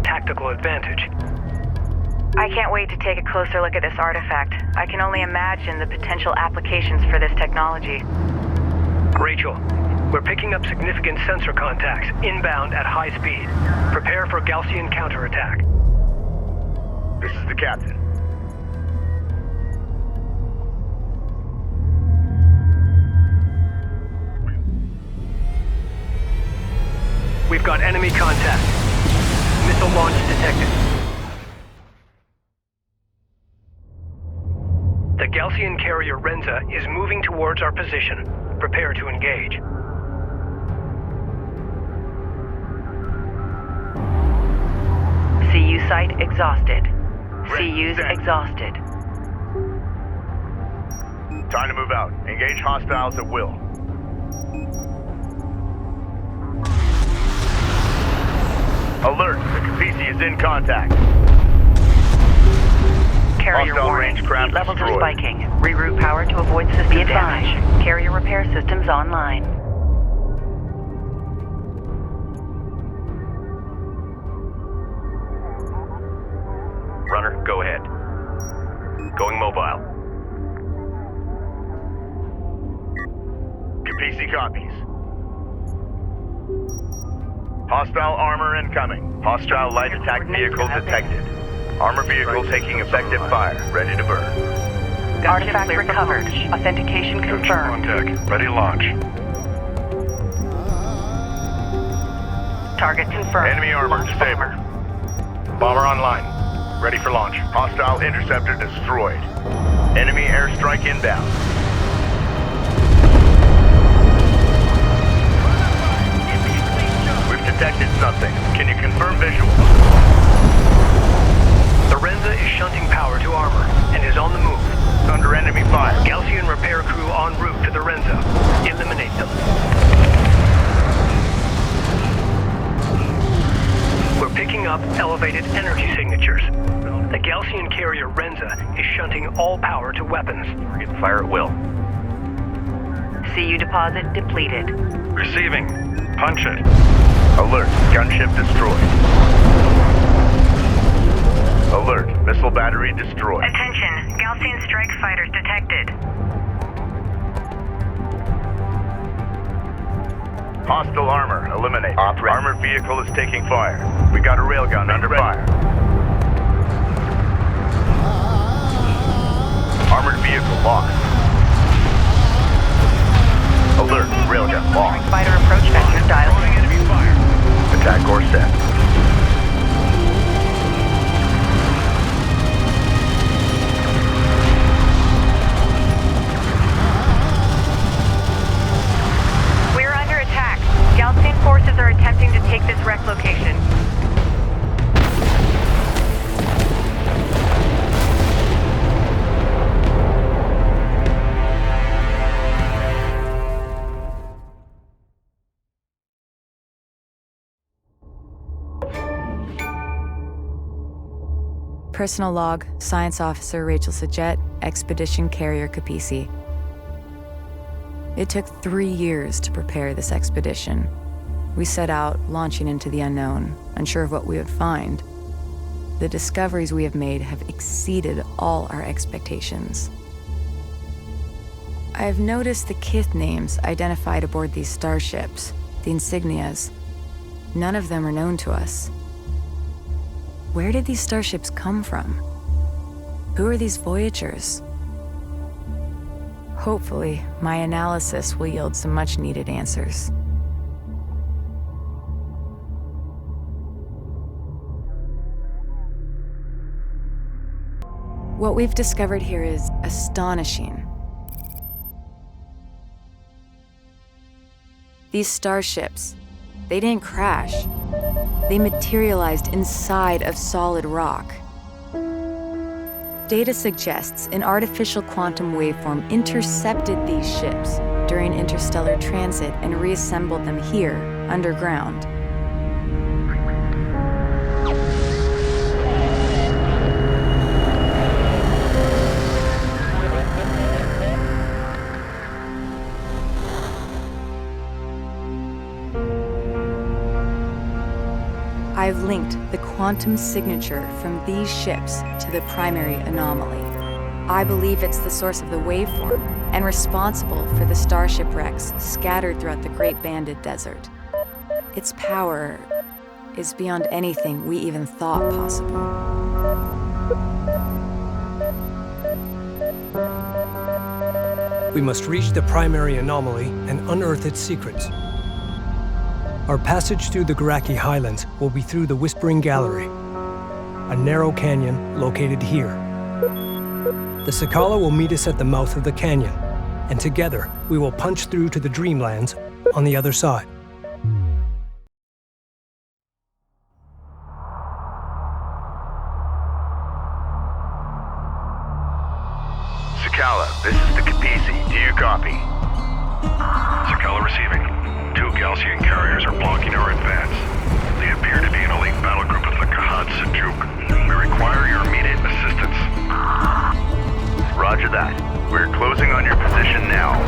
Tactical advantage. I can't wait to take a closer look at this artifact. I can only imagine the potential applications for this technology. Rachel, we're picking up significant sensor contacts inbound at high speed. Prepare for Gaussian counterattack. This is the captain. We've got enemy contact. Missile launch detected. The Gaussian carrier Renza is moving towards our position. Prepare to engage. CU site exhausted. CU's exhausted. Time to move out. Engage hostiles at will. Alert! The Capisi is in contact. Carrier Hostile warning. range craft Heat levels destroyed. are spiking. Reroute power to avoid system damage. Carrier repair systems online. Runner, go ahead. Going mobile. Capisi copies. Hostile armor incoming. Hostile light attack vehicle detected. Armor vehicle taking effective fire. Ready to burn. Artifact recovered. Authentication confirmed. Contact. Ready to launch. Target confirmed. Enemy armor Launch stable. bomber. Bomber online. Ready for launch. Hostile interceptor destroyed. Enemy airstrike inbound. We've detected something. Can you confirm visual? The Renza is shunting power to armor and is on the move. It's under enemy fire. Gaussian repair crew en route to the Renza. Eliminate them. We're picking up elevated energy signatures. The Gaussian carrier Renza is shunting all power to weapons. Fire at will. CU deposit depleted. Receiving. Punch it. Alert. Gunship destroyed. Alert. Missile battery destroyed. Attention. Gaussian strike fighters detected. Hostile armor, eliminate. Armored vehicle is taking fire. We got a railgun under fire. Armored vehicle lost. Alert, railgun lost. Fighter approach vectors dialed. Enemy fire. Attack course set. We're under attack. Galcian forces are attempting to take this wreck location. Personal log, Science Officer Rachel Sajet, Expedition Carrier Capisi. It took 3 years to prepare this expedition. We set out, launching into the unknown, unsure of what we would find. The discoveries we have made have exceeded all our expectations. I have noticed the kith names identified aboard these starships, the insignias. None of them are known to us. Where did these starships come from? Who are these voyagers? Hopefully, my analysis will yield some much-needed answers. What we've discovered here is astonishing. These starships, they didn't crash. They materialized inside of solid rock. Data suggests an artificial quantum waveform intercepted these ships during interstellar transit and reassembled them here, underground. I've linked the quantum signature from these ships to the primary anomaly. I believe it's the source of the waveform and responsible for the starship wrecks scattered throughout the Great Banded Desert. Its power is beyond anything we even thought possible. We must reach the primary anomaly and unearth its secrets. Our passage through the Kharaki highlands will be through the Whispering Gallery, a narrow canyon located here. The Sakala will meet us at the mouth of the canyon, and together we will punch through to the Dreamlands on the other side. Sakala, this is the Capisi. Do you copy? Sakala receiving. 2 Galcian carriers are blocking our advance. They appear to be an elite battle group of the Kharak. We require your immediate assistance. Roger that. We're closing on your position now.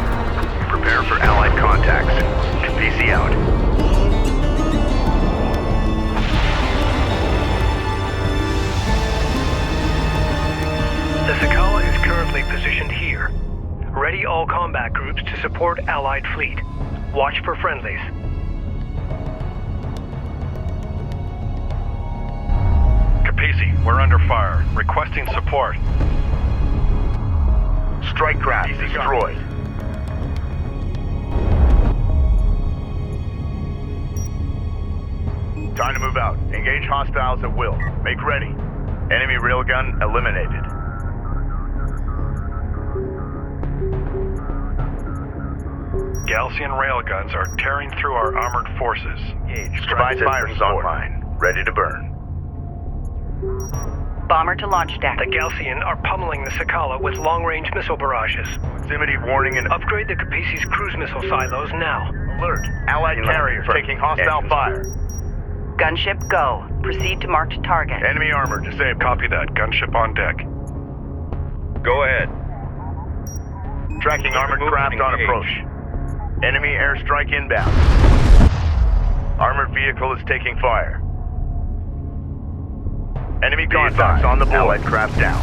Prepare for Allied contacts. Capisi out. The Sakala is currently positioned here. Ready all combat groups to support Allied fleet. Watch for friendlies. Capisi, we're under fire. Requesting support. Strike craft destroyed. Time to move out. Engage hostiles at will. Make ready. Enemy railgun eliminated. Galcian railguns are tearing through our armored forces. Spy fires online. Ready to burn. Bomber to launch deck. The Galcian are pummeling the Sakala with long-range missile barrages. Proximity warning and upgrade the Capisi's cruise missile silos now. Alert. Allied carriers taking hostile fire. Gunship go. Proceed to marked target. Enemy armor disabled. Copy that. Gunship on deck. Go ahead. Tracking armored craft on approach. Enemy airstrike inbound. Armored vehicle is taking fire. Enemy contacts on the board. Allied craft down.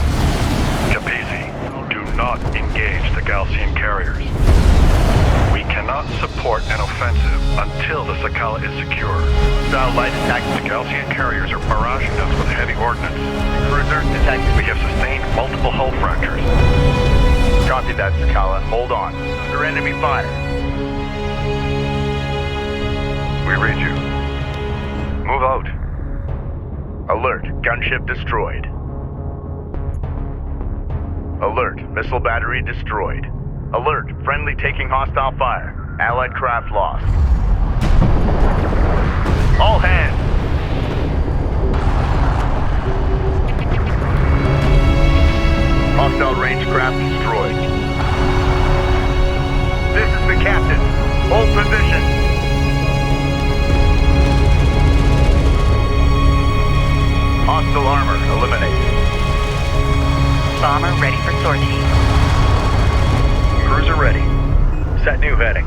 Capisi, do not engage the Galcian carriers. We cannot not support an offensive until the Sakala is secure. Hostile light attack. The Galcian carriers are barraging us with heavy ordnance. Cruiser detected. We have sustained multiple hull fractures. Copy that, Sakala. Hold on. Under enemy fire. We read you. Move out. Alert. Gunship destroyed. Alert. Missile battery destroyed. Alert. Friendly taking hostile fire. Allied craft lost. All hands. Hostile range craft destroyed. This is the captain. Hold position. Hostile armor eliminated. Bomber ready for sortie. Cruiser ready. Set new heading.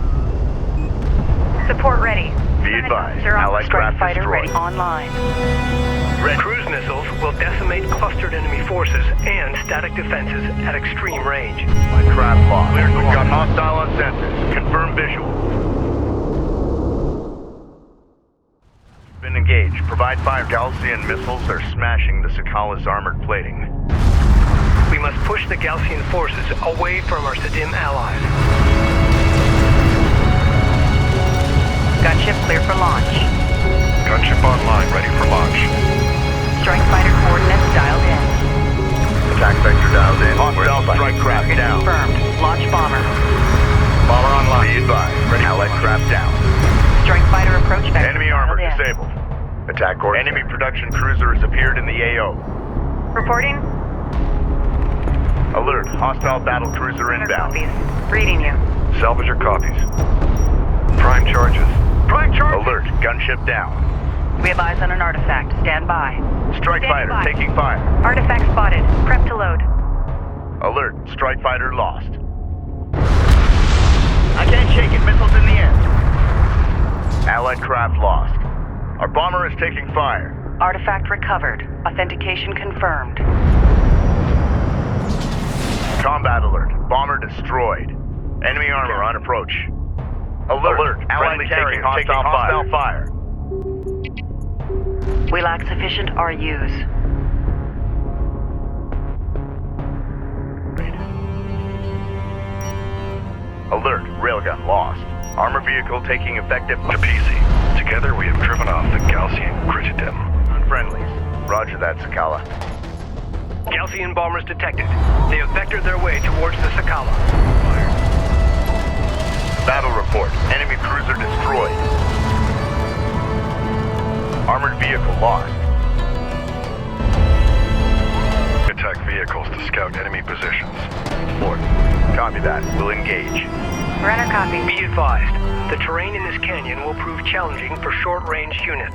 Support ready. Be advised. Sir, Allied Strike craft fighter destroyed. ready online. Red cruise missiles will decimate clustered enemy forces and static defenses at extreme range. My craft lost. We've got hostile on sensors. Confirm visual. Been engaged. Provide fire. Galcian missiles are smashing the Sakala's armored plating. We must push the Galcian forces away from our Sadim allies. Gunship clear for launch. Gunship online, ready for launch. Strike fighter coordinates dialed in. Attack vector dialed in. Hostile strike craft Target down. confirmed. Launch bomber. Bomber online. Be advised. Ready. Allied craft down. Strike fighter approach vector Enemy armor dialed in. disabled. Attack coordinates. Enemy production cruiser has appeared in the AO. Reporting. Alert. Hostile battle cruiser inbound. Copies. Reading you. Salvager copies. Prime charges. Prime charge! Alert. Gunship down. We have eyes on an artifact. Stand by. Strike fighter by. taking fire. Artifact spotted. Prep to load. Alert. Strike fighter lost. I can't shake it. Missiles in the air. Allied craft lost. Our bomber is taking fire. Artifact recovered. Authentication confirmed. Combat alert. Bomber destroyed. Enemy armor on approach. Alert. Allied carrier taking hostile fire. We lack sufficient RUs. Alert. Railgun lost. Armor vehicle taking effective. Capisi. Together we have driven off the Galcian Critidim. Unfriendlies. Roger that, Sakala. Galcian bombers detected. They have vectored their way towards the Sakala. Battle report. Enemy cruiser destroyed. Armored vehicle lost. Attack vehicles to scout enemy positions. Lord. Copy that. We'll engage. Runner copy. Be advised, the terrain in this canyon will prove challenging for short-range units.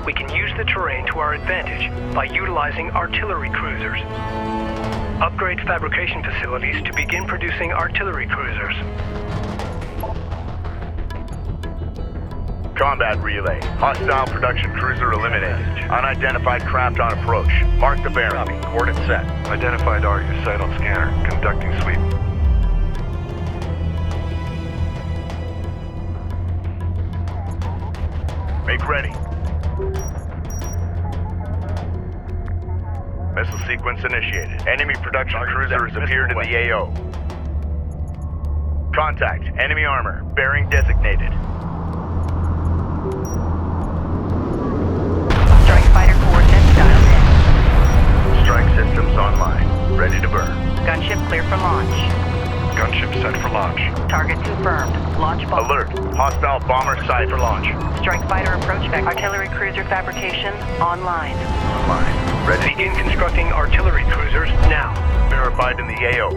We can use the terrain to our advantage by utilizing artillery cruisers. Upgrade fabrication facilities to begin producing artillery cruisers. Combat relay. Hostile production cruiser eliminated. Unidentified craft on approach. Mark the bearing. Coordinate set. Identified RU site on scanner. Conducting sweep. Make ready. Missile sequence initiated. Enemy production cruiser has appeared in the AO. Contact. Enemy armor. Bearing designated. Strike fighter coordinates dialed in. Strike systems online. Ready to burn. Gunship clear for launch. Gunship set for launch. Target confirmed. Launch bomber. Alert. Hostile bomber sight for launch. Strike fighter approach vector. Artillery cruiser fabrication online. Online. Ready. Begin constructing artillery cruisers now. Verified in the AO.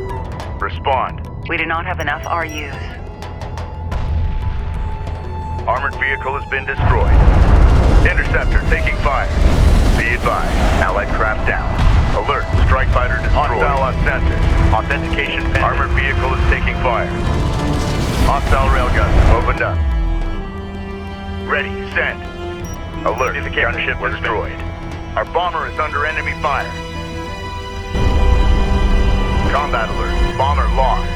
Respond. We do not have enough RUs. Armored vehicle has been destroyed. Interceptor taking fire. Be advised. Allied craft down. Alert. Strike fighter destroyed. Hostile on sensors. Authentication pending. Armored vehicle is taking fire. Hostile railgun opened up. Ready. Send. Alert. The gunship destroyed. Our bomber is under enemy fire. Combat alert. Bomber lost.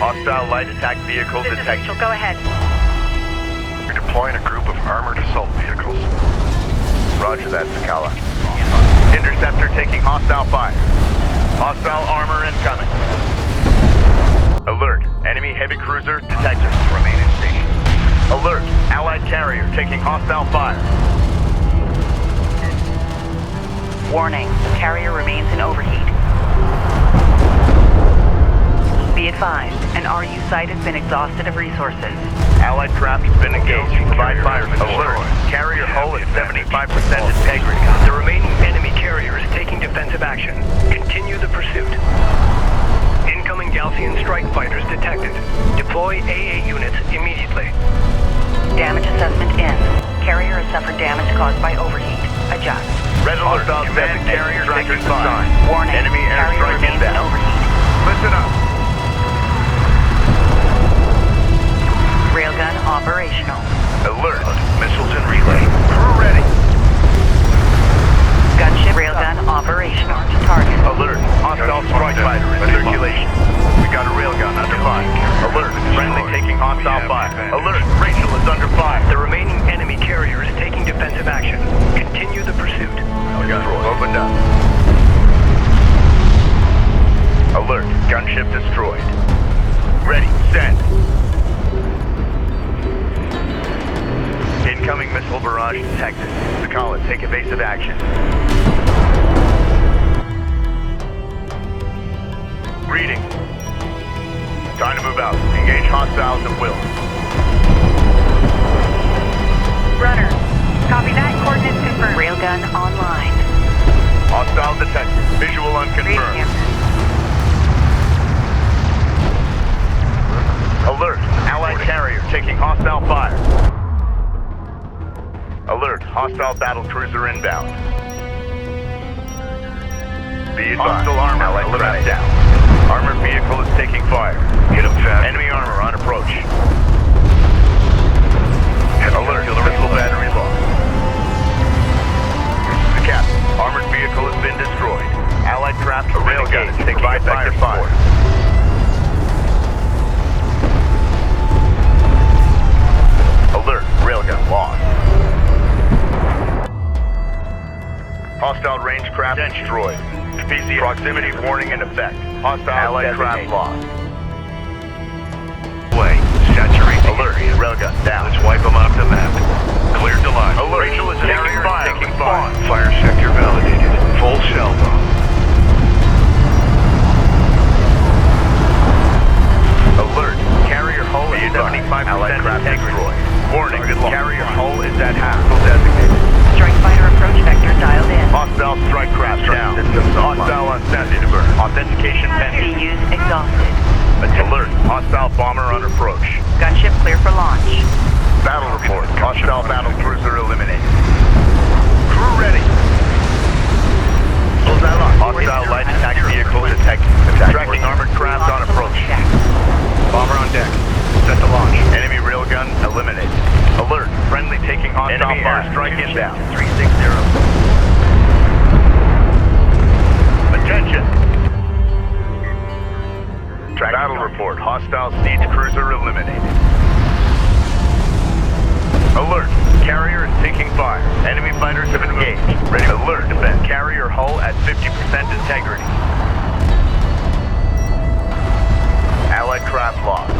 Hostile light attack vehicle This is detected. Rachel, go ahead. We're deploying a group of armored assault vehicles. Roger that, Sakala. Interceptor taking hostile fire. Hostile armor incoming. Alert. Enemy heavy cruiser detected. Remain in station. Alert. Allied carrier taking hostile fire. Warning, carrier remains in overheat. Be advised, an RU site has been exhausted of resources. Allied craft has been engaged. Provide fire. Alert. Carrier hull at 75% integrity. The remaining enemy carrier is taking defensive action. Continue the pursuit. Incoming Galcian strike fighters detected. Deploy AA units immediately. Damage assessment in. Carrier has suffered damage caused by overheat. Adjust. Red alert. Command carrier taking fire. Warning, Enemy carrier airstrike remains in inbound. overheat. Listen up. Railgun operational. Alert. Missiles in relay. Crew ready. Gunship railgun operational. Target. Alert. Hostile strike fighter in circulation. We got a railgun under fire. Alert. Friendly taking hostile fire. Alert. Rachel is under fire. The remaining enemy carrier is taking defensive action. Continue the pursuit. Opened up. Alert. Gunship destroyed. Ready. Send. Incoming missile barrage detected. Sakala, take evasive action. Reading. Time to move out. Engage hostiles at will. Runner. Copy that. Coordinates confirmed. Railgun online. Hostile detected. Visual unconfirmed. Alert. Allied carrier taking hostile fire. Alert. Hostile battle cruiser inbound. Be advised. Hostile armor. Allied craft down. Armored vehicle is taking fire. Hit him fast. Enemy armor on approach. Alert. Missile battery lost. The captain. Armored vehicle has been destroyed. Allied craft railgun is taking effective fire. Alert. Railgun lost. Hostile range craft destroyed. PC proximity warning in effect. Hostile allied craft lost. Way. Saturate. Alert. Railgun down. Let's wipe them off the map. Cleared to line. Alert. Rachel is taking fire. Taking fire. Fire sector validated. Full shell bomb. Alert. Carrier hull is 75% destroyed. Warning. Carrier hull is at half. Designated. Strike fighter approach vector dialed in. Hostile strike craft down. Hostile on sensitive. Authentication pending. CUs exhausted. Alert. Hostile bomber on approach. Gunship clear for launch. Battle report. Hostile battle cruiser eliminated. Crew ready. Hostile light attack vehicle detected. Tracking armored craft on approach. Bomber on deck. Set to launch. Enemy railgun eliminated. Alert. Friendly taking hostile enemy fire. Strike inbound. 360. Attention. Track battle report. Hostile siege cruiser eliminated. Alert. Carrier is taking fire. Enemy fighters have engaged. Ready. Alert. Defend. Carrier hull at 50% integrity. Allied craft lost.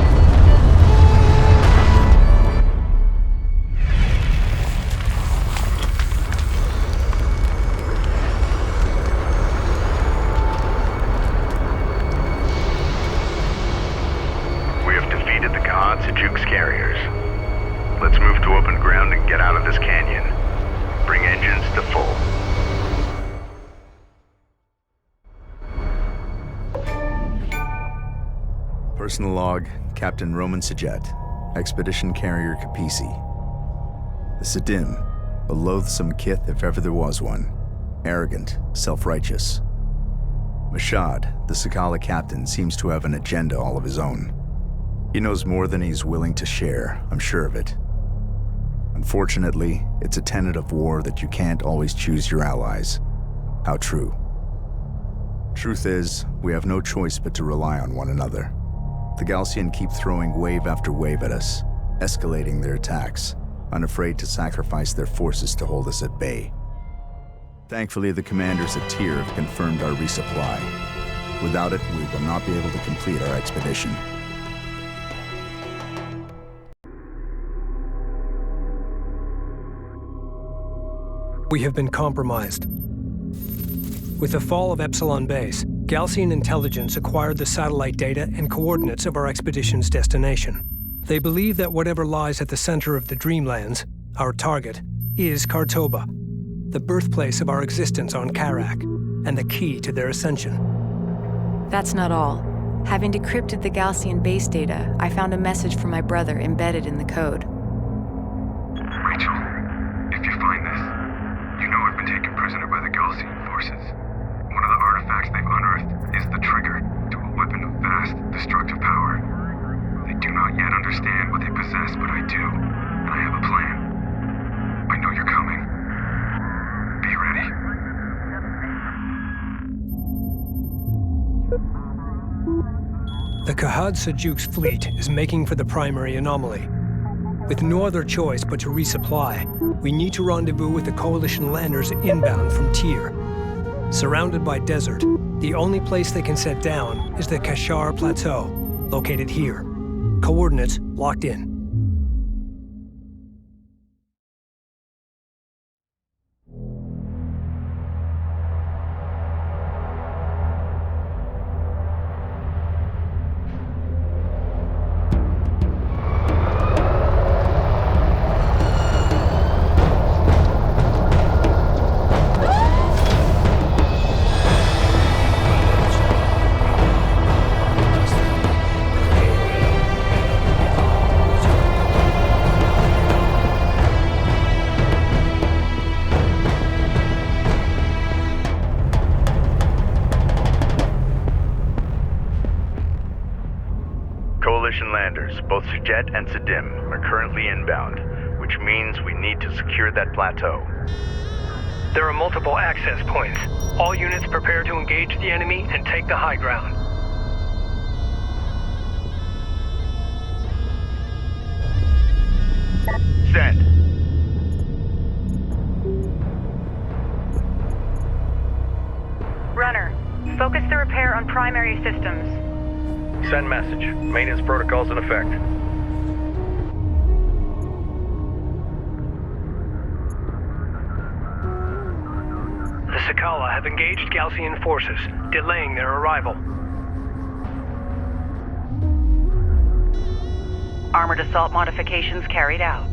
We have defeated the gods and Jukes carriers. Let's move to open ground and get out of this canyon. Bring engines to full. Personal log, Captain Roman Sajet, Expedition Carrier Capisi. The Sadim, a loathsome kith if ever there was one. Arrogant, self-righteous. Mashad, the Sakala captain, seems to have an agenda all of his own. He knows more than he's willing to share, I'm sure of it. Unfortunately, it's a tenet of war that you can't always choose your allies. How true. Truth is, we have no choice but to rely on one another. The Galcian keep throwing wave after wave at us, escalating their attacks, unafraid to sacrifice their forces to hold us at bay. Thankfully, the commanders at Tyr have confirmed our resupply. Without it, we will not be able to complete our expedition. We have been compromised. With the fall of Epsilon Base, Galcian intelligence acquired the satellite data and coordinates of our expedition's destination. They believe that whatever lies at the center of the Dreamlands, our target, is Kartoba, the birthplace of our existence on Kharak, and the key to their ascension. That's not all. Having decrypted the Galcian base data, I found a message from my brother embedded in the code. Rachel, if you find this, you know I've been taken prisoner by the Galcian forces. One of the artifacts they've unearthed is the trigger to a weapon of vast, destructive power. They do not yet understand what they possess, but I do, and I have a plan. I know you're coming. Be ready. The Kahad Sajuk's fleet is making for the primary anomaly. With no other choice but to resupply, we need to rendezvous with the Coalition landers inbound from Tyr. Surrounded by desert, the only place they can set down is the Kashar Plateau, located here. Coordinates locked in. Landers, both Sujet and Sadim, are currently inbound, which means we need to secure that plateau. There are multiple access points. All units prepare to engage the enemy and take the high ground. Send. Runner, focus the repair on primary systems. Send message. Maintenance protocols in effect. The Sakala have engaged Galcian forces, delaying their arrival. Armored assault modifications carried out.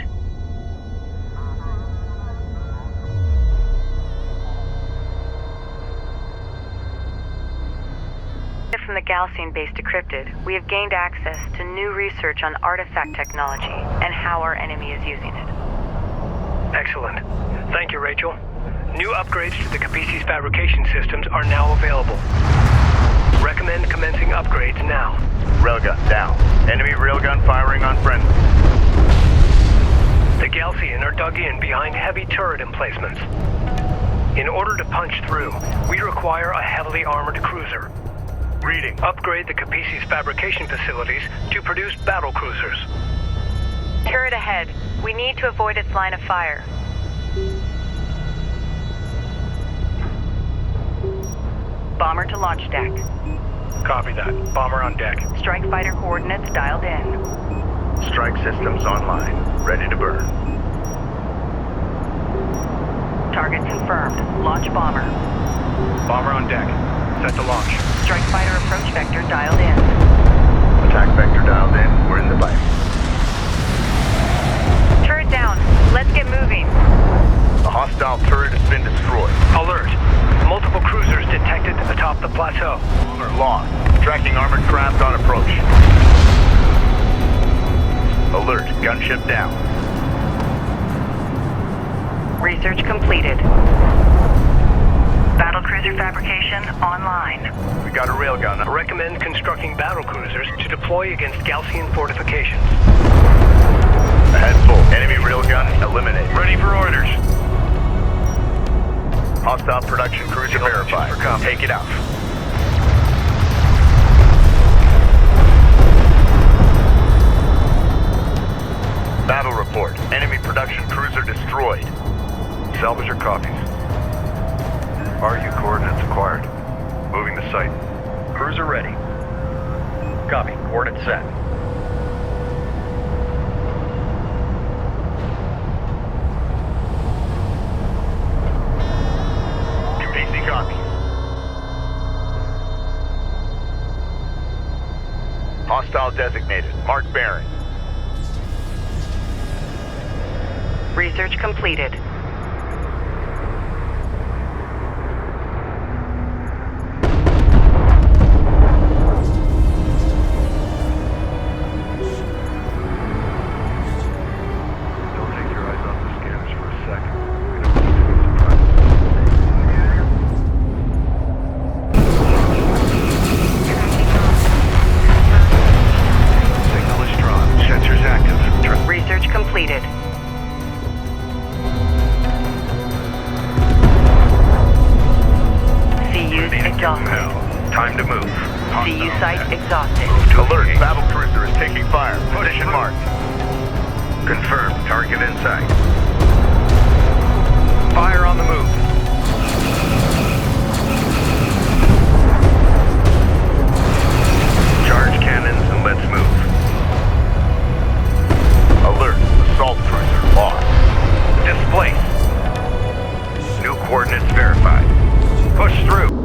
From the Galcian base decrypted, we have gained access to new research on artifact technology and how our enemy is using it. Excellent. Thank you, Rachel. New upgrades to the Capisi's fabrication systems are now available. Recommend commencing upgrades now. Railgun down. Enemy railgun firing on friendly. The Galcian are dug in behind heavy turret emplacements. In order to punch through, we require a heavily armored cruiser. Reading. Upgrade the Capisi's fabrication facilities to produce battle cruisers. Turret ahead. We need to avoid its line of fire. Bomber to launch deck. Copy that. Bomber on deck. Strike fighter coordinates dialed in. Strike systems online. Ready to burn. Target confirmed. Launch bomber. Bomber on deck. Set to launch. Strike fighter approach vector dialed in. Attack vector dialed in. We're in the fight. Turret down. Let's get moving. A hostile turret has been destroyed. Alert. Multiple cruisers detected atop the plateau. Bomber lost. Tracking armored craft on approach. Alert. Gunship down. Research completed. Battlecruiser fabrication online. We got a railgun. Recommend constructing battlecruisers to deploy against Galcian fortifications. Ahead full. Enemy railgun eliminated. Ready for orders. Hostile production cruiser verified. Take it out. Battle report. Enemy production cruiser destroyed. Salvage your copies. RU coordinates acquired. Moving to site. Cruiser ready. Copy. Coordinates set. PC copy. Hostile designated. Mark Baron. Research completed. Don't take your eyes off the scanners for a second. We don't need any surprises. Signal is strong. Sensors active. Research completed. CUs exhausted. Time to move. CU site exhausted. Alert. Battle cruiser is taking fire. Position marked. Confirmed. Target in sight. Fire on the move. Charge cannons and let's move. Alert. Assault cruiser lost. Displaced. New coordinates verified. Push through.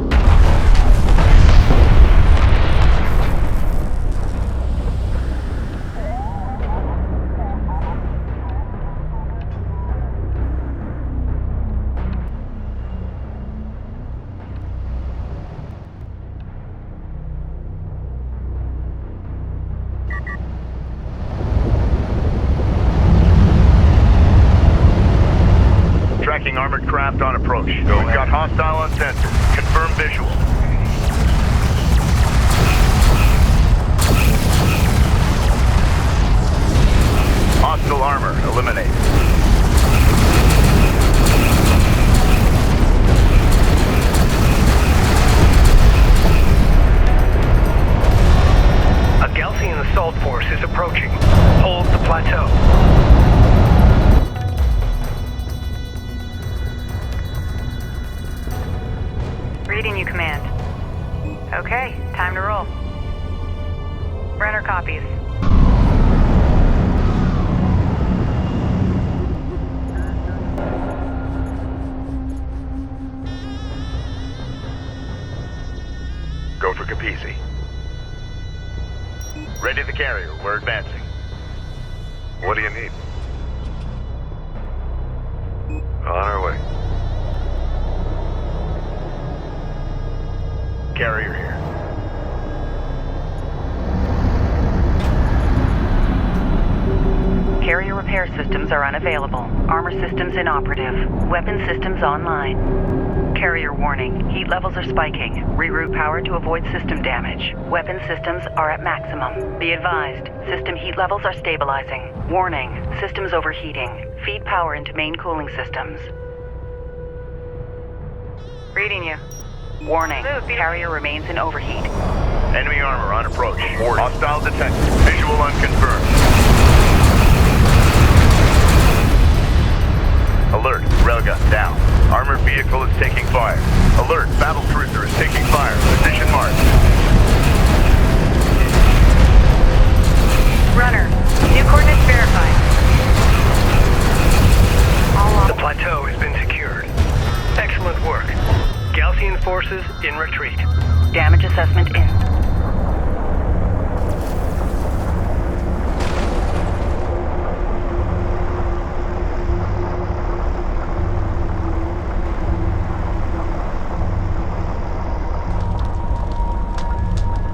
Tracking armored craft on approach. We've got hostile on sensor. Confirm visual. Hostile armor eliminated. A Gaussian assault force is approaching. Hold the plateau. Reading you, Command. Okay, time to roll. Brenner copies. Go for Capisi. Ready the carrier. We're advancing. What do you need? On our way. Carrier here. Carrier repair systems are unavailable. Armor systems inoperative. Weapon systems online. Carrier warning. Heat levels are spiking. Reroute power to avoid system damage. Weapon systems are at maximum. Be advised. System heat levels are stabilizing. Warning. Systems overheating. Feed power into main cooling systems. Reading you. Warning. Carrier remains in overheat. Enemy armor on approach. Hostile detected. Visual unconfirmed. Alert. Railgun down. Armored vehicle is taking fire. Alert. Battle cruiser is taking fire. Position marked. Runner. New coordinates verified. The plateau has been secured. Excellent work. Gaussian forces in retreat. Damage assessment in.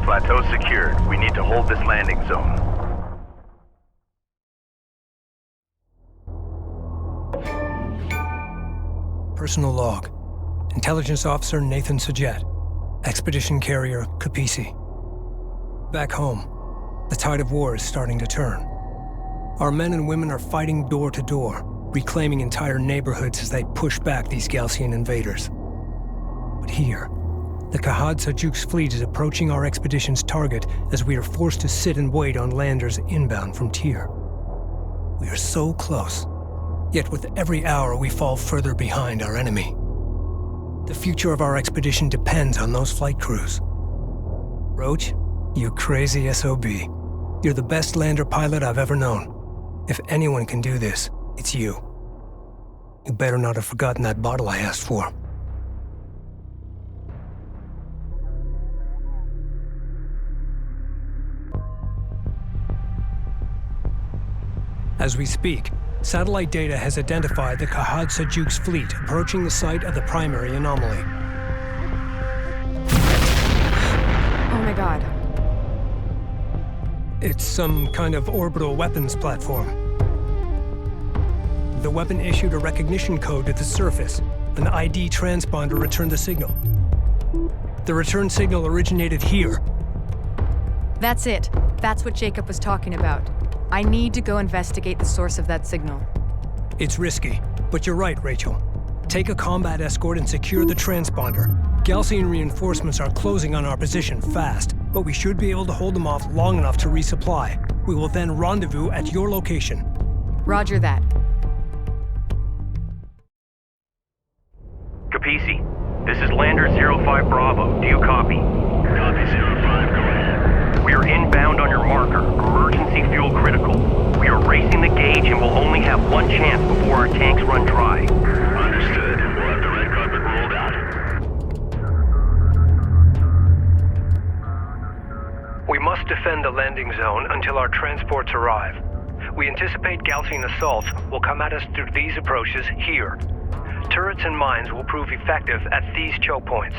Plateau secured. We need to hold this landing zone. Personal log. Intelligence Officer Nathan Sajet. Expedition Carrier Capisi. Back home, the tide of war is starting to turn. Our men and women are fighting door to door, reclaiming entire neighborhoods as they push back these Gaussian invaders. But here, the Kahad Sajuk's fleet is approaching our expedition's target as we are forced to sit and wait on landers inbound from Tyr. We are so close. Yet with every hour we fall further behind our enemy. The future of our expedition depends on those flight crews. Roach, you crazy SOB. You're the best lander pilot I've ever known. If anyone can do this, it's you. You better not have forgotten that bottle I asked for. As we speak, satellite data has identified the Kahad Sajuk's fleet approaching the site of the primary anomaly. Oh my god. It's some kind of orbital weapons platform. The weapon issued a recognition code to the surface. An ID transponder returned the signal. The return signal originated here. That's it. That's what Jacob was talking about. I need to go investigate the source of that signal. It's risky, but you're right, Rachel. Take a combat escort and secure the transponder. Galcian reinforcements are closing on our position fast, but we should be able to hold them off long enough to resupply. We will then rendezvous at your location. Roger that. Capisi, this is Lander 05 Bravo. Do you copy? Copy 05, go ahead. We are inbound on your marker. Emergency fuel critical. We are racing the gauge and will only have one chance before our tanks run dry. Understood. We'll have the red carpet rolled out. We must defend the landing zone until our transports arrive. We anticipate Galcian assaults will come at us through these approaches here. Turrets and mines will prove effective at these choke points.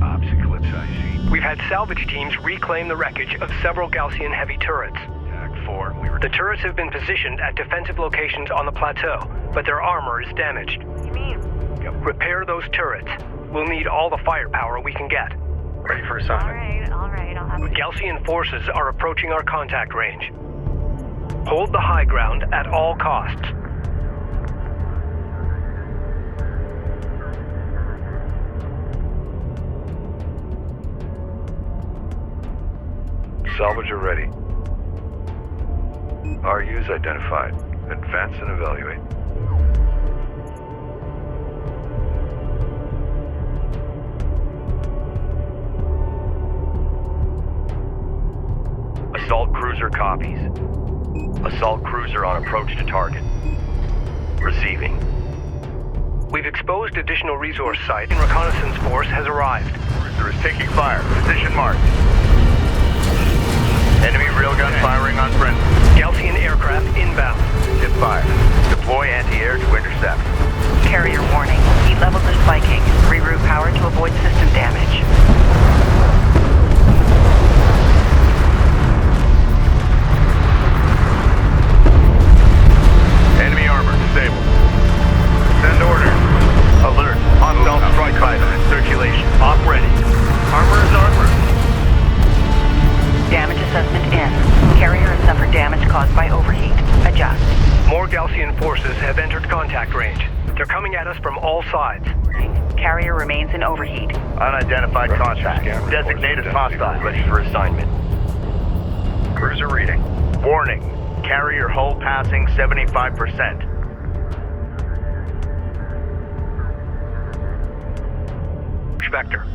Ops Eclipse IC. We've had salvage teams reclaim the wreckage of several Galcian heavy turrets. TAC 4, The turrets have been positioned at defensive locations on the plateau, but their armor is damaged. You mean? Repair those turrets. We'll need all the firepower we can get. Ready for assignment. All right, I'll have to... Galcian forces are approaching our contact range. Hold the high ground at all costs. Salvager ready. RUs identified. Advance and evaluate. Assault cruiser copies. Assault cruiser on approach to target. Receiving. We've exposed additional resource sites and reconnaissance force has arrived. Cruiser is taking fire. Position marked. Enemy railgun firing on friendly. Galcian aircraft inbound. Hit fire. Deploy anti-air to intercept. Carrier warning. Heat levels are spiking. Reroute power to avoid system damage. Enemy armor disabled. Send orders. Alert. Hostile strike fighter in circulation. Op ready. Armor is en route. Damage assessment in. Carrier has suffered damage caused by overheat. Adjust. More Galcian forces have entered contact range. They're coming at us from all sides. Carrier remains in overheat. Unidentified contact. Designated hostile. Ready for assignment. Cruiser reading. Warning. Carrier hull passing 75%. Vector.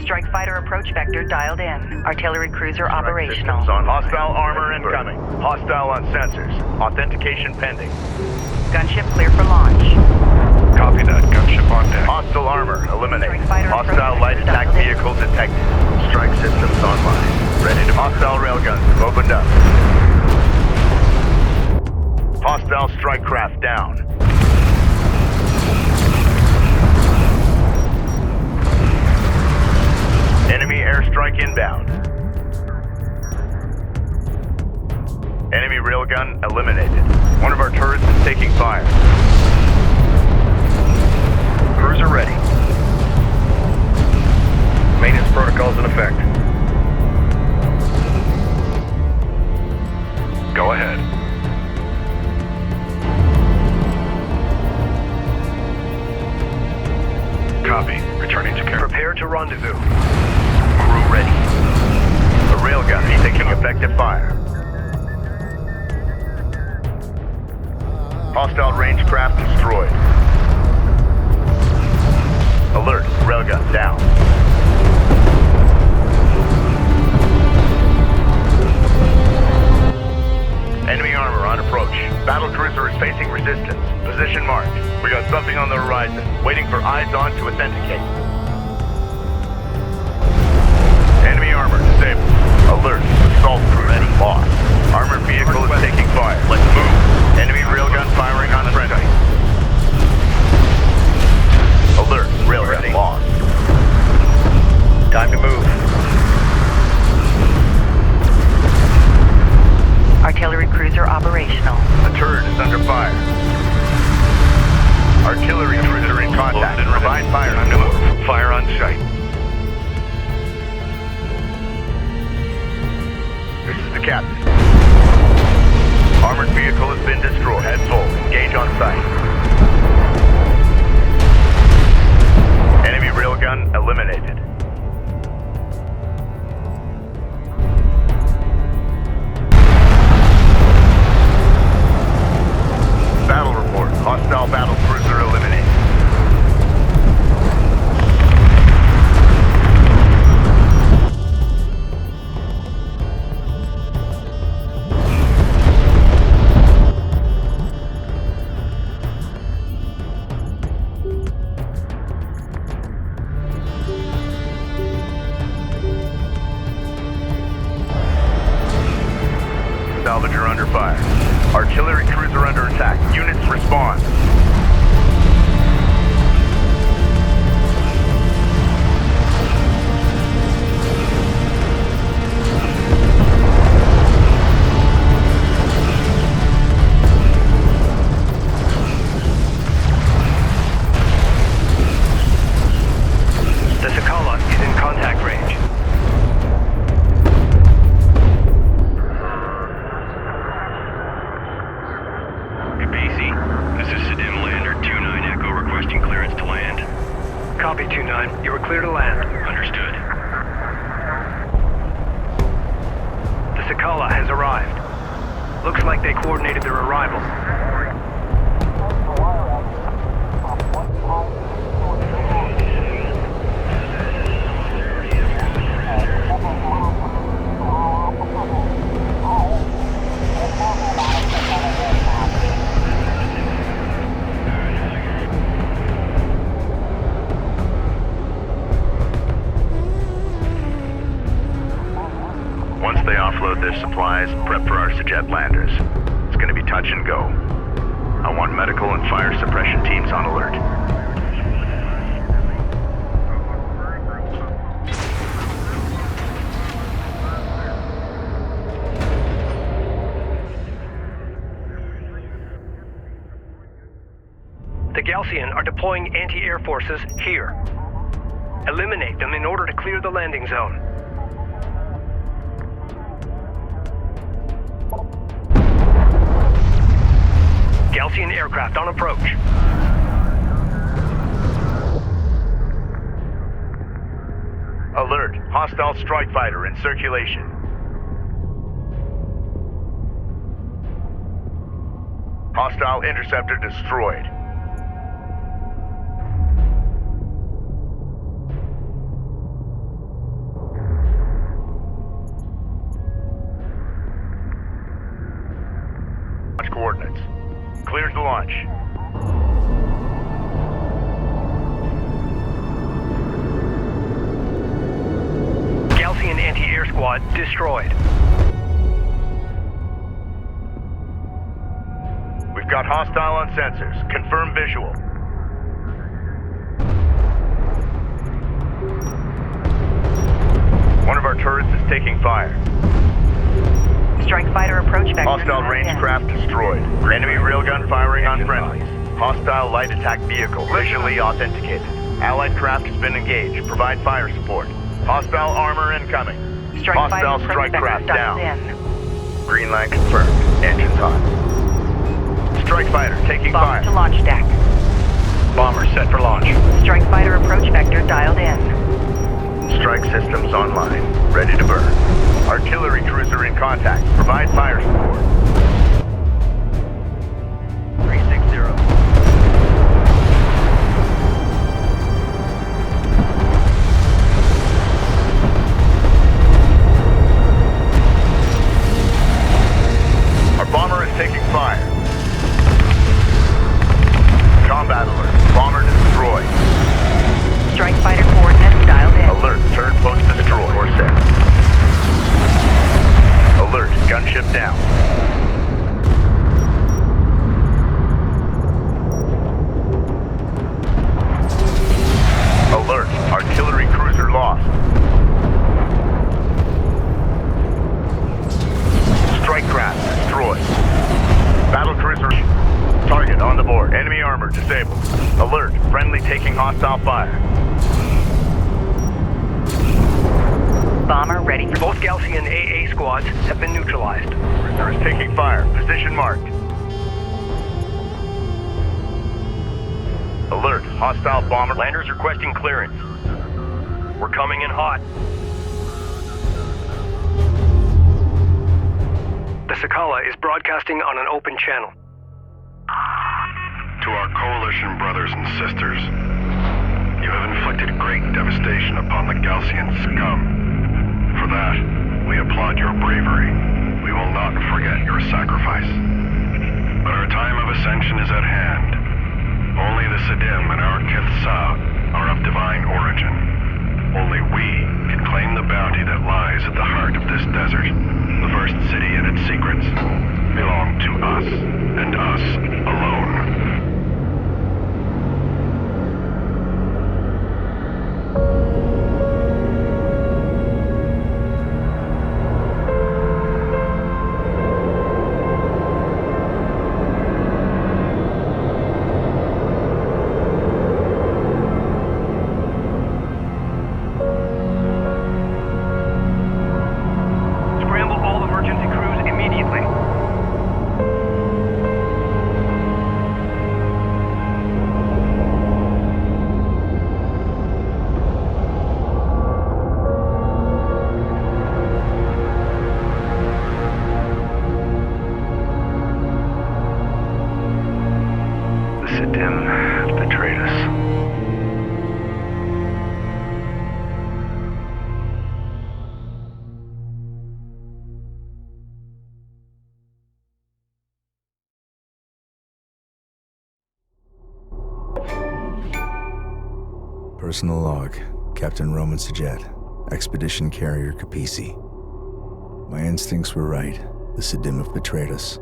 Strike fighter approach vector dialed in. Artillery cruiser operational. On hostile armor incoming. Hostile on sensors. Authentication pending. Gunship clear for launch. Copy that. Gunship on deck. Hostile armor eliminated. Fighter Hostile light attack vehicle detected. Strike systems online. Ready to hostile railguns opened up. Hostile strike craft down. Enemy airstrike inbound. Enemy railgun eliminated. One of our turrets is taking fire. Cruiser ready. Maintenance protocols in effect. Go ahead. Copy. Returning to Kharak. Prepare to rendezvous. Crew ready. The railgun is taking effective fire. Hostile range craft destroyed. Alert. Railgun down. Enemy armor on approach. Battle cruiser is facing resistance. Position marked. We got something on the horizon. Waiting for eyes on to authenticate. Enemy armor disabled. Alert. Assault crew ready. Lost. Armored vehicle is taking fire. Let's move. Enemy railgun firing on friendly. Alert. Railgun lost. Time to move. Artillery cruiser operational. The turret is under fire. Artillery cruiser in contact. Provide fire. Time to move. Fire on sight. This is the captain. Armored vehicle has been destroyed. Head full. Engage on sight. Enemy railgun eliminated. Battle report. Hostile battle cruiser eliminated. Salvager under fire. Artillery cruiser under attack. Units respond. The Sakala is in contact range. Copy 2-9. You are clear to land. Understood. The Sakala has arrived. Looks like they coordinated their arrival. Once they offload their supplies, prep for our Sajet landers. It's gonna be touch and go. I want medical and fire suppression teams on alert. The Galcian are deploying anti-air forces here. Eliminate them in order to clear the landing zone. Galcian aircraft on approach. Alert. Hostile strike fighter in circulation. Hostile interceptor destroyed. Launch coordinates. Clears the launch. Galcian anti-air squad destroyed. We've got hostile on sensors. Confirm visual. One of our turrets is taking fire. Strike fighter approach vector. Hostile range craft destroyed. Enemy railgun firing on friendlies. Hostile light attack vehicle visually authenticated. Allied craft has been engaged. Provide fire support. Hostile armor incoming. Hostile strike craft down. Green line confirmed. Engines on. Strike fighter taking fire. Bomber to launch deck. Bomber set for launch. Strike fighter approach vector dialed in. Strike systems online. Ready to burn. Artillery cruiser in contact. Provide fire support. 360. Our bomber is taking fire. Combat alert. Bomber destroyed. Strike fighter coordinates dialed in. Alert. Turn post destroyed. Or set. Alert. Gunship down. Alert. Artillery cruiser lost. Strike craft destroyed. Battle cruiser. Target on the board. Enemy armor disabled. Alert. Friendly taking hostile fire. Bomber ready for... Both Galcian AA squads have been neutralized. Cruiser is taking fire. Position marked. Alert. Hostile bomber. Landers requesting clearance. We're coming in hot. The Sakala is broadcasting on an open channel. To our coalition brothers and sisters, you have inflicted great devastation upon the Galcian scum. For that, we applaud your bravery. We will not forget your sacrifice. But our time of ascension is at hand. Only the Sidim and our Kithsa are of divine origin. Only we can claim the bounty that lies at the heart of this desert. The first city and its secrets belong to us, and us alone. Personal log, Captain Roman Sajet, Expedition Carrier Capisi. My instincts were right. The Sidim have betrayed us.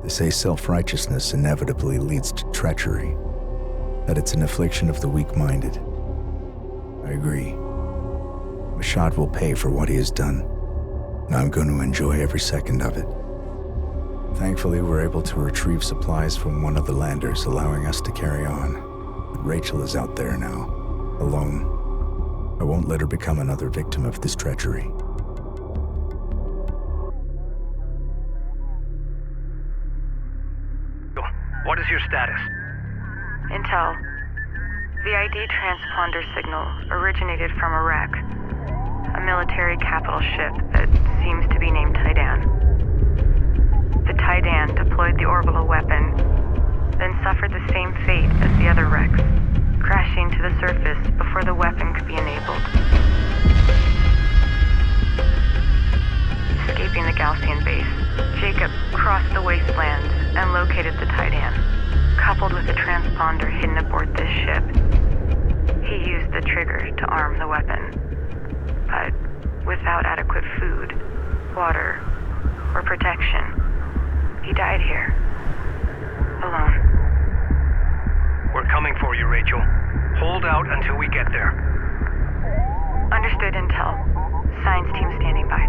They say self-righteousness inevitably leads to treachery, that it's an affliction of the weak-minded. I agree. Mashad will pay for what he has done, and I'm going to enjoy every second of it. Thankfully, we're able to retrieve supplies from one of the landers, allowing us to carry on. But Rachel is out there now, alone. I won't let her become another victim of this treachery. What is your status? Intel. The ID transponder signal originated from a wreck. A military capital ship that seems to be named Tidan. The Tidan deployed the orbital weapon, then suffered the same fate as the other wrecks, crashing to the surface before the weapon could be enabled. Escaping the Galcian base, Jacob crossed the wastelands and located the Tidan. Coupled with a transponder hidden aboard this ship, he used the trigger to arm the weapon. But without adequate food, water, or protection, he died here, alone. We're coming for you, Rachel. Hold out until we get there. Understood, Intel. Science team standing by.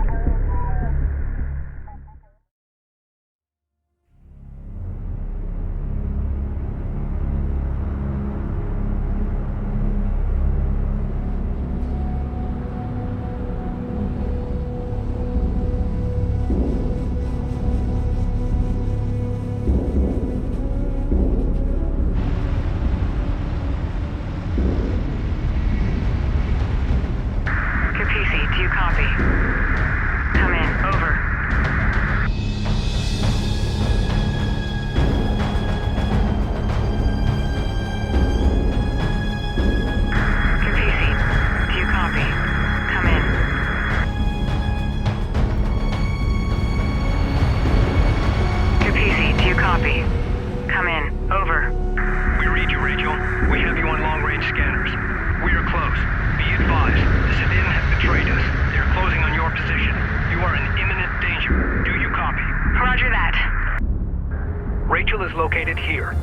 Rachel is located here.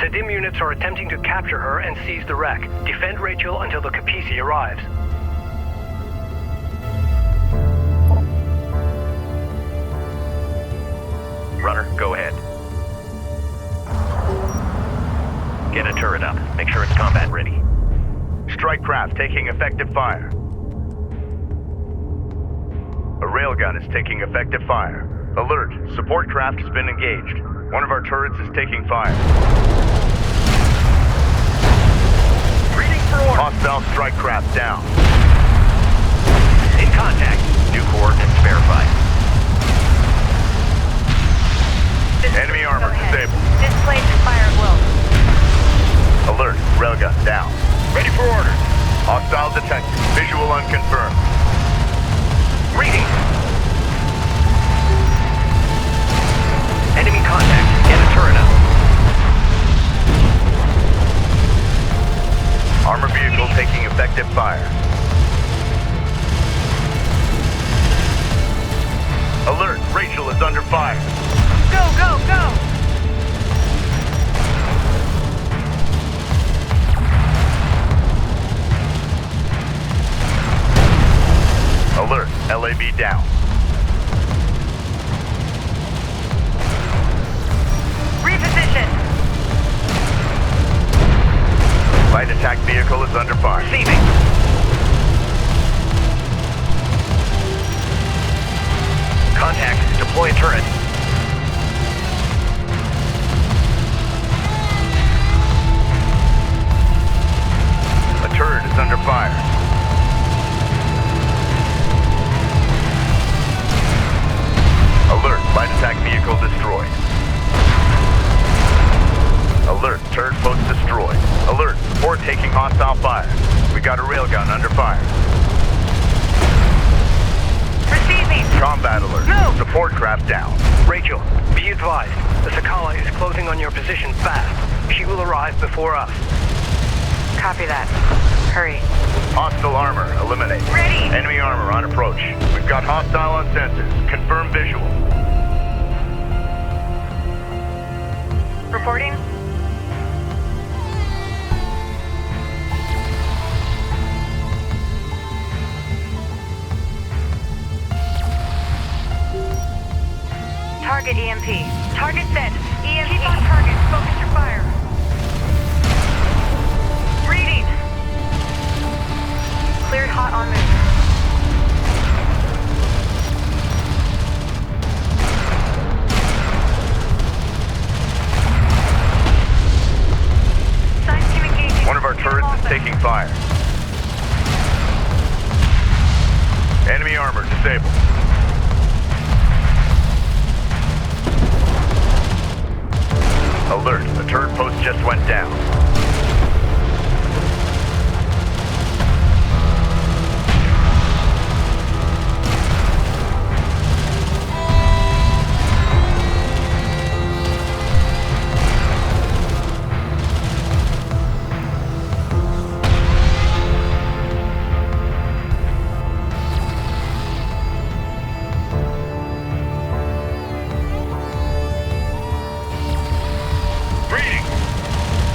SEDIM units are attempting to capture her and seize the wreck. Defend Rachel until the Capisi arrives. Runner, go ahead. Get a turret up. Make sure it's combat ready. Strike craft taking effective fire. A railgun is taking effective fire. Alert, support craft has been engaged. One of our turrets is taking fire. Reading for order. Hostile strike craft down. In contact. New coordinates verified. Enemy armor disabled. Displace and fire at will. Alert, railgun down. Ready for orders. Hostile detected. Visual unconfirmed. Reading. Enemy contact. Get a turret up. Armor vehicle taking effective fire. Alert, Rachel is under fire. Go, go, go! Alert, LAB down. Reposition! Light attack vehicle is under fire. Receiving. Contact. Deploy a turret. A turret is under fire. Alert, light attack vehicle destroyed. Alert, turret post destroyed. Alert, support taking hostile fire. We got a railgun under fire. Receiving! Combat alert. Move! Support craft down. Rachel, be advised. The Sakala is closing on your position fast. She will arrive before us. Copy that. Hurry. Hostile armor, eliminate. Ready! Enemy armor on approach. We've got hostile on sensors. Confirm visual. Reporting? Target EMP. Target set. EMP. Keep on target. Focus your fire. Reading. Cleared hot on move. Science team engaging. One of our turrets is taking fire. Enemy armor disabled. Alert, the turret post just went down.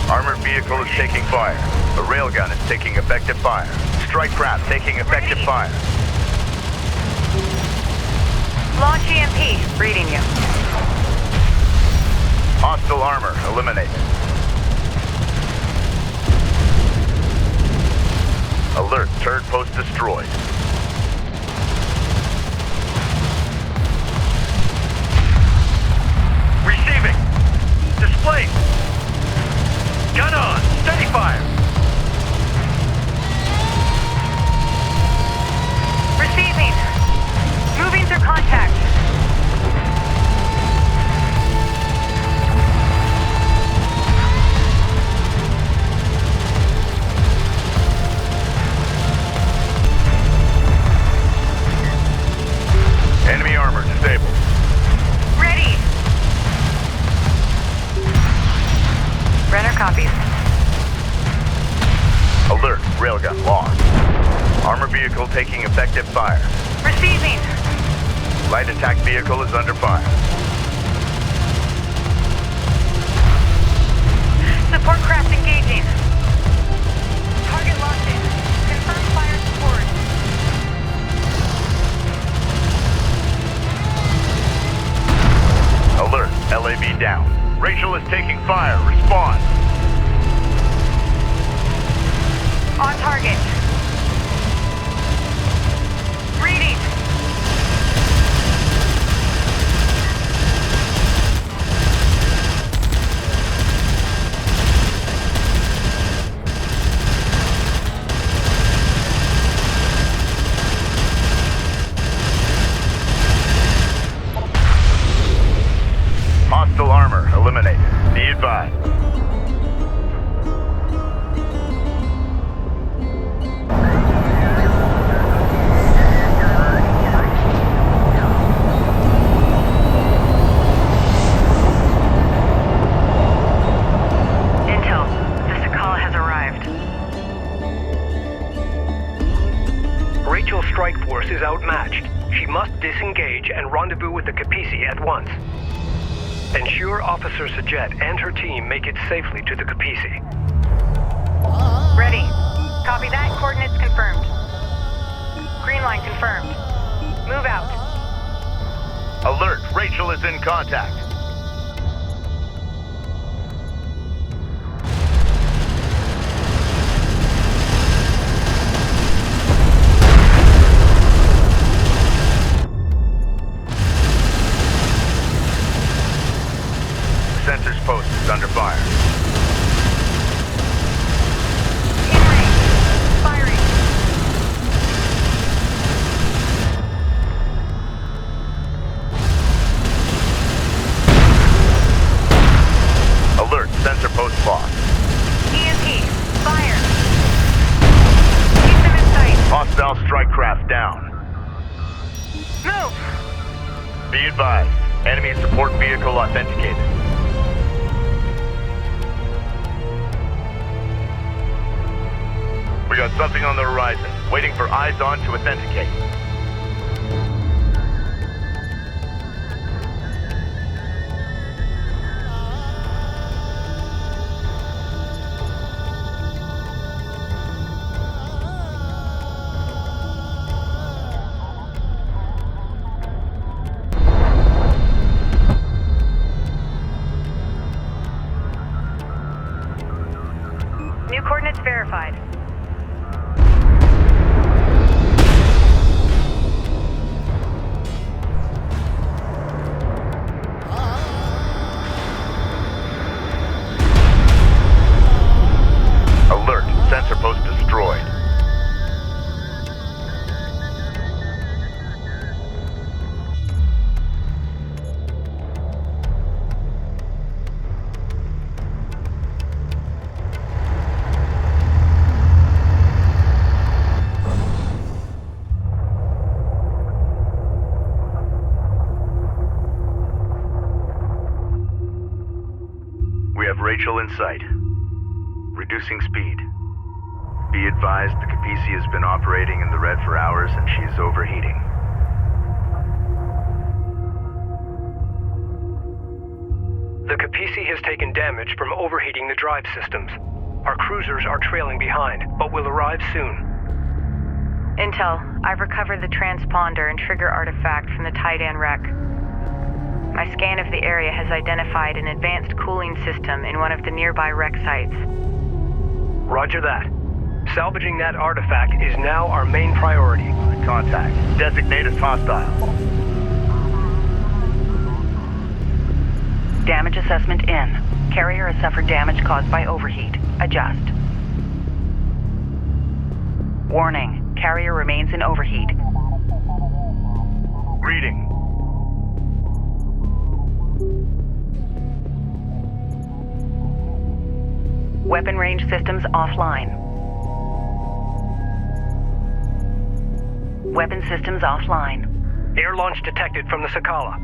Armored vehicle is taking fire. A railgun is taking effective fire. Strike craft taking effective fire. Launch EMP. Reading you. Hostile armor eliminated. Alert, turret post destroyed. Receiving. Displaced. Gun on! Steady fire! Receiving. Moving through contact. Enemy armor disabled. Ready. Renner copies. Alert, railgun lost. Armor vehicle taking effective fire. Receiving. Light attack vehicle is under fire. Alert, LAV down. Rachel is taking fire. Respond. On target. Reading. Hostile armor eliminated. Be advised. Intel, the Sakala has arrived. Rachel's strike force is outmatched. She must disengage and rendezvous with the Kapisi at once. Ensure Officer Sajet and her team make it safely to the Kapisi. Ready. Copy that. Coordinates confirmed. Green line confirmed. Move out. Alert, Rachel is in contact. Sensors post is under fire. In range. Firing. Alert, sensor post lost. EMP. Fire. Keep them in sight. Hostile strike craft down. Move. Be advised, enemy support vehicle authenticated. We got something on the horizon, waiting for eyes on to authenticate. New coordinates verified. Alert, sensor post destroyed. We have Rachel in sight. Reducing speed. Be advised, the Kapisi has been operating in the red for hours and she is overheating. The Kapisi has taken damage from overheating the drive systems. Our cruisers are trailing behind, but will arrive soon. Intel, I've recovered the transponder and trigger artifact from the Titan wreck. My scan of the area has identified an advanced cooling system in one of the nearby wreck sites. Roger that. Salvaging that artifact is now our main priority. Contact. Designate as hostile. Damage assessment in. Carrier has suffered damage caused by overheat. Adjust. Warning. Carrier remains in overheat. Reading. Weapon range systems offline. Weapon systems offline. Air launch detected from the Sakala.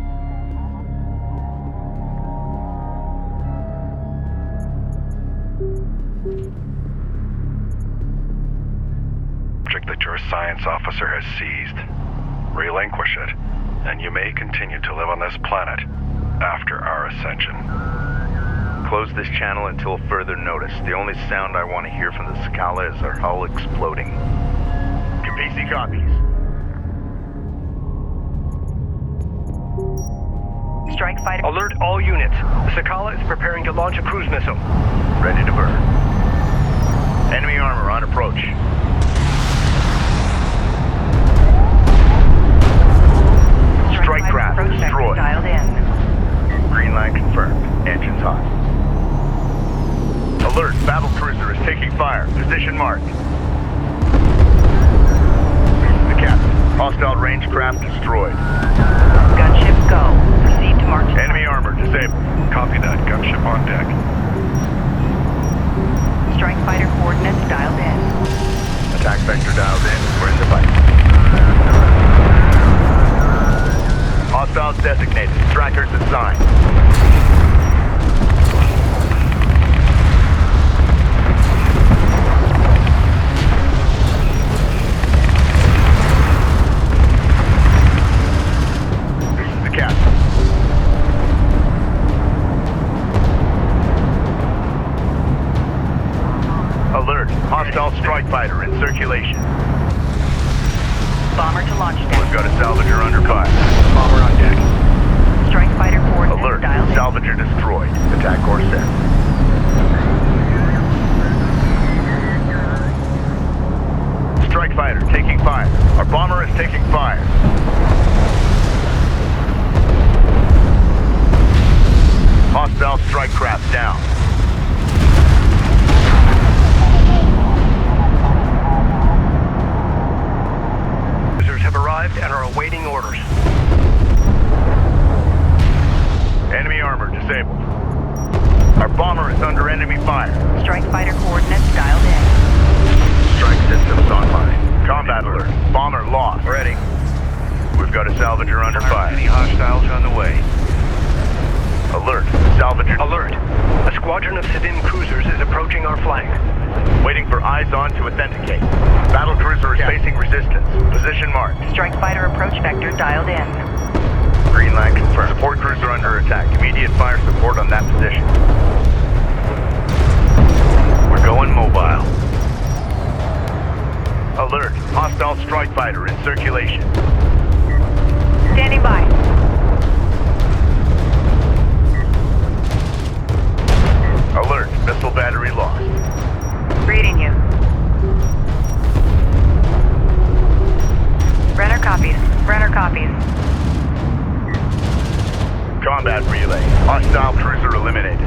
Object that your science officer has seized. Relinquish it, and you may continue to live on this planet after our ascension. Close this channel until further notice. The only sound I want to hear from the Sakala is our hull exploding. Kapisi copies. Strike fighter. Alert all units. The Sakala is preparing to launch a cruise missile. Ready to burn. Enemy armor on approach. Strike craft destroyed. Dialed in. Green line confirmed. Engines hot. Alert, battle cruiser is taking fire. Position marked. The captain. Hostile range craft destroyed. Gunship go. Proceed to march. Enemy armor disabled. Copy that. Gunship on deck. Strike fighter coordinates dialed in. Attack vector dialed in. We're in the fight. Hostiles designated. Trackers assigned. Hostile strike fighter in circulation. Bomber to launch deck. We've got a salvager under fire. Bomber on deck. Strike fighter coordinates Alert. dialed in. Salvager destroyed. Attack course set. Strike fighter taking fire. Our bomber is taking fire. Hostile strike craft down. Have arrived and are awaiting orders. Enemy armor disabled. Our bomber is under enemy fire. Strike fighter coordinates dialed in. Strike systems online. Combat alert. Bomber lost. Ready. We've got a salvager under fire. Any hostiles on the way? Alert. Salvager. Alert. A squadron of Sidim cruisers is approaching our flank. Waiting for eyes on to authenticate. Battle cruiser is facing resistance. Position marked. Strike fighter approach vector dialed in. Green line confirmed. Support cruiser under attack. Immediate fire support on that position. We're going mobile. Alert. Hostile strike fighter in circulation. Standing by. Alert. Missile battery lost. Reading you. Renner copies. Renner copies. Combat relay. Hostile cruiser eliminated.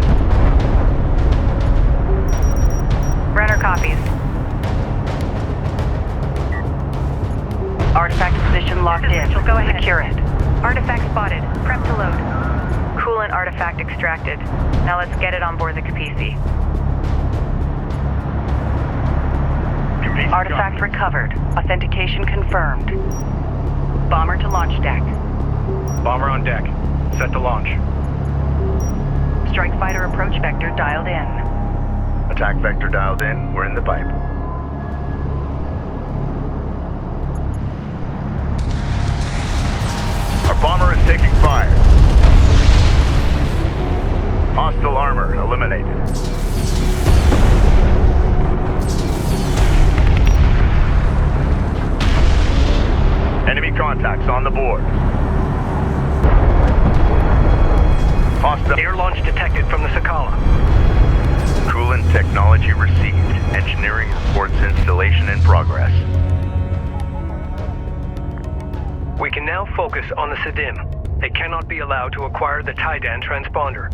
Renner copies. Artifact position locked in. Go ahead. Secure it. Artifact spotted. Prep to load. Coolant artifact extracted. Now let's get it on board the Kapisi. Artifact recovered. Authentication confirmed. Bomber to launch deck. Bomber on deck. Set to launch. Strike fighter approach vector dialed in. Attack vector dialed in. We're in the pipe. Our bomber is taking fire. Hostile armor eliminated. Enemy contacts on the board. Hostile Air launch detected from the Sakala. Coolant technology received. Engineering reports installation in progress. We can now focus on the Sidim. They cannot be allowed to acquire the Taidan transponder.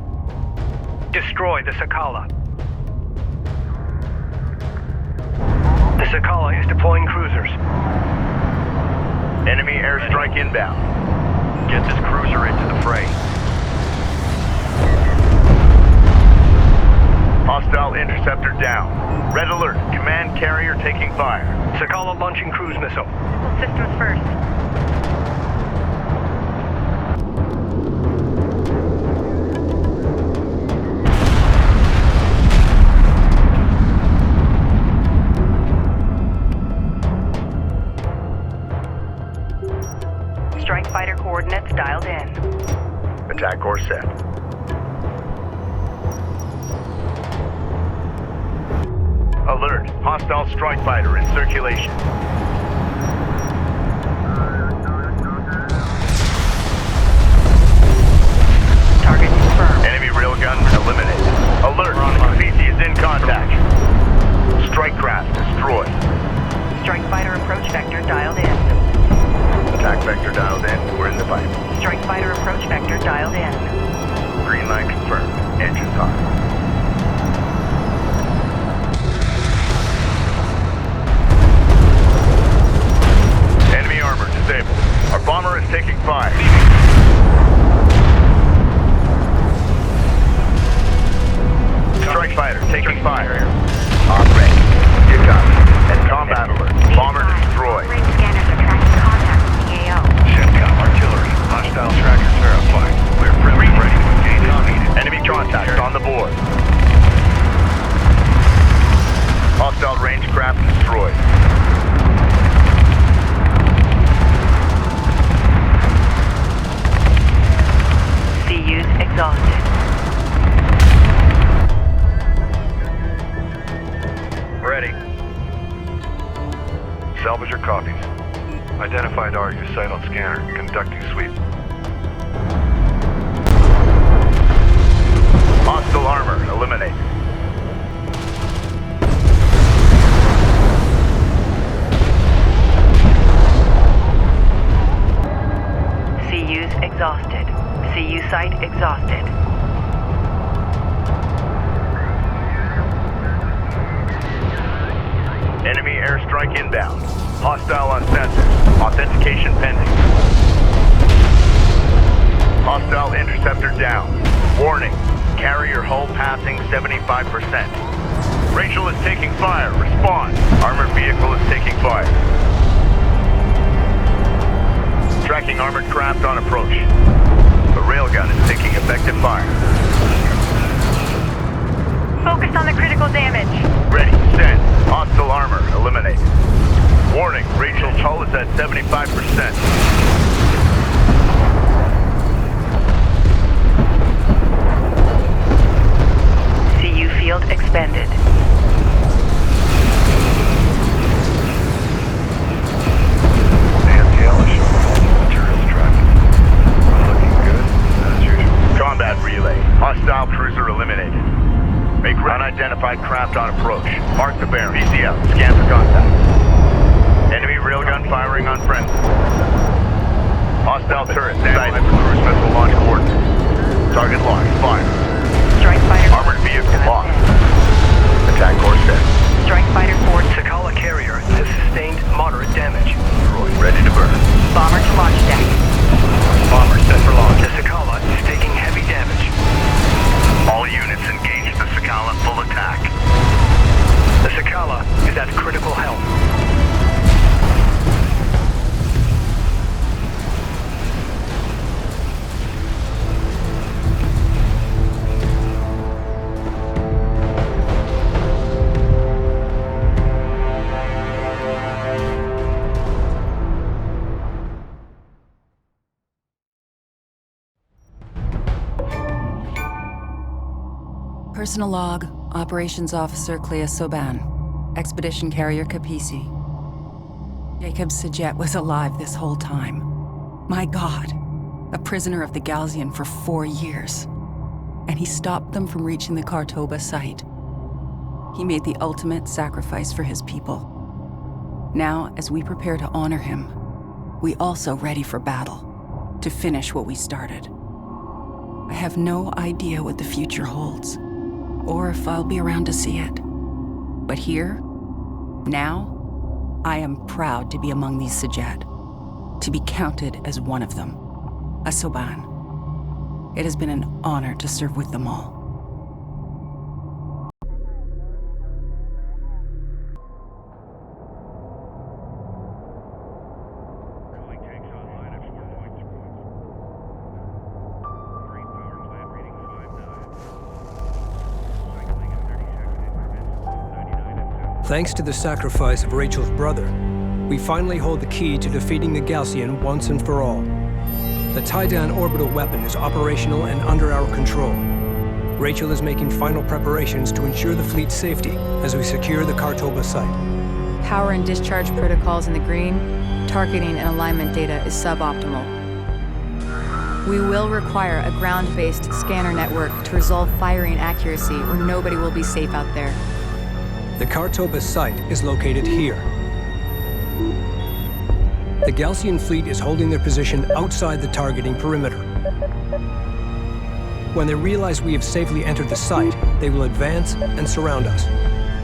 Destroy the Sakala. The Sakala is deploying cruisers. Enemy airstrike inbound. Get this cruiser into the fray. Hostile interceptor down. Red alert. Command carrier taking fire. Sakala launching cruise missile. Systems first. Strike fighter coordinates dialed in. Attack course set. Alert. Hostile strike fighter in circulation. Green line confirmed. Engines on. Enemy armor disabled. Our bomber is taking fire. Strike fighter taking fire. On ready. You got it. And combat alert. Bomber destroyed. Ring scanners are tracking contact with the AO. Shepcom artillery. Hostile trackers verified. We're friendly ready to engage as needed. Enemy contact on the board. Hostile range craft destroyed. CUs exhausted. Ready. Salvage your copies. Identified RU site on scanner. Conducting sweep. Hostile armor eliminate. CUs exhausted. CU site exhausted. Enemy airstrike inbound. Hostile on sensors. Authentication pending. Hostile interceptor down. Warning. Carrier hull passing 75%. Rachel is taking fire. Respond. Armored vehicle is taking fire. Tracking armored craft on approach. The railgun is taking effective fire. Focused on the critical damage. Ready. Send. Hostile armor eliminate. Warning. Rachel's hull is at 75%. CU field expended. Combat relay. Hostile cruiser eliminated. Make unidentified craft on approach. Mark the bearing. VCL. Scan for contact. Enemy railgun firing on friendly. Hostile turret sighted for cruise missile launch coordinates. Target locked. Fire. Strike fighter. Armored vehicle lost. Attack course set. Strike fighter forward. Sakala carrier has sustained moderate damage. Destroyed. Ready to burn. Bomber to launch deck. Bomber set for launch. The Sakala is taking heavy damage. All units engage the Sakala full attack. The Sakala is at critical health. Personal log, Operations Officer Clea Soban, Expedition Carrier Capisi. Jacob Sajet was alive this whole time. My God, a prisoner of the Galzian for 4 years. And he stopped them from reaching the Kartoba site. He made the ultimate sacrifice for his people. Now, as we prepare to honor him, we also ready for battle, to finish what we started. I have no idea what the future holds, or if I'll be around to see it. But here, now, I am proud to be among these Sajet, to be counted as one of them, a Soban. It has been an honor to serve with them all. Thanks to the sacrifice of Rachel's brother, we finally hold the key to defeating the Galcian once and for all. The Titan orbital weapon is operational and under our control. Rachel is making final preparations to ensure the fleet's safety as we secure the Kartoba site. Power and discharge protocols in the green, targeting and alignment data is suboptimal. We will require a ground-based scanner network to resolve firing accuracy, or nobody will be safe out there. The Kartoba site is located here. The Galcian fleet is holding their position outside the targeting perimeter. When they realize we have safely entered the site, they will advance and surround us.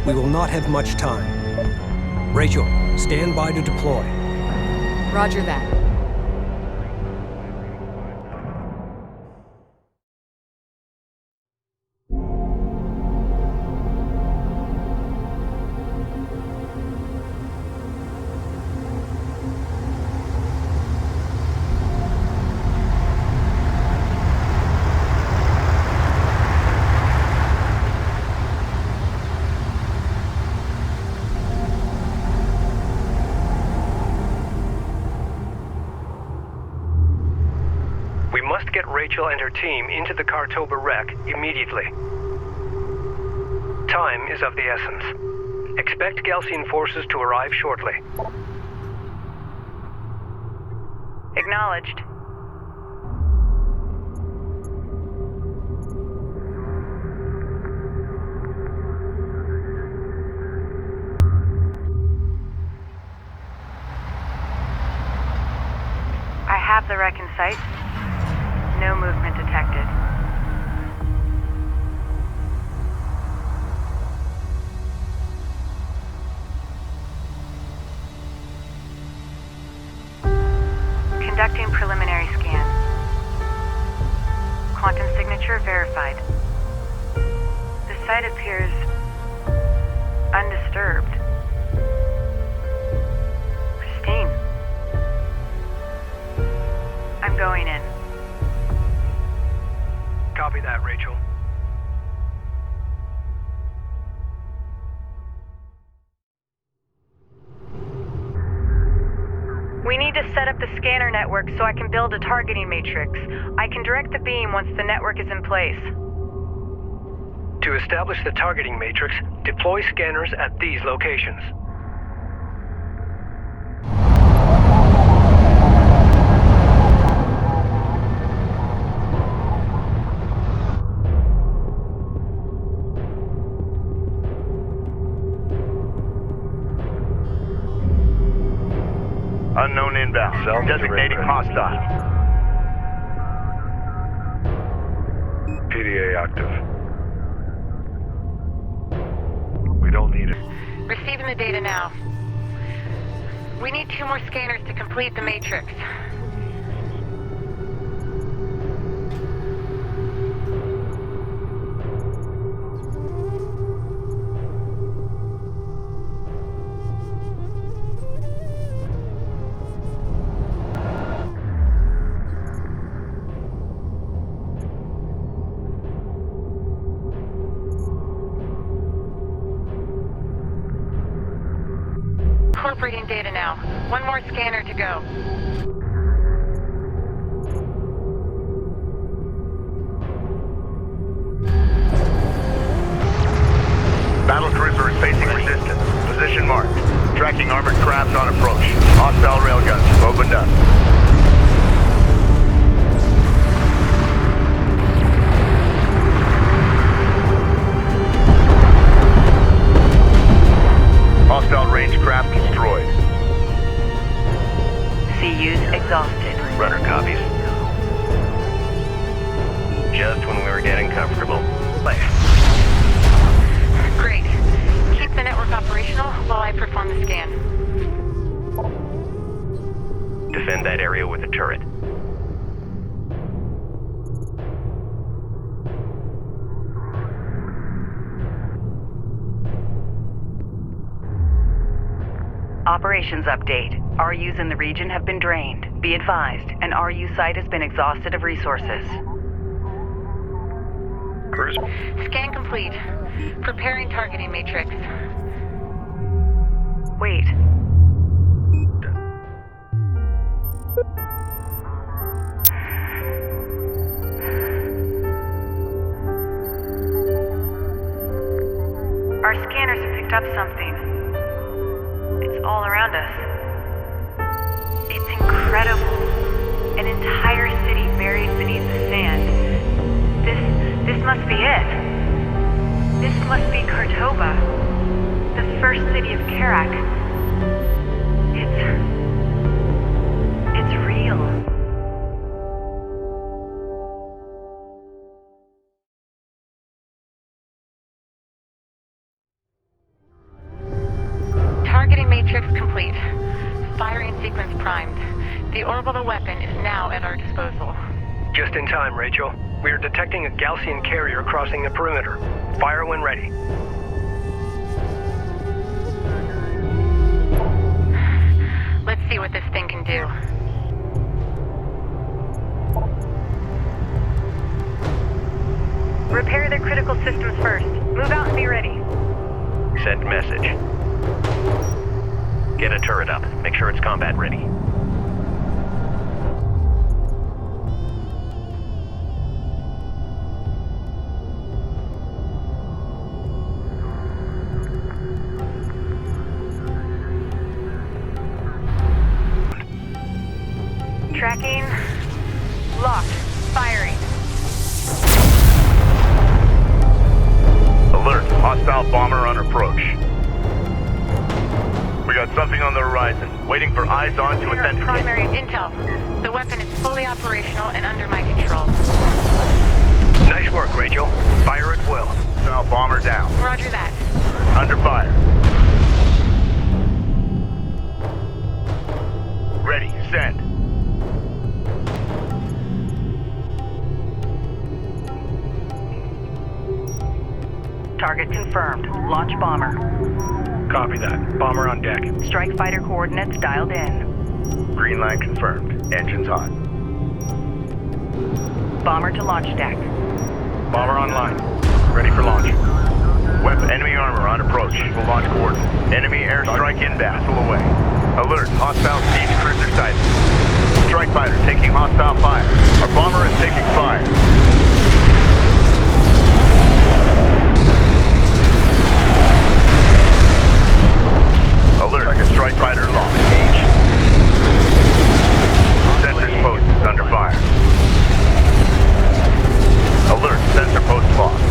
We will not have much time. Rachel, stand by to deploy. Roger that. Rachel and her team into the Kartoba wreck immediately. Time is of the essence. Expect Galcian forces to arrive shortly. Acknowledged. I have the wreck in sight. No movement detected. Conducting preliminary scan. Quantum signature verified. The site appears undisturbed. Pristine. I'm going in. Copy that, Rachel. We need to set up the scanner network so I can build a targeting matrix. I can direct the beam once the network is in place. To establish the targeting matrix, deploy scanners at these locations. Unknown inbound. Designating hostile. PDA active. We don't need it. Receiving the data now. We need 2 more scanners to complete the matrix. Incorporating data now. 1 more scanner to go. Battle cruiser is facing resistance. Position marked. Tracking armored craft on approach. Hostile railguns opened up. Hostile range craft destroyed. CUs exhausted. Runner copies. Just when we were getting comfortable. Play. Great. Keep the network operational while I perform the scan. Defend that area with a turret. Operations update. RUs in the region have been drained. Be advised, an RU site has been exhausted of resources. Scan complete. Preparing targeting matrix. Wait. Our scanners have picked up something. It's all around us. It's incredible. An entire city buried beneath the sand. This must be it. This must be Kartoba, the first city of Kharak. It's real. complete. Firing sequence primed. The orbital weapon is now at our disposal. Just in time, Rachel. We are detecting a Gaussian carrier crossing the perimeter. Fire when ready. Let's see what this thing can do. Repair the critical systems first. Move out and be ready. Send message. Get a turret up. Make sure it's combat ready. Tracking. Locked. Firing. Alert. Hostile bomber on approach. We got something on the horizon. Waiting for eyes on to authenticate. Primary intel. The weapon is fully operational and under my control. Nice work, Rachel. Fire at will. Hostile bomber down. Roger that. Under fire. Ready. Send. Target confirmed. Launch bomber. Copy that. Bomber on deck. Strike fighter coordinates dialed in. Green line confirmed. Engines hot. Bomber to launch deck. Bomber online. Ready for launch. Weapon. Enemy armor on approach. Will launch coordinates. Enemy airstrike inbound. Missile away. Alert. Hostile siege cruiser sighted. Strike fighter taking hostile fire. Our bomber is taking fire. Alert. Strike fighter lost. Engage. Sensors post is under fire. Alert. Sensor post lost.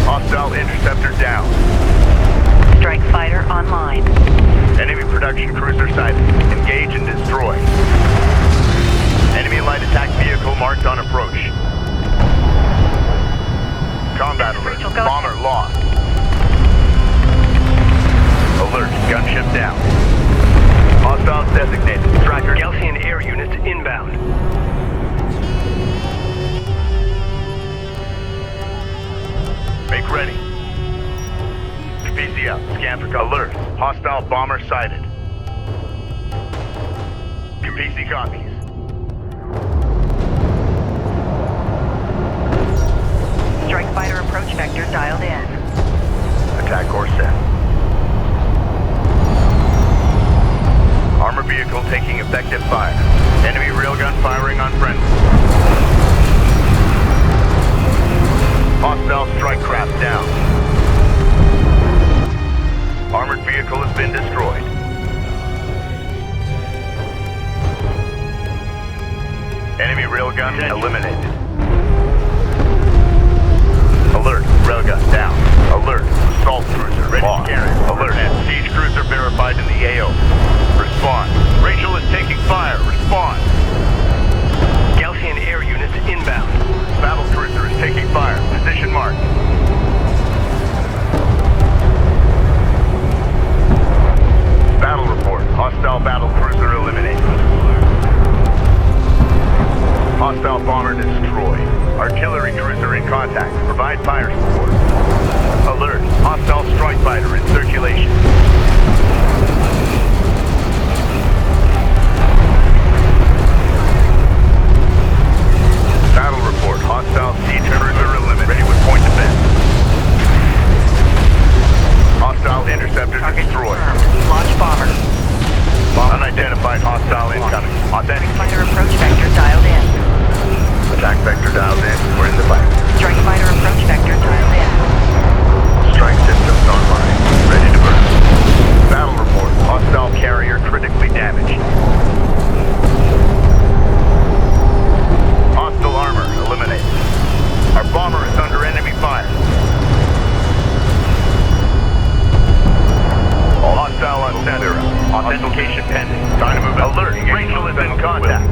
Hostile interceptor down. Strike fighter online. Enemy production cruiser sighted. Engage and destroy. Enemy light attack vehicle marked on approach. Combat alert. Bomber lost. Alert. Gunship down. Hostiles designated. Tracker. Gaussian air units inbound. Make ready. PC out. Scan for alert. Hostile bomber sighted. Your PC copies. Strike fighter approach vector dialed in. Attack course set. Armor vehicle taking effective fire. Enemy railgun firing on friendly. Hostile strike craft down. Armored vehicle has been destroyed. Enemy railgun eliminated. Alert, railgun down. Alert, assault cruiser ready to carry. Alert, siege cruiser verified in the AO. Respond. Rachel is taking fire. Respond. Gaussian air units inbound. Battle cruiser is taking fire. Position marked. Battle report. Hostile battle cruiser eliminated. Hostile bomber destroyed. Artillery cruiser in contact. Provide fire support. Alert. Hostile strike fighter in circulation. Battle report. Hostile siege cruiser eliminated. Ready with point defense. Hostile interceptor destroyed. Launch bomber. Unidentified hostile incoming. Authentic. Fighter approach vector dialed in. Attack vector dialed in. We're in the fight. Strike fighter approach vector dialed in. Strike systems online. Ready to burn. Battle report. Hostile carrier critically damaged. Hostile armor eliminated. Our bomber is under enemy fire. All hostile on center. Authentication pending. Time to move out. Alert. Rachel is in contact.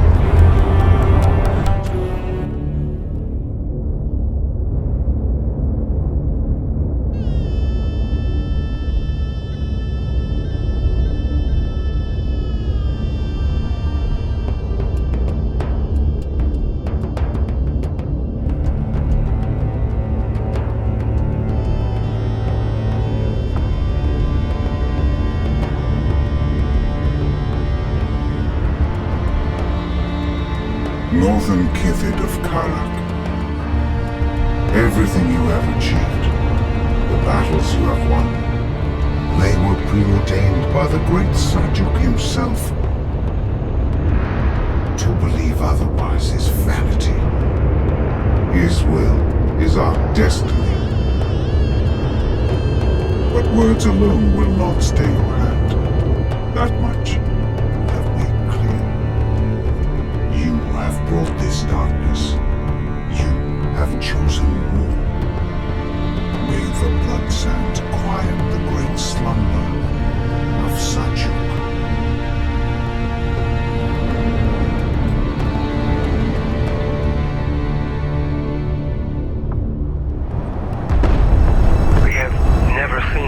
Everything you have achieved, the battles you have won, they were preordained by the great Sajuk himself. To believe otherwise is vanity. His will is our destiny. But words alone will not stay your hand. That much you have made clear. You have brought this darkness. You have chosen war. May the blood sand quiet the great slumber of Sajuk.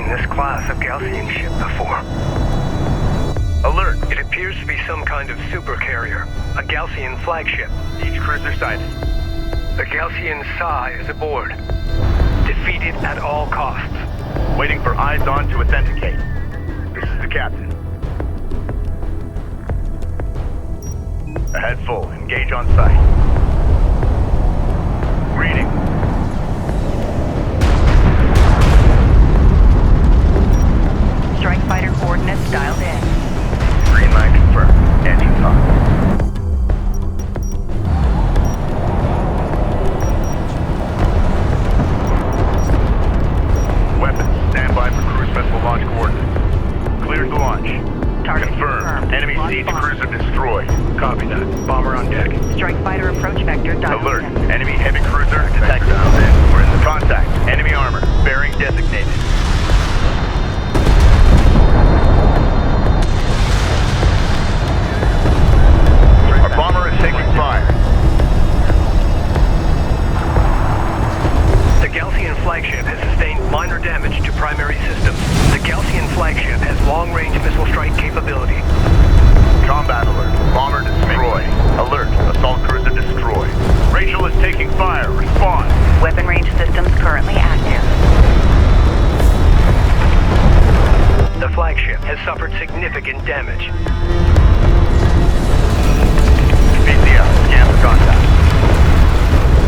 This class of Gaussian ship before. Alert! It appears to be some kind of supercarrier, a Gaussian flagship. Each cruiser sighted. The Gaussian Psi is aboard. Defeated at all costs. Waiting for eyes on to authenticate. This is the captain. Ahead full. Engage on sight. Reading. Strike fighter coordinates dialed in. Green line confirmed. Engines on. Weapons, stand by for cruise vessel launch coordinates. Cleared to launch. Target confirmed. Enemy siege cruiser destroyed. Copy that. Bomber on deck. Strike fighter approach vector dialed Alert. in. Enemy heavy cruiser detected. We're in the contact. Enemy armor. Bearing designated. Our bomber is taking fire. The Gaussian flagship has sustained minor damage to primary systems. The Gaussian flagship has long-range missile strike capability. Combat alert. Bomber destroyed. Alert. Assault cruiser destroyed. Rachel is taking fire. Respond. Weapon range systems currently active. The flagship has suffered significant damage. BCL, scan for contact.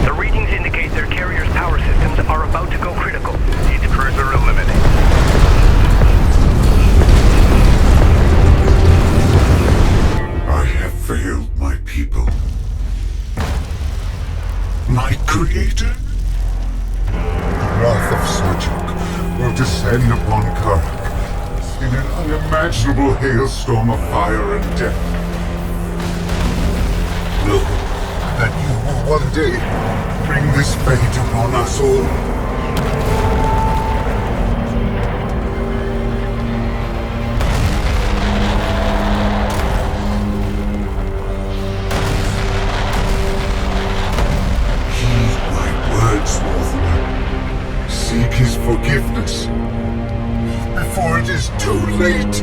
The readings indicate their carrier's power systems are about to go critical. Each cruiser eliminated. I have failed my people. My creator? The wrath of Sajuk will descend upon Kharak in an unimaginable hailstorm of fire and death. Know that you will one day bring this fate upon us all. Heed my words, Northerner. Seek his forgiveness before it is too late.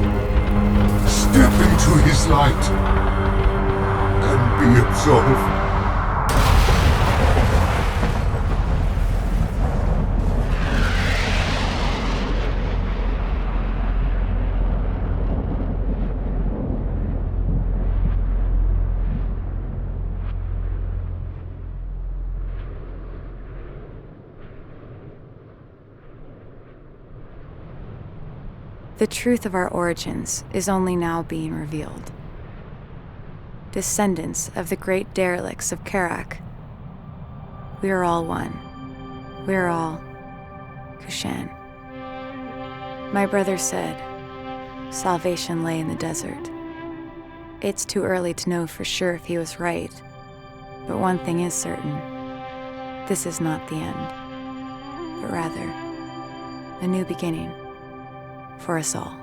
Step into his light and be absolved. The truth of our origins is only now being revealed. Descendants of the great derelicts of Kharak, we are all one. We are all Kushan. My brother said, salvation lay in the desert. It's too early to know for sure if he was right, but one thing is certain. This is not the end, but rather a new beginning for us all.